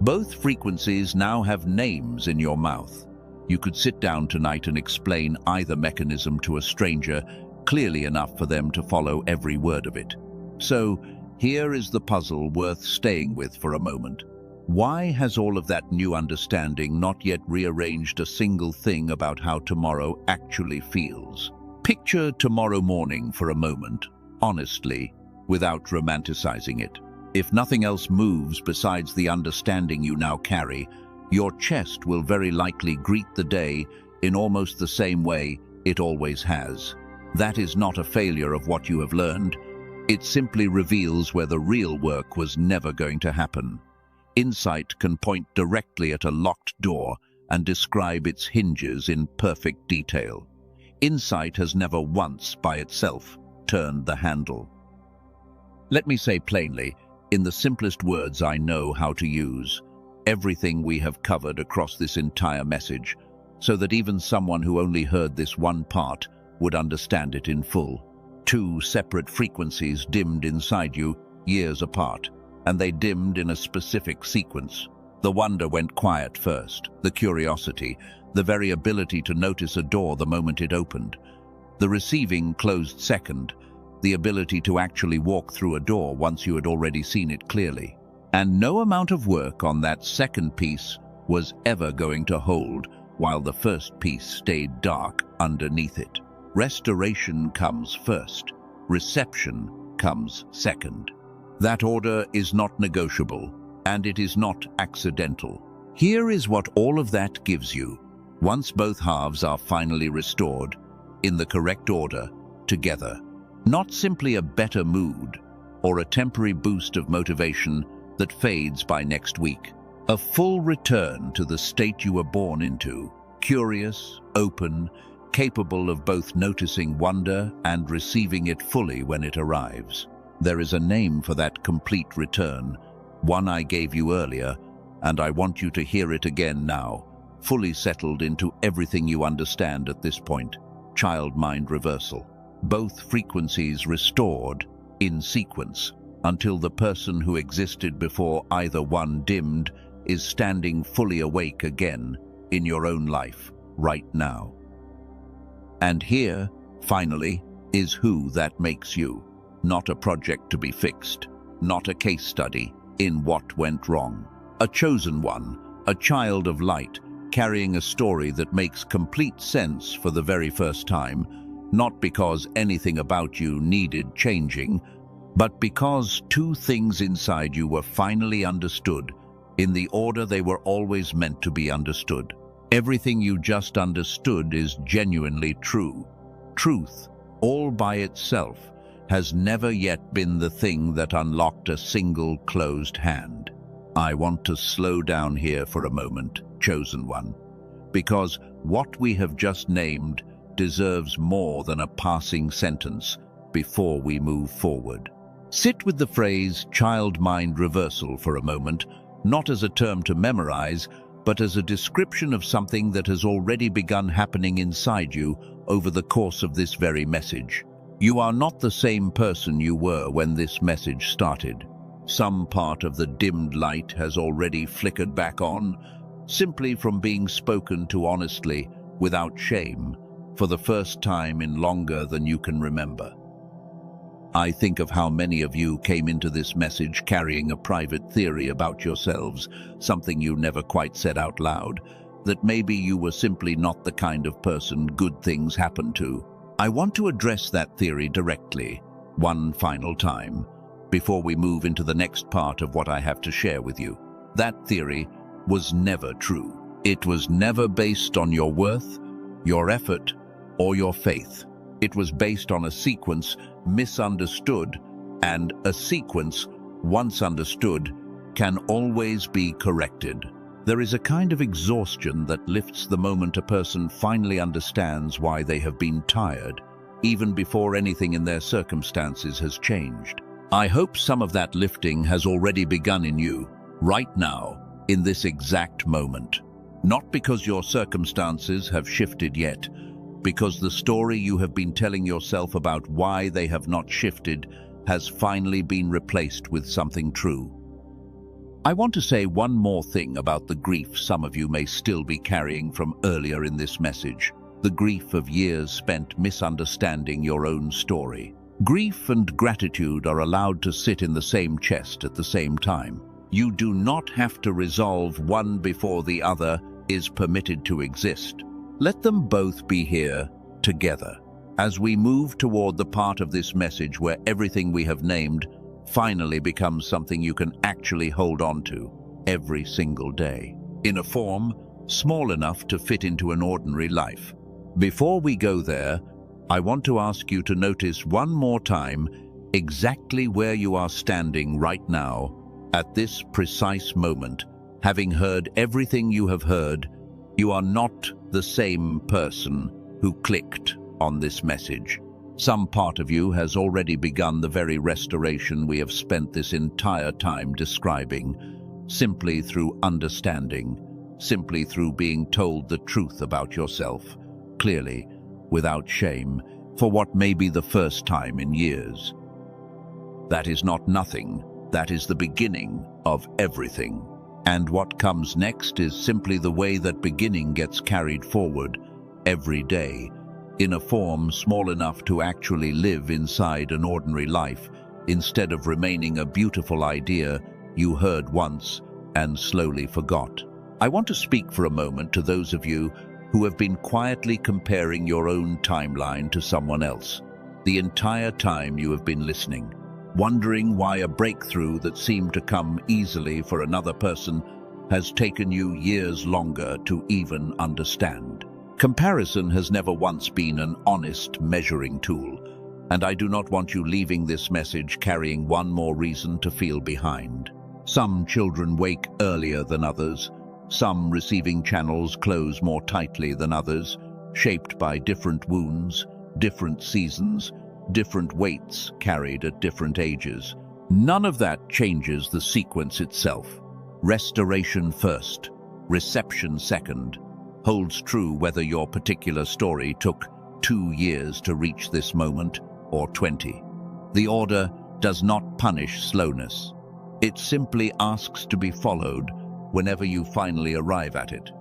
Both frequencies now have names in your mouth. You could sit down tonight and explain either mechanism to a stranger clearly enough for them to follow every word of it. So, here is the puzzle worth staying with for a moment. Why has all of that new understanding not yet rearranged a single thing about how tomorrow actually feels? Picture tomorrow morning for a moment, honestly, without romanticizing it. If nothing else moves besides the understanding you now carry, your chest will very likely greet the day in almost the same way it always has. That is not a failure of what you have learned. It simply reveals where the real work was never going to happen. Insight can point directly at a locked door and describe its hinges in perfect detail. Insight has never once, by itself, turned the handle. Let me say plainly, in the simplest words I know how to use, everything we have covered across this entire message, so that even someone who only heard this one part would understand it in full. Two separate frequencies dimmed inside you, years apart, and they dimmed in a specific sequence. The wonder went quiet first, the curiosity, the very ability to notice a door the moment it opened. The receiving closed second, the ability to actually walk through a door once you had already seen it clearly. And no amount of work on that second piece was ever going to hold while the first piece stayed dark underneath it. Restoration comes first. Reception comes second. That order is not negotiable, and it is not accidental. Here is what all of that gives you. Once both halves are finally restored, in the correct order, together. Not simply a better mood, or a temporary boost of motivation that fades by next week. A full return to the state you were born into, curious, open, capable of both noticing wonder and receiving it fully when it arrives. There is a name for that complete return, one I gave you earlier, and I want you to hear it again now, fully settled into everything you understand at this point. Child-mind reversal. Both frequencies restored in sequence until the person who existed before either one dimmed is standing fully awake again in your own life right now. And here, finally, is who that makes you. Not a project to be fixed, not a case study in what went wrong. A chosen one, a child of light, carrying a story that makes complete sense for the very first time, not because anything about you needed changing, but because two things inside you were finally understood in the order they were always meant to be understood. Everything you just understood is genuinely true. Truth, all by itself, has never yet been the thing that unlocked a single closed hand. I want to slow down here for a moment, chosen one, because what we have just named deserves more than a passing sentence before we move forward. Sit with the phrase child-mind reversal for a moment, not as a term to memorize, but as a description of something that has already begun happening inside you over the course of this very message. You are not the same person you were when this message started. Some part of the dimmed light has already flickered back on, simply from being spoken to honestly, without shame, for the first time in longer than you can remember. I think of how many of you came into this message carrying a private theory about yourselves, something you never quite said out loud, that maybe you were simply not the kind of person good things happen to. I want to address that theory directly, one final time, before we move into the next part of what I have to share with you. That theory was never true. It was never based on your worth, your effort, or your faith. It was based on a sequence misunderstood, and a sequence, once understood, can always be corrected. There is a kind of exhaustion that lifts the moment a person finally understands why they have been tired, even before anything in their circumstances has changed. I hope some of that lifting has already begun in you, right now, in this exact moment. Not because your circumstances have shifted yet, because the story you have been telling yourself about why they have not shifted has finally been replaced with something true. I want to say one more thing about the grief some of you may still be carrying from earlier in this message, the grief of years spent misunderstanding your own story. Grief and gratitude are allowed to sit in the same chest at the same time. You do not have to resolve one before the other is permitted to exist. Let them both be here together. As we move toward the part of this message where everything we have named finally becomes something you can actually hold on to every single day, in a form small enough to fit into an ordinary life. Before we go there, I want to ask you to notice one more time exactly where you are standing right now, at this precise moment. Having heard everything you have heard, you are not the same person who clicked on this message. Some part of you has already begun the very restoration we have spent this entire time describing, simply through understanding, simply through being told the truth about yourself, clearly, without shame, for what may be the first time in years. That is not nothing, that is the beginning of everything. And what comes next is simply the way that beginning gets carried forward every day, in a form small enough to actually live inside an ordinary life, instead of remaining a beautiful idea you heard once and slowly forgot. I want to speak for a moment to those of you who have been quietly comparing your own timeline to someone else. The entire time you have been listening, wondering why a breakthrough that seemed to come easily for another person has taken you years longer to even understand. Comparison has never once been an honest measuring tool, and I do not want you leaving this message carrying one more reason to feel behind. Some children wake earlier than others, some receiving channels close more tightly than others, shaped by different wounds, different seasons, different weights carried at different ages. None of that changes the sequence itself. Restoration first, reception second, holds true whether your particular story took 2 years to reach this moment or 20. The order does not punish slowness. It simply asks to be followed whenever you finally arrive at it.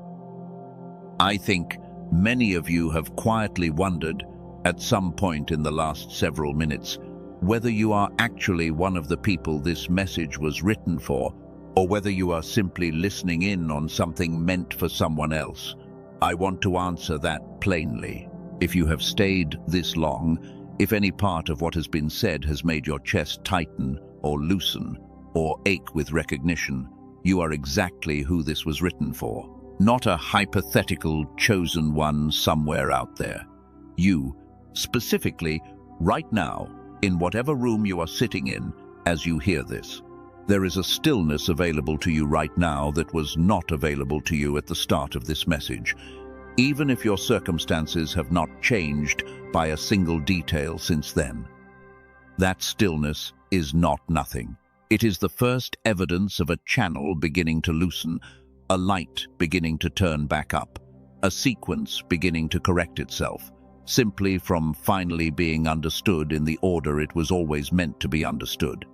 I think many of you have quietly wondered, at some point in the last several minutes, whether you are actually one of the people this message was written for, or whether you are simply listening in on something meant for someone else. I want to answer that plainly. If you have stayed this long, if any part of what has been said has made your chest tighten or loosen or ache with recognition, you are exactly who this was written for. Not a hypothetical chosen one somewhere out there. You, specifically, right now, in whatever room you are sitting in as you hear this. There is a stillness available to you right now that was not available to you at the start of this message, even if your circumstances have not changed by a single detail since then. That stillness is not nothing. It is the first evidence of a channel beginning to loosen, a light beginning to turn back up, a sequence beginning to correct itself, simply from finally being understood in the order it was always meant to be understood.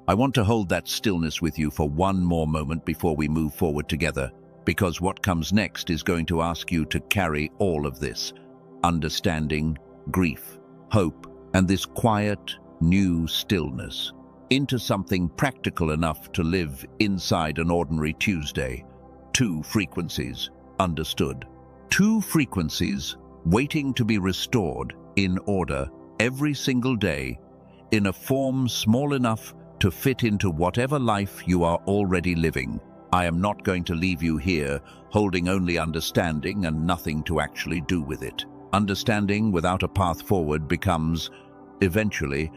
I want to hold that stillness with you for one more moment before we move forward together, because what comes next is going to ask you to carry all of this: understanding, grief, hope, and this quiet, new stillness into something practical enough to live inside an ordinary Tuesday. 2 frequencies, understood. 2 frequencies waiting to be restored in order every single day in a form small enough to fit into whatever life you are already living. I am not going to leave you here holding only understanding and nothing to actually do with it. Understanding without a path forward becomes, eventually,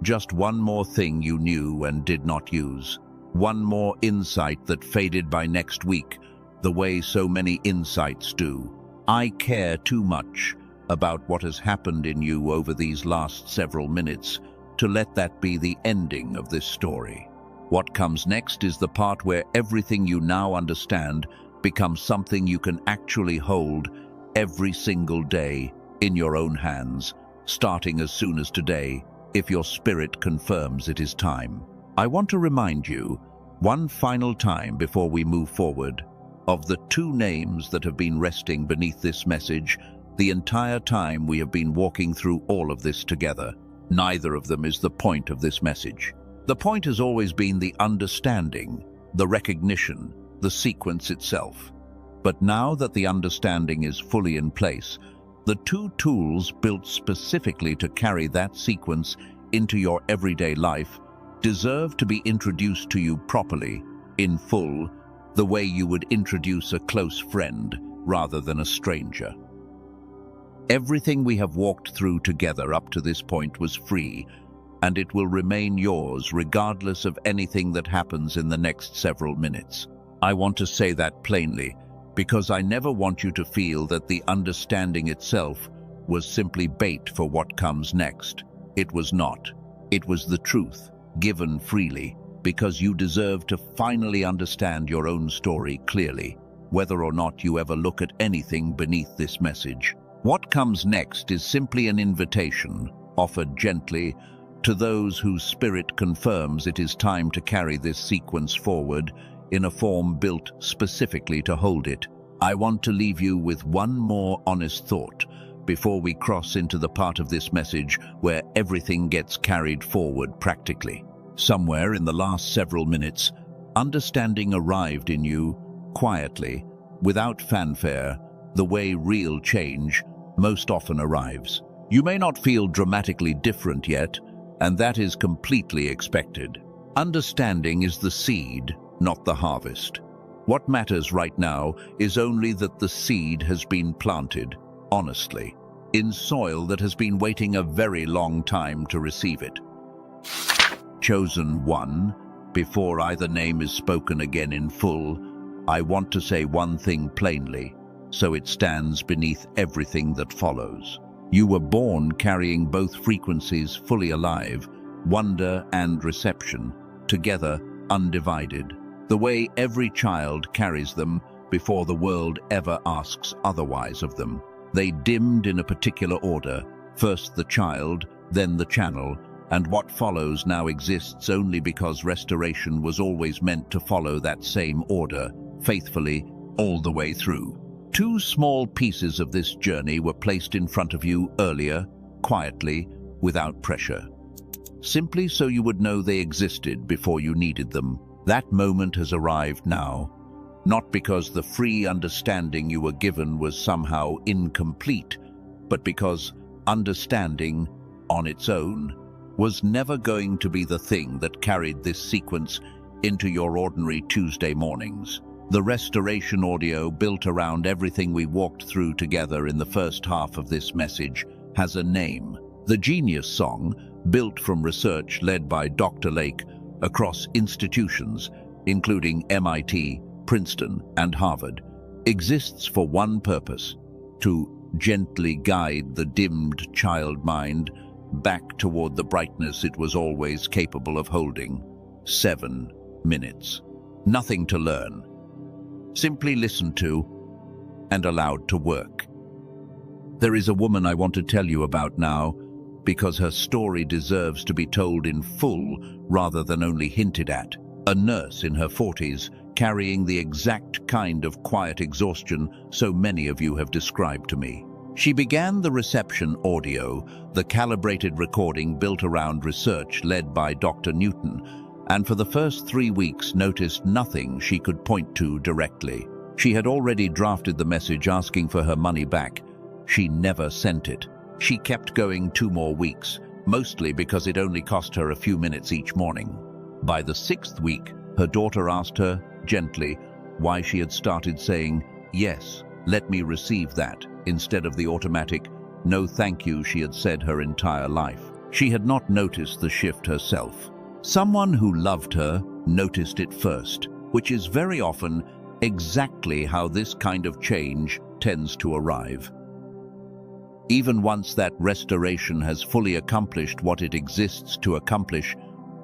just one more thing you knew and did not use. One more insight that faded by next week, the way so many insights do. I care too much about what has happened in you over these last several minutes to let that be the ending of this story. What comes next is the part where everything you now understand becomes something you can actually hold every single day in your own hands, starting as soon as today, if your spirit confirms it is time. I want to remind you, one final time before we move forward, of the 2 names that have been resting beneath this message the entire time we have been walking through all of this together. Neither of them is the point of this message. The point has always been the understanding, the recognition, the sequence itself. But now that the understanding is fully in place, the 2 tools built specifically to carry that sequence into your everyday life deserve to be introduced to you properly, in full, the way you would introduce a close friend rather than a stranger. Everything we have walked through together up to this point was free, and it will remain yours regardless of anything that happens in the next several minutes. I want to say that plainly, because I never want you to feel that the understanding itself was simply bait for what comes next. It was not. It was the truth, given freely, because you deserve to finally understand your own story clearly, whether or not you ever look at anything beneath this message. What comes next is simply an invitation, offered gently, to those whose spirit confirms it is time to carry this sequence forward in a form built specifically to hold it. I want to leave you with one more honest thought before we cross into the part of this message where everything gets carried forward practically. Somewhere in the last several minutes, understanding arrived in you, quietly, without fanfare, the way real change most often arrives. You may not feel dramatically different yet, and that is completely expected. Understanding is the seed, not the harvest. What matters right now is only that the seed has been planted, honestly, in soil that has been waiting a very long time to receive it. Chosen one, before either name is spoken again in full, I want to say one thing plainly, so it stands beneath everything that follows. You were born carrying both frequencies fully alive, wonder and reception, together undivided, the way every child carries them before the world ever asks otherwise of them. They dimmed in a particular order, first the child, then the channel, and what follows now exists only because restoration was always meant to follow that same order, faithfully, all the way through. 2 small pieces of this journey were placed in front of you earlier, quietly, without pressure. Simply so you would know they existed before you needed them. That moment has arrived now, not because the free understanding you were given was somehow incomplete, but because understanding, on its own, was never going to be the thing that carried this sequence into your ordinary Tuesday mornings. The restoration audio built around everything we walked through together in the first half of this message has a name. The Genius Song, built from research led by Dr. Lake across institutions, including MIT, Princeton, and Harvard, exists for one purpose: to gently guide the dimmed child mind back toward the brightness it was always capable of holding. 7 minutes. Nothing to learn. Simply listened to and allowed to work. There is a woman I want to tell you about now, because her story deserves to be told in full rather than only hinted at. A nurse in her 40s, carrying the exact kind of quiet exhaustion so many of you have described to me. She began the reception audio, the calibrated recording built around research led by Dr. Newton, and for the first 3 weeks noticed nothing she could point to directly. She had already drafted the message asking for her money back. She never sent it. She kept going 2 more weeks, mostly because it only cost her a few minutes each morning. By the 6th week, her daughter asked her, gently, why she had started saying, "Yes, let me receive that," instead of the automatic, "No thank you," she had said her entire life. She had not noticed the shift herself. Someone who loved her noticed it first, which is very often exactly how this kind of change tends to arrive. Even once that restoration has fully accomplished what it exists to accomplish,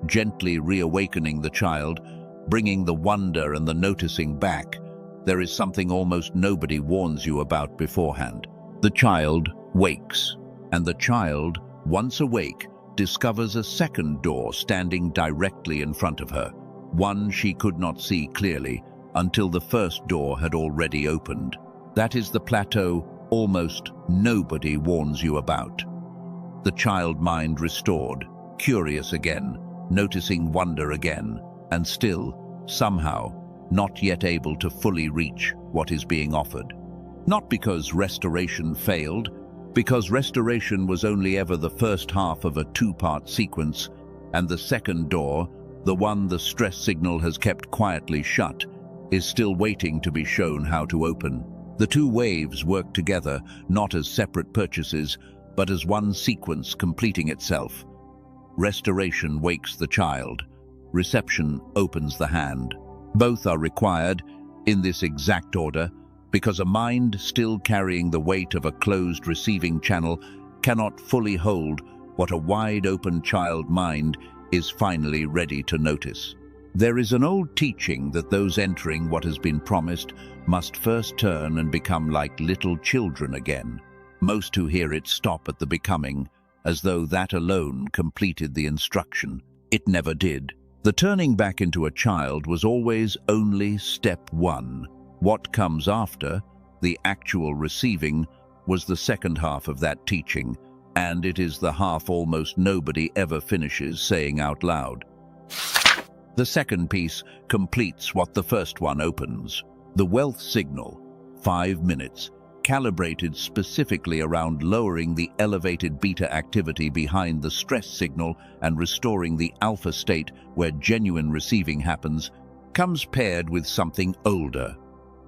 gently reawakening the child, bringing the wonder and the noticing back, there is something almost nobody warns you about beforehand. The child wakes, and the child, once awake, discovers a second door standing directly in front of her, one she could not see clearly until the first door had already opened. That is the plateau almost nobody warns you about. The child mind restored, curious again, noticing wonder again, and still, somehow, not yet able to fully reach what is being offered. Not because restoration failed, because restoration was only ever the first half of a 2-part sequence, and the second door, the one the stress signal has kept quietly shut, is still waiting to be shown how to open. The 2 waves work together, not as separate purchases, but as one sequence completing itself. Restoration wakes the child. Reception opens the hand. Both are required, in this exact order, because a mind still carrying the weight of a closed receiving channel cannot fully hold what a wide-open child mind is finally ready to notice. There is an old teaching that those entering what has been promised must first turn and become like little children again. Most who hear it stop at the becoming, as though that alone completed the instruction. It never did. The turning back into a child was always only step 1. What comes after, the actual receiving, was the second half of that teaching, and it is the half almost nobody ever finishes saying out loud. The second piece completes what the first one opens. The wealth signal, 5 minutes, calibrated specifically around lowering the elevated beta activity behind the stress signal and restoring the alpha state where genuine receiving happens, comes paired with something older.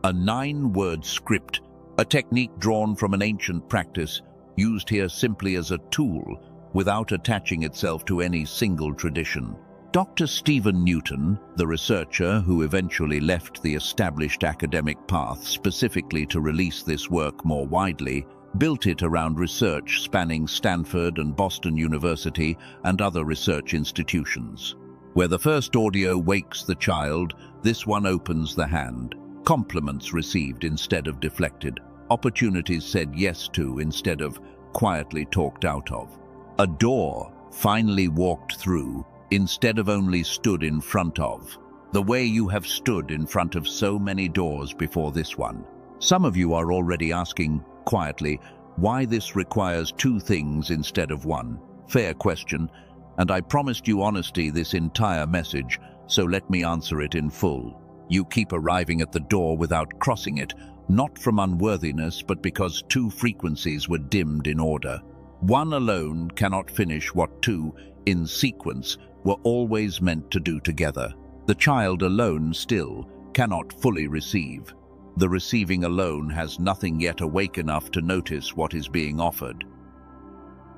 A 9-word script, a technique drawn from an ancient practice, used here simply as a tool, without attaching itself to any single tradition. Dr. Stephen Newton, the researcher who eventually left the established academic path specifically to release this work more widely, built it around research spanning Stanford and Boston University and other research institutions. Where the first audio wakes the child, this one opens the hand. Compliments received instead of deflected. Opportunities said yes to instead of quietly talked out of. A door finally walked through instead of only stood in front of. The way you have stood in front of so many doors before this one. Some of you are already asking, quietly, why this requires 2 things instead of 1. Fair question, and I promised you honesty this entire message, so let me answer it in full. You keep arriving at the door without crossing it, not from unworthiness, but because 2 frequencies were dimmed in order. 1 alone cannot finish what 2, in sequence, were always meant to do together. The child alone still cannot fully receive. The receiving alone has nothing yet awake enough to notice what is being offered.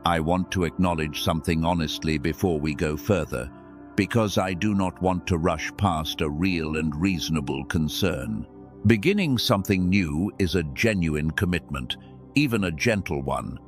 I want to acknowledge something honestly before we go further, because I do not want to rush past a real and reasonable concern. Beginning something new is a genuine commitment, even a gentle one,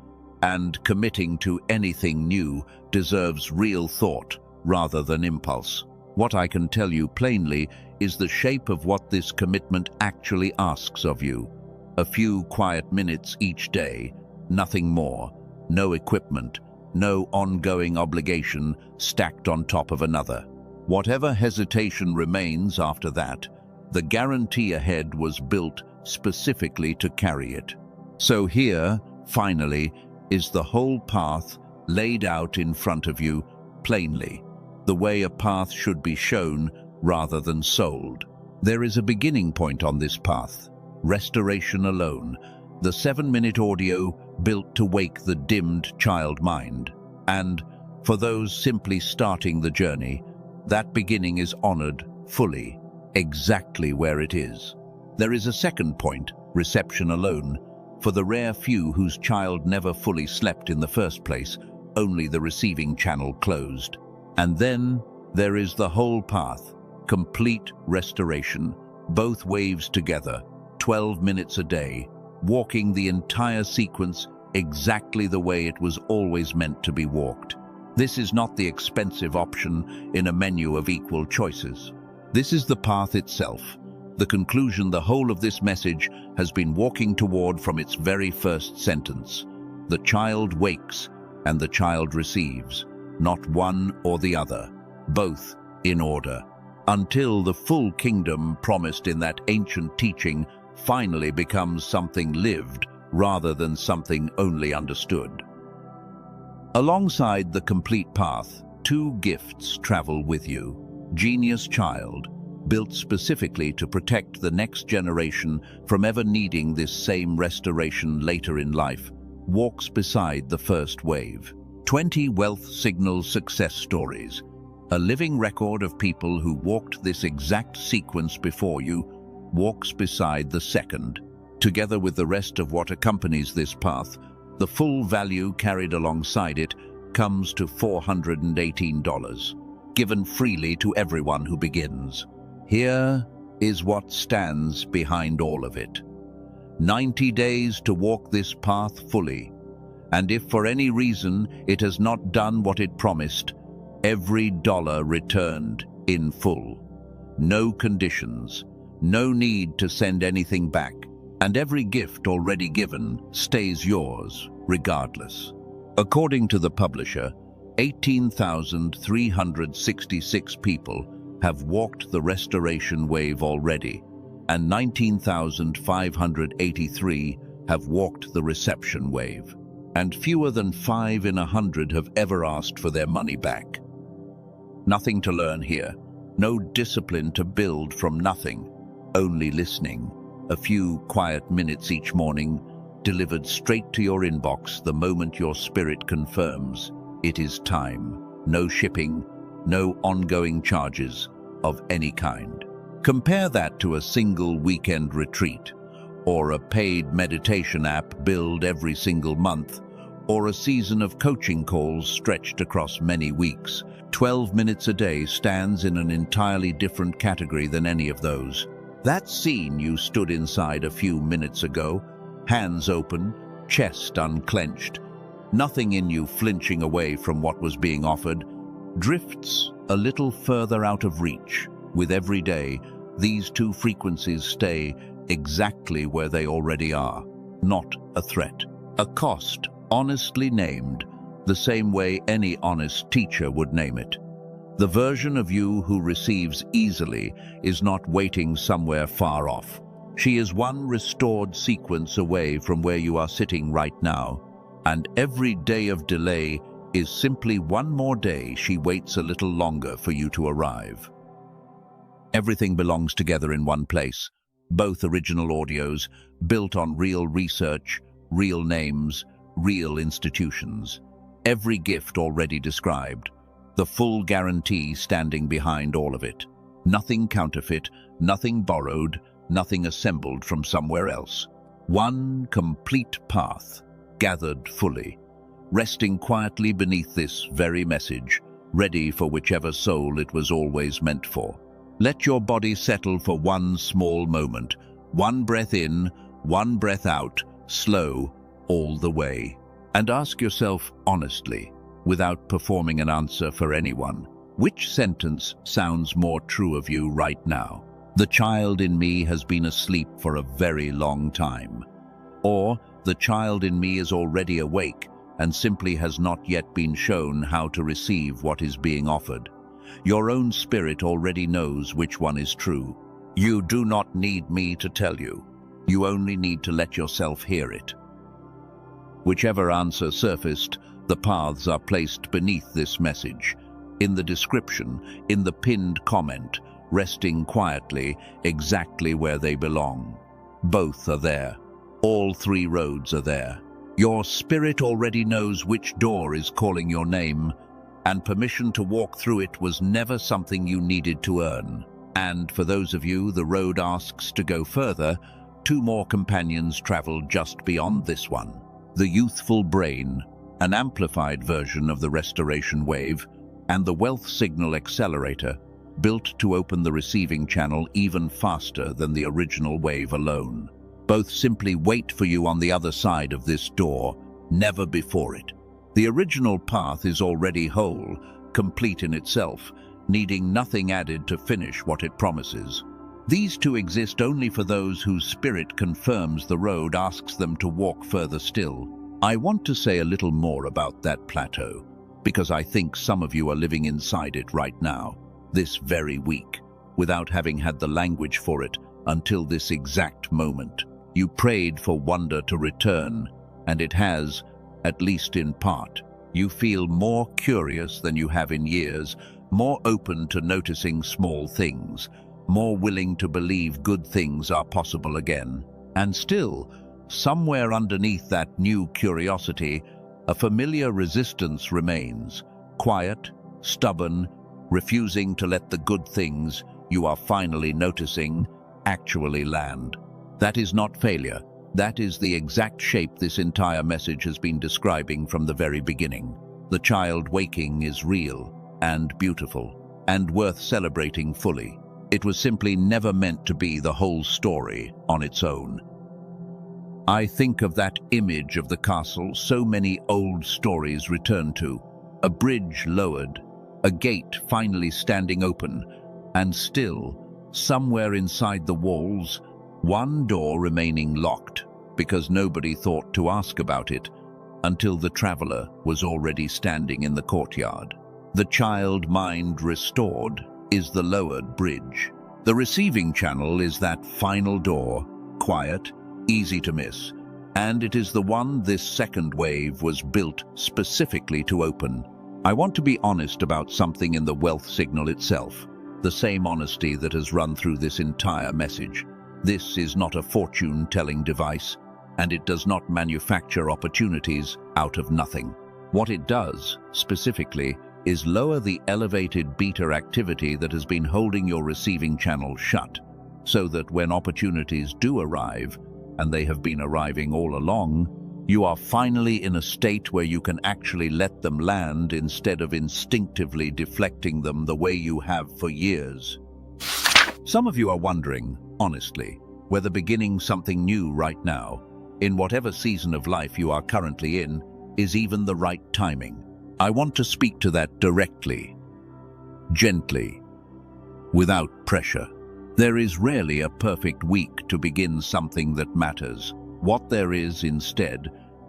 and committing to anything new deserves real thought rather than impulse. What I can tell you plainly is the shape of what this commitment actually asks of you. A few quiet minutes each day, nothing more, no equipment, no ongoing obligation stacked on top of another. Whatever hesitation remains after that, the guarantee ahead was built specifically to carry it. So here, finally, is the whole path laid out in front of you plainly, the way a path should be shown rather than sold. There is a beginning point on this path, restoration alone, the 7-minute audio built to wake the dimmed child mind. And, for those simply starting the journey, that beginning is honored fully, exactly where it is. There is a second point, reception alone, for the rare few whose child never fully slept in the first place, only the receiving channel closed. And then there is the whole path, complete restoration, both waves together, 12 minutes a day, walking the entire sequence exactly the way it was always meant to be walked. This is not the expensive option in a menu of equal choices. This is the path itself, the conclusion the whole of this message has been walking toward from its very first sentence. The child wakes and the child receives, not one or the other, both in order, until the full kingdom promised in that ancient teaching finally becomes something lived rather than something only understood. Alongside the complete path, 2 gifts travel with you. Genius Child, built specifically to protect the next generation from ever needing this same restoration later in life, walks beside the first wave. 20 Wealth Signal Success Stories, a living record of people who walked this exact sequence before you, walks beside the second. Together with the rest of what accompanies this path, the full value carried alongside it comes to $418, given freely to everyone who begins. Here is what stands behind all of it. 90 days to walk this path fully, and if for any reason it has not done what it promised, every dollar returned in full. No conditions, no need to send anything back, and every gift already given stays yours, regardless. According to the publisher, 18,366 people have walked the restoration wave already, and 19,583 have walked the reception wave, and fewer than 5 in 100 have ever asked for their money back. Nothing to learn here, no discipline to build from nothing, only listening. A few quiet minutes each morning, delivered straight to your inbox the moment your spirit confirms it is time. No shipping, no ongoing charges of any kind. Compare that to a single weekend retreat, or a paid meditation app billed every single month, or a season of coaching calls stretched across many weeks. 12 minutes a day stands in an entirely different category than any of those. That scene you stood inside a few minutes ago, hands open, chest unclenched, nothing in you flinching away from what was being offered, drifts a little further out of reach. With every day, these 2 frequencies stay exactly where they already are, not a threat. A cost, honestly named, the same way any honest teacher would name it. The version of you who receives easily is not waiting somewhere far off. She is one restored sequence away from where you are sitting right now, and every day of delay is simply one more day she waits a little longer for you to arrive. Everything belongs together in one place, both original audios, built on real research, real names, real institutions. Every gift already described, the full guarantee standing behind all of it. Nothing counterfeit, nothing borrowed, nothing assembled from somewhere else. One complete path, gathered fully, resting quietly beneath this very message, ready for whichever soul it was always meant for. Let your body settle for one small moment, one breath in, one breath out, slow, all the way. And ask yourself honestly, without performing an answer for anyone, which sentence sounds more true of you right now? The child in me has been asleep for a very long time. Or the child in me is already awake and simply has not yet been shown how to receive what is being offered. Your own spirit already knows which one is true. You do not need me to tell you. You only need to let yourself hear it. Whichever answer surfaced, the paths are placed beneath this message, in the description, in the pinned comment, resting quietly exactly where they belong. Both are there. All three roads are there. Your spirit already knows which door is calling your name, and permission to walk through it was never something you needed to earn. And for those of you the road asks to go further, 2 more companions travel just beyond this one. The youthful brain, an amplified version of the restoration wave, and the wealth signal accelerator, built to open the receiving channel even faster than the original wave alone. Both simply wait for you on the other side of this door, never before it. The original path is already whole, complete in itself, needing nothing added to finish what it promises. These 2 exist only for those whose spirit confirms the road asks them to walk further still. I want to say a little more about that plateau, because I think some of you are living inside it right now, this very week, without having had the language for it until this exact moment. You prayed for wonder to return, and it has, at least in part. You feel more curious than you have in years, more open to noticing small things, more willing to believe good things are possible again. And still, somewhere underneath that new curiosity, a familiar resistance remains, quiet, stubborn, refusing to let the good things you are finally noticing actually land. That is not failure. That is the exact shape this entire message has been describing from the very beginning. The child waking is real and beautiful and worth celebrating fully. It was simply never meant to be the whole story on its own. I think of that image of the castle so many old stories return to. A bridge lowered, a gate finally standing open, and still, somewhere inside the walls, one door remaining locked, because nobody thought to ask about it until the traveler was already standing in the courtyard. The child mind restored is the lowered bridge. The receiving channel is that final door, quiet, easy to miss, and it is the one this second wave was built specifically to open. I want to be honest about something in the wealth signal itself, the same honesty that has run through this entire message. This is not a fortune-telling device, and it does not manufacture opportunities out of nothing. What it does, specifically, is lower the elevated beta activity that has been holding your receiving channel shut, so that when opportunities do arrive, and they have been arriving all along, you are finally in a state where you can actually let them land instead of instinctively deflecting them the way you have for years. Some of you are wondering, honestly, whether beginning something new right now, in whatever season of life you are currently in, is even the right timing. I want to speak to that directly, gently, without pressure. There is rarely a perfect week to begin something that matters. What there is instead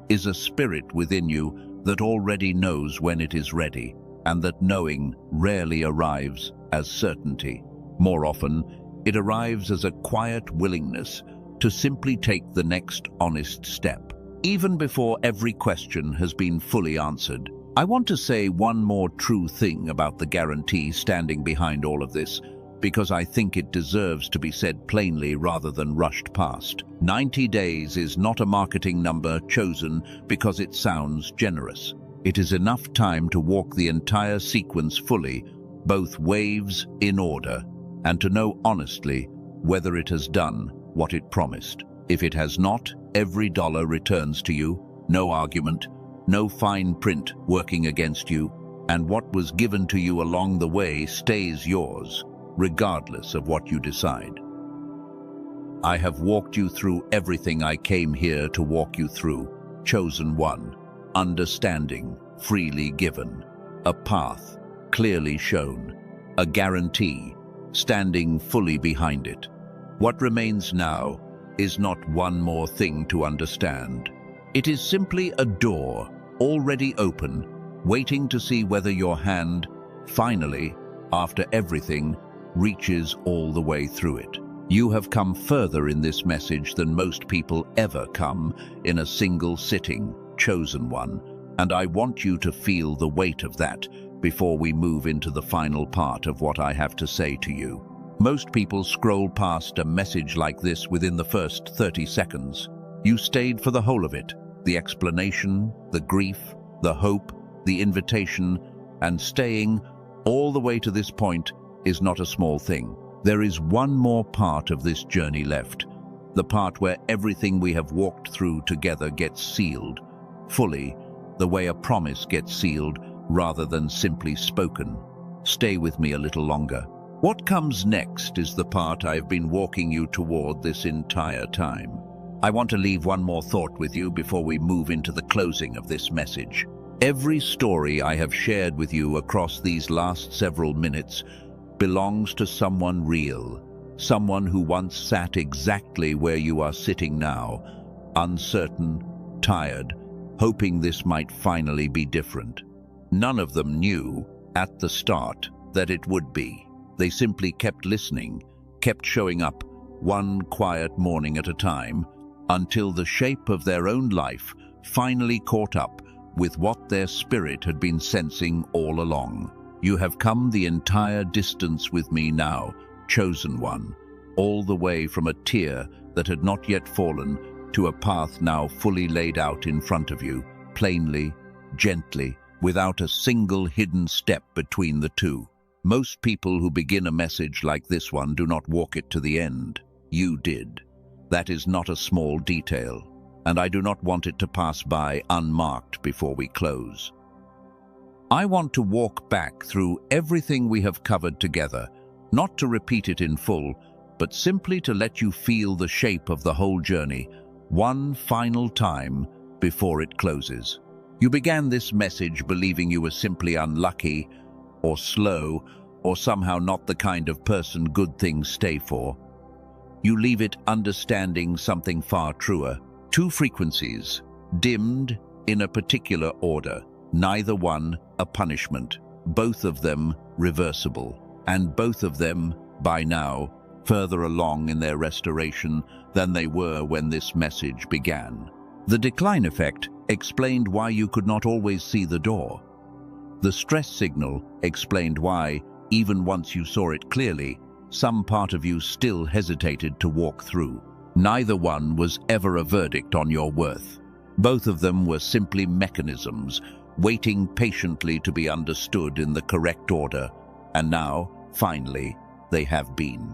is a spirit within you that already knows when it is ready, and that knowing rarely arrives as certainty. More often, it arrives as a quiet willingness to simply take the next honest step, even before every question has been fully answered. I want to say one more true thing about the guarantee standing behind all of this, because I think it deserves to be said plainly rather than rushed past. 90 days is not a marketing number chosen because it sounds generous. It is enough time to walk the entire sequence fully, both waves in order, and to know honestly whether it has done what it promised. If it has not, every dollar returns to you, no argument, no fine print working against you, and what was given to you along the way stays yours, regardless of what you decide. I have walked you through everything I came here to walk you through. Chosen one, understanding, freely given, a path, clearly shown, a guarantee, standing fully behind it. What remains now is not one more thing to understand. It is simply a door, already open, waiting to see whether your hand, finally, after everything, reaches all the way through it. You have come further in this message than most people ever come in a single sitting. chosen one, and I want you to feel the weight of that before we move into the final part of what I have to say to you. Most people scroll past a message like this within the first 30 seconds. You stayed for the whole of it, the explanation, the grief, the hope, the invitation, and staying all the way to this point is not a small thing. There is one more part of this journey left, the part where everything we have walked through together gets sealed, fully, the way a promise gets sealed rather than simply spoken. Stay with me a little longer. What comes next is the part I've been walking you toward this entire time. I want to leave one more thought with you before we move into the closing of this message. Every story I have shared with you across these last several minutes belongs to someone real, someone who once sat exactly where you are sitting now, uncertain, tired, hoping this might finally be different. None of them knew, at the start, that it would be. They simply kept listening, kept showing up, one quiet morning at a time, until the shape of their own life finally caught up with what their spirit had been sensing all along. You have come the entire distance with me now, chosen one, all the way from a tear that had not yet fallen to a path now fully laid out in front of you, plainly, gently, without a single hidden step between the two. Most people who begin a message like this one do not walk it to the end. You did. That is not a small detail, and I do not want it to pass by unmarked before we close. I want to walk back through everything we have covered together, not to repeat it in full, but simply to let you feel the shape of the whole journey, one final time before it closes. You began this message believing you were simply unlucky, or slow, or somehow not the kind of person good things stay for. You leave it understanding something far truer. Two frequencies, dimmed in a particular order, neither one a punishment, both of them reversible, and both of them, by now, further along in their restoration than they were when this message began. The decline effect explained why you could not always see the door. The stress signal explained why, even once you saw it clearly, some part of you still hesitated to walk through. Neither one was ever a verdict on your worth. Both of them were simply mechanisms, waiting patiently to be understood in the correct order, and now, finally, they have been.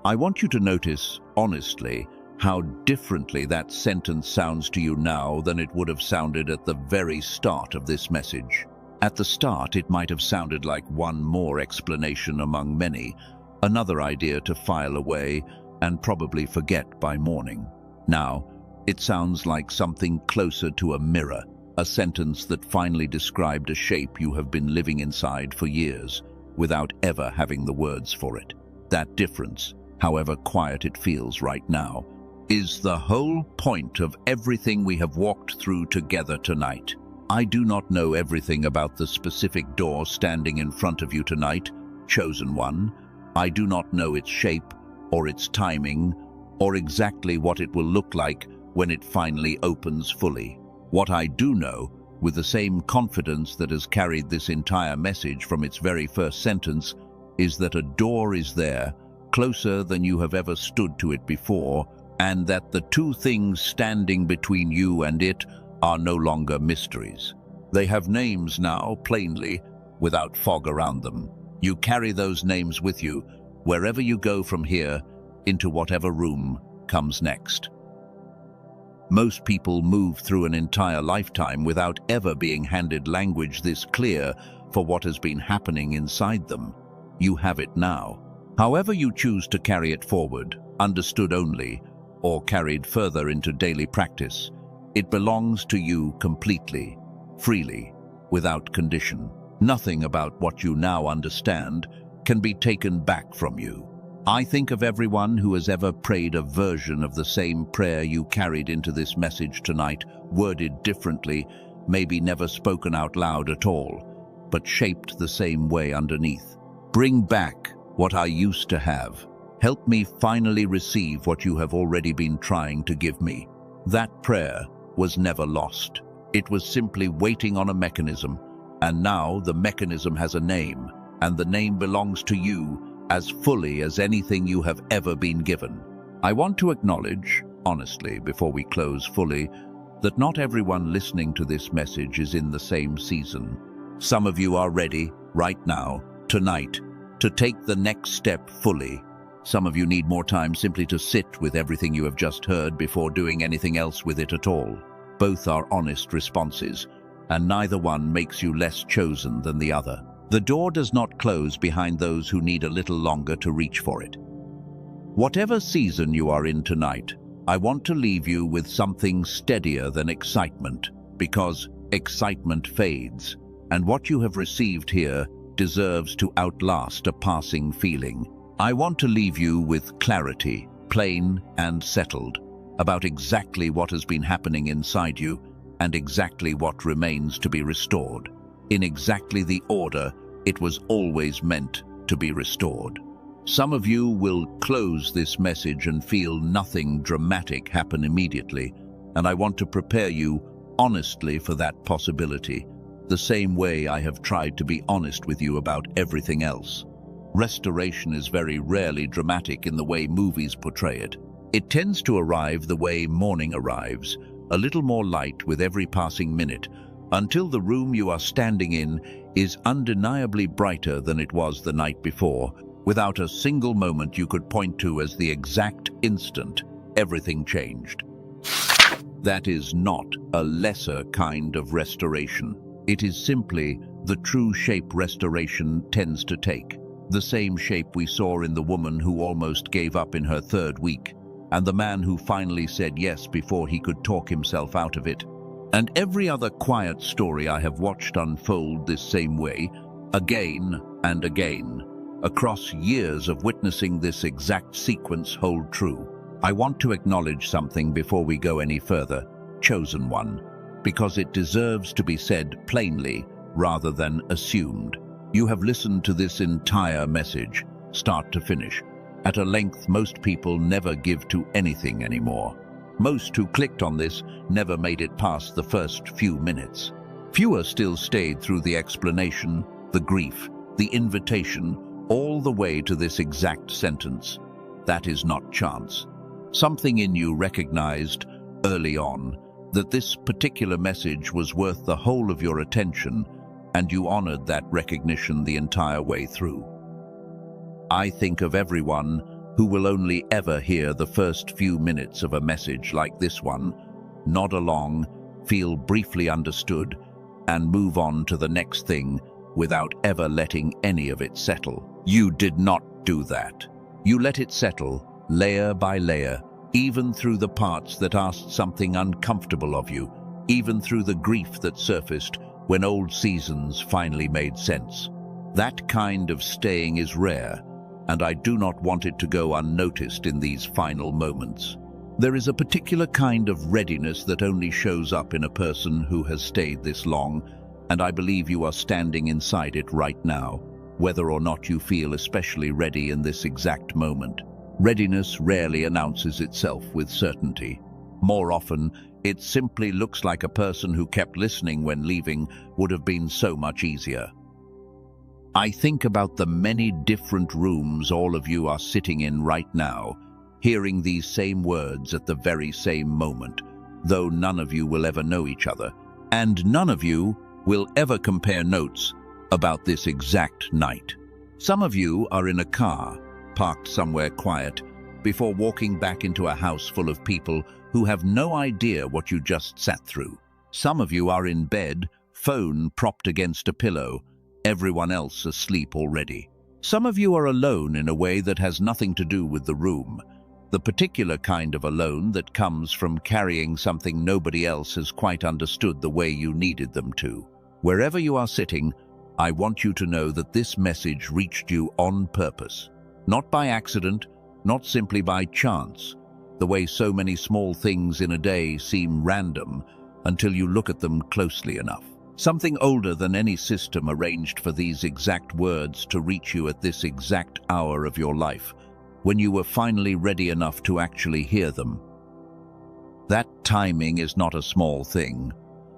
I want you to notice, honestly, how differently that sentence sounds to you now than it would have sounded at the very start of this message. At the start, it might have sounded like one more explanation among many, another idea to file away and probably forget by morning. Now, it sounds like something closer to a mirror, a sentence that finally described a shape you have been living inside for years, without ever having the words for it. That difference, however quiet it feels right now, is the whole point of everything we have walked through together tonight. I do not know everything about the specific door standing in front of you tonight, chosen one. I do not know its shape, or its timing, or exactly what it will look like when it finally opens fully. What I do know, with the same confidence that has carried this entire message from its very first sentence, is that a door is there, closer than you have ever stood to it before, and that the two things standing between you and it are no longer mysteries. They have names now, plainly, without fog around them. You carry those names with you, wherever you go from here, into whatever room comes next. Most people move through an entire lifetime without ever being handed language this clear for what has been happening inside them. You have it now. However you choose to carry it forward, understood only, or carried further into daily practice, it belongs to you completely, freely, without condition. Nothing about what you now understand can be taken back from you. I think of everyone who has ever prayed a version of the same prayer you carried into this message tonight, worded differently, maybe never spoken out loud at all, but shaped the same way underneath. Bring back what I used to have. Help me finally receive what you have already been trying to give me. That prayer, was never lost. It was simply waiting on a mechanism, and now the mechanism has a name, and the name belongs to you as fully as anything you have ever been given. I want to acknowledge, honestly, before we close fully, that not everyone listening to this message is in the same season. Some of you are ready, right now, tonight, to take the next step fully. Some of you need more time simply to sit with everything you have just heard before doing anything else with it at all. Both are honest responses, and neither one makes you less chosen than the other. The door does not close behind those who need a little longer to reach for it. Whatever season you are in tonight, I want to leave you with something steadier than excitement, because excitement fades, and what you have received here deserves to outlast a passing feeling. I want to leave you with clarity, plain and settled, about exactly what has been happening inside you and exactly what remains to be restored, in exactly the order it was always meant to be restored. Some of you will close this message and feel nothing dramatic happen immediately, and I want to prepare you honestly for that possibility, the same way I have tried to be honest with you about everything else. Restoration is very rarely dramatic in the way movies portray it. It tends to arrive the way morning arrives, a little more light with every passing minute, until the room you are standing in is undeniably brighter than it was the night before, without a single moment you could point to as the exact instant everything changed. That is not a lesser kind of restoration. It is simply the true shape restoration tends to take. The same shape we saw in the woman who almost gave up in her third week, and the man who finally said yes before he could talk himself out of it. And every other quiet story I have watched unfold this same way, again and again, across years of witnessing this exact sequence hold true. I want to acknowledge something before we go any further, chosen one, because it deserves to be said plainly rather than assumed. You have listened to this entire message, start to finish, at a length most people never give to anything anymore. Most who clicked on this never made it past the first few minutes. Fewer still stayed through the explanation, the grief, the invitation, all the way to this exact sentence. That is not chance. Something in you recognized early on that this particular message was worth the whole of your attention, and you honored that recognition the entire way through. I think of everyone who will only ever hear the first few minutes of a message like this one, nod along, feel briefly understood, and move on to the next thing without ever letting any of it settle. You did not do that. You let it settle, layer by layer, even through the parts that asked something uncomfortable of you, even through the grief that surfaced when old seasons finally made sense. That kind of staying is rare, and I do not want it to go unnoticed in these final moments. There is a particular kind of readiness that only shows up in a person who has stayed this long, and I believe you are standing inside it right now, whether or not you feel especially ready in this exact moment. Readiness rarely announces itself with certainty. More often, it simply looks like a person who kept listening when leaving would have been so much easier. I think about the many different rooms all of you are sitting in right now, hearing these same words at the very same moment, though none of you will ever know each other, and none of you will ever compare notes about this exact night. Some of you are in a car, parked somewhere quiet, before walking back into a house full of people who have no idea what you just sat through. Some of you are in bed, phone propped against a pillow, everyone else asleep already. Some of you are alone in a way that has nothing to do with the room, the particular kind of alone that comes from carrying something nobody else has quite understood the way you needed them to. Wherever you are sitting, I want you to know that this message reached you on purpose, not by accident, not simply by chance, the way so many small things in a day seem random until you look at them closely enough. Something older than any system arranged for these exact words to reach you at this exact hour of your life, when you were finally ready enough to actually hear them. That timing is not a small thing.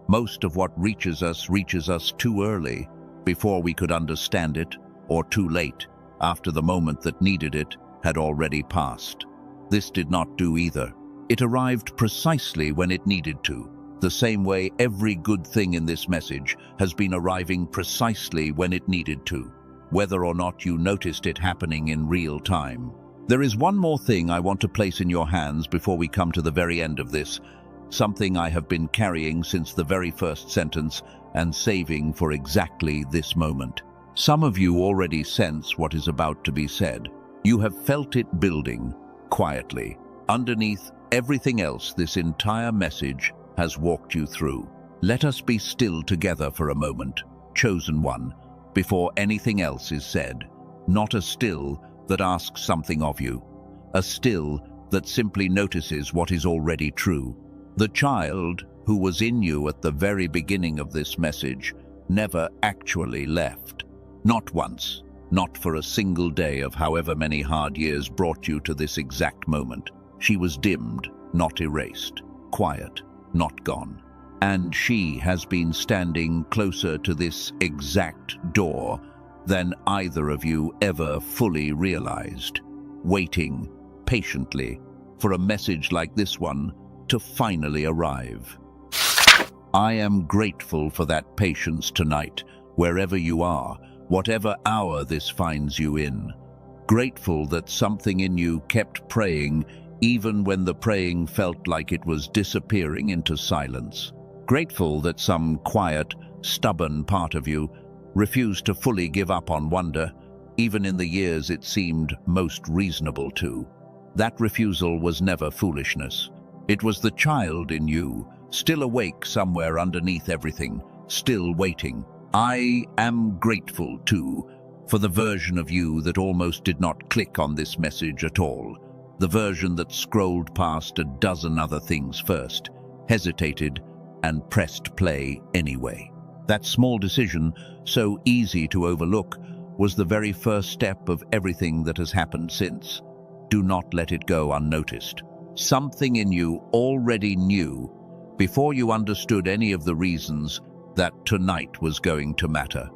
Most of what reaches us too early, before we could understand it, or too late, after the moment that needed it had already passed. This did not do either. It arrived precisely when it needed to, the same way every good thing in this message has been arriving precisely when it needed to, whether or not you noticed it happening in real time. There is one more thing I want to place in your hands before we come to the very end of this, something I have been carrying since the very first sentence and saving for exactly this moment. Some of you already sense what is about to be said. You have felt it building, quietly, underneath everything else this entire message has walked you through. Let us be still together for a moment, chosen one, before anything else is said. Not a still that asks something of you, a still that simply notices what is already true. The child who was in you at the very beginning of this message never actually left. Not once, not for a single day of however many hard years brought you to this exact moment. She was dimmed, not erased, quiet, not gone. And she has been standing closer to this exact door than either of you ever fully realized, waiting patiently for a message like this one to finally arrive. I am grateful for that patience tonight, wherever you are, whatever hour this finds you in. Grateful that something in you kept praying even when the praying felt like it was disappearing into silence. Grateful that some quiet, stubborn part of you refused to fully give up on wonder, even in the years it seemed most reasonable to. That refusal was never foolishness. It was the child in you, still awake somewhere underneath everything, still waiting. I am grateful, too, for the version of you that almost did not click on this message at all. The version that scrolled past a dozen other things first, hesitated, and pressed play anyway. That small decision, so easy to overlook, was the very first step of everything that has happened since. Do not let it go unnoticed. Something in you already knew, before you understood any of the reasons, that tonight was going to matter.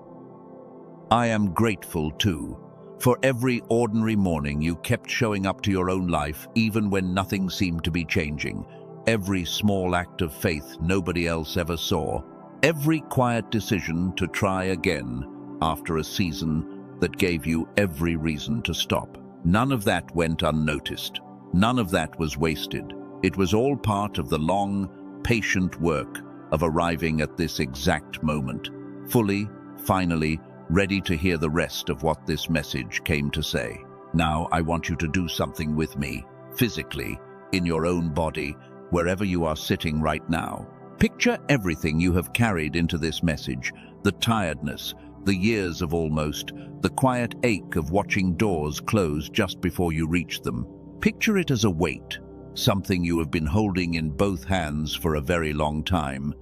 I am grateful, too, for every ordinary morning you kept showing up to your own life even when nothing seemed to be changing. Every small act of faith nobody else ever saw. Every quiet decision to try again after a season that gave you every reason to stop. None of that went unnoticed. None of that was wasted. It was all part of the long, patient work of arriving at this exact moment, fully, finally, ready to hear the rest of what this message came to say. Now I want you to do something with me, physically, in your own body, wherever you are sitting right now. Picture everything you have carried into this message, the tiredness, the years of almost, the quiet ache of watching doors close just before you reach them. Picture it as a weight, something you have been holding in both hands for a very long time,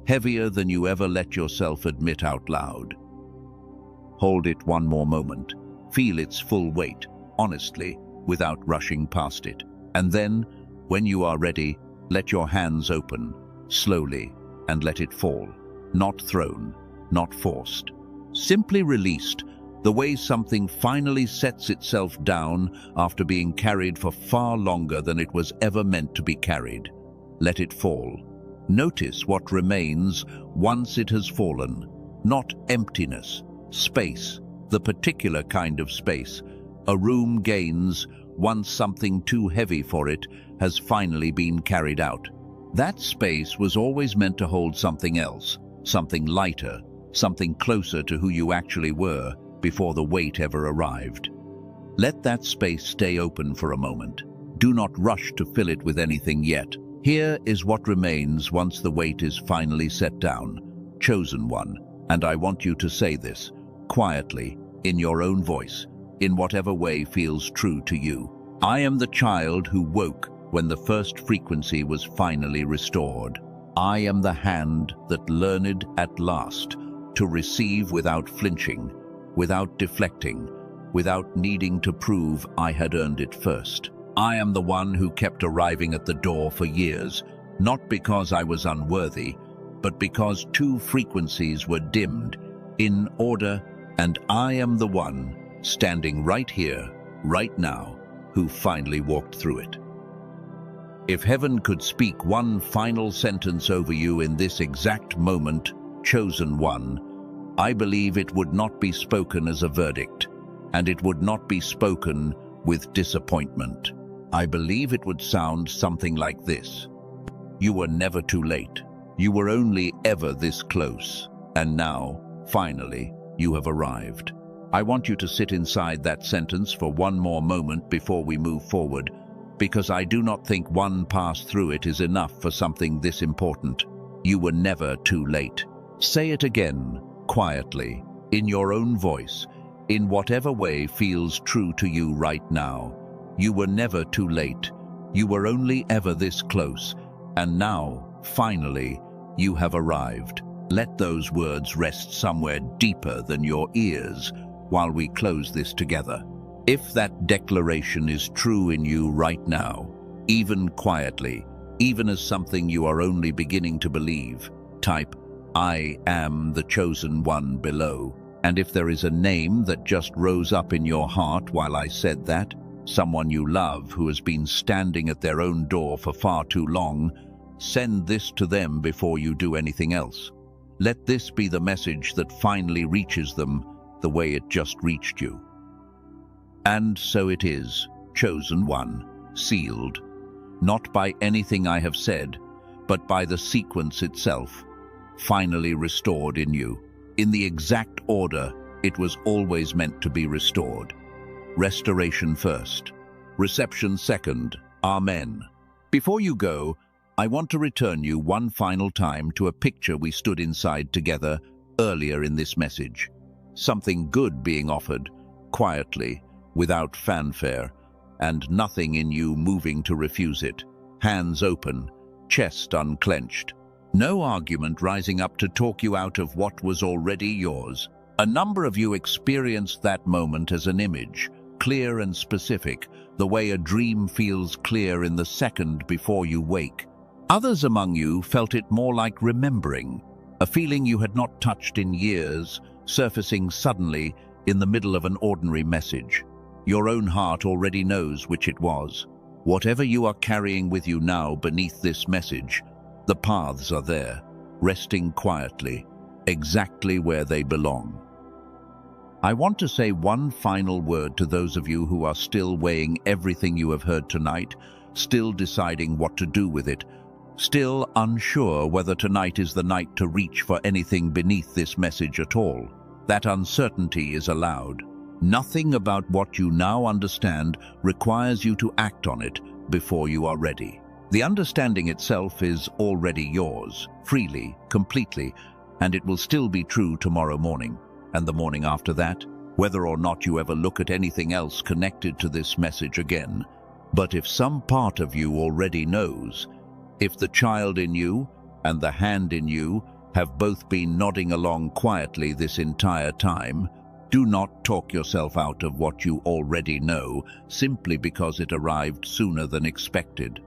heavier than you ever let yourself admit out loud. Hold it one more moment. Feel its full weight, honestly, without rushing past it. And then, when you are ready, let your hands open, slowly, and let it fall. Not thrown, not forced. Simply released, the way something finally sets itself down after being carried for far longer than it was ever meant to be carried. Let it fall. Notice what remains once it has fallen. Not emptiness, space, the particular kind of space. A room gains once something too heavy for it has finally been carried out. That space was always meant to hold something else, something lighter, something closer to who you actually were before the weight ever arrived. Let that space stay open for a moment. Do not rush to fill it with anything yet. Here is what remains once the weight is finally set down. Chosen one, and I want you to say this, quietly, in your own voice, in whatever way feels true to you. I am the child who woke when the first frequency was finally restored. I am the hand that learned at last to receive without flinching, without deflecting, without needing to prove I had earned it first. I am the one who kept arriving at the door for years, not because I was unworthy, but because two frequencies were dimmed in order, and I am the one standing right here, right now, who finally walked through it. If heaven could speak one final sentence over you in this exact moment, chosen one, I believe it would not be spoken as a verdict, and it would not be spoken with disappointment. I believe it would sound something like this. You were never too late. You were only ever this close. And now, finally, you have arrived. I want you to sit inside that sentence for one more moment before we move forward, because I do not think one pass through it is enough for something this important. You were never too late. Say it again, quietly, in your own voice, in whatever way feels true to you right now. You were never too late. You were only ever this close. And now, finally, you have arrived. Let those words rest somewhere deeper than your ears while we close this together. If that declaration is true in you right now, even quietly, even as something you are only beginning to believe, type, I am the chosen one below. And if there is a name that just rose up in your heart while I said that, someone you love who has been standing at their own door for far too long, send this to them before you do anything else. Let this be the message that finally reaches them the way it just reached you. And so it is, chosen one, sealed, not by anything I have said, but by the sequence itself, finally restored in you, in the exact order it was always meant to be restored. Restoration first, reception second, Amen. Before you go, I want to return you one final time to a picture we stood inside together earlier in this message. Something good being offered, quietly, without fanfare, and nothing in you moving to refuse it. Hands open, chest unclenched. No argument rising up to talk you out of what was already yours. A number of you experienced that moment as an image, clear and specific, the way a dream feels clear in the second before you wake. Others among you felt it more like remembering, a feeling you had not touched in years, surfacing suddenly in the middle of an ordinary message. Your own heart already knows which it was. Whatever you are carrying with you now beneath this message, the paths are there, resting quietly, exactly where they belong. I want to say one final word to those of you who are still weighing everything you have heard tonight, still deciding what to do with it, still unsure whether tonight is the night to reach for anything beneath this message at all. That uncertainty is allowed. Nothing about what you now understand requires you to act on it before you are ready. The understanding itself is already yours, freely, completely, and it will still be true tomorrow morning, and the morning after that, whether or not you ever look at anything else connected to this message again. But if some part of you already knows, if the child in you and the hand in you have both been nodding along quietly this entire time, do not talk yourself out of what you already know simply because it arrived sooner than expected.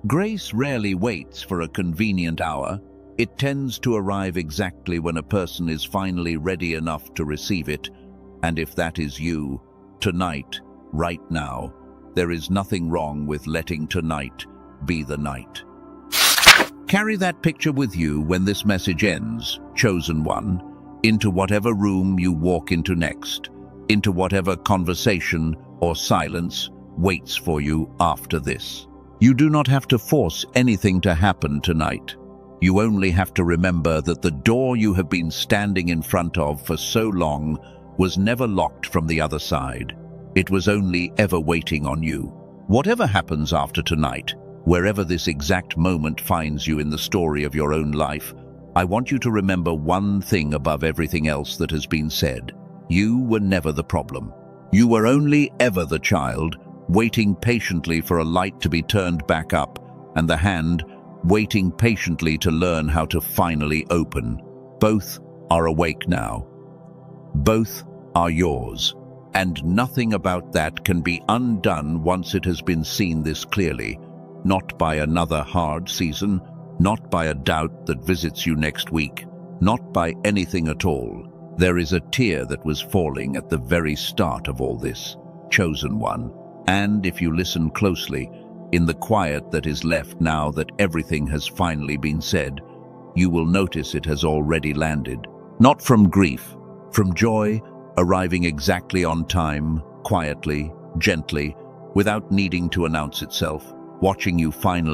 Grace rarely waits for a convenient hour. It tends to arrive exactly when a person is finally ready enough to receive it. And if that is you, tonight, right now, there is nothing wrong with letting tonight be the night. Carry that picture with you when this message ends, chosen one, into whatever room you walk into next, into whatever conversation or silence waits for you after this. You do not have to force anything to happen tonight. You only have to remember that the door you have been standing in front of for so long was never locked from the other side. It was only ever waiting on you. Whatever happens after tonight, wherever this exact moment finds you in the story of your own life, I want you to remember one thing above everything else that has been said. You were never the problem. You were only ever the child, waiting patiently for a light to be turned back up, and the hand waiting patiently to learn how to finally open. Both are awake now. Both are yours, and nothing about that can be undone once it has been seen this clearly. not by another hard season, not by a doubt that visits you next week, not by anything at all. There is a tear that was falling at the very start of all this, chosen one. And if you listen closely, in the quiet that is left now that everything has finally been said, you will notice it has already landed. Not from grief, from joy, arriving exactly on time, quietly, gently, without needing to announce itself, watching you finally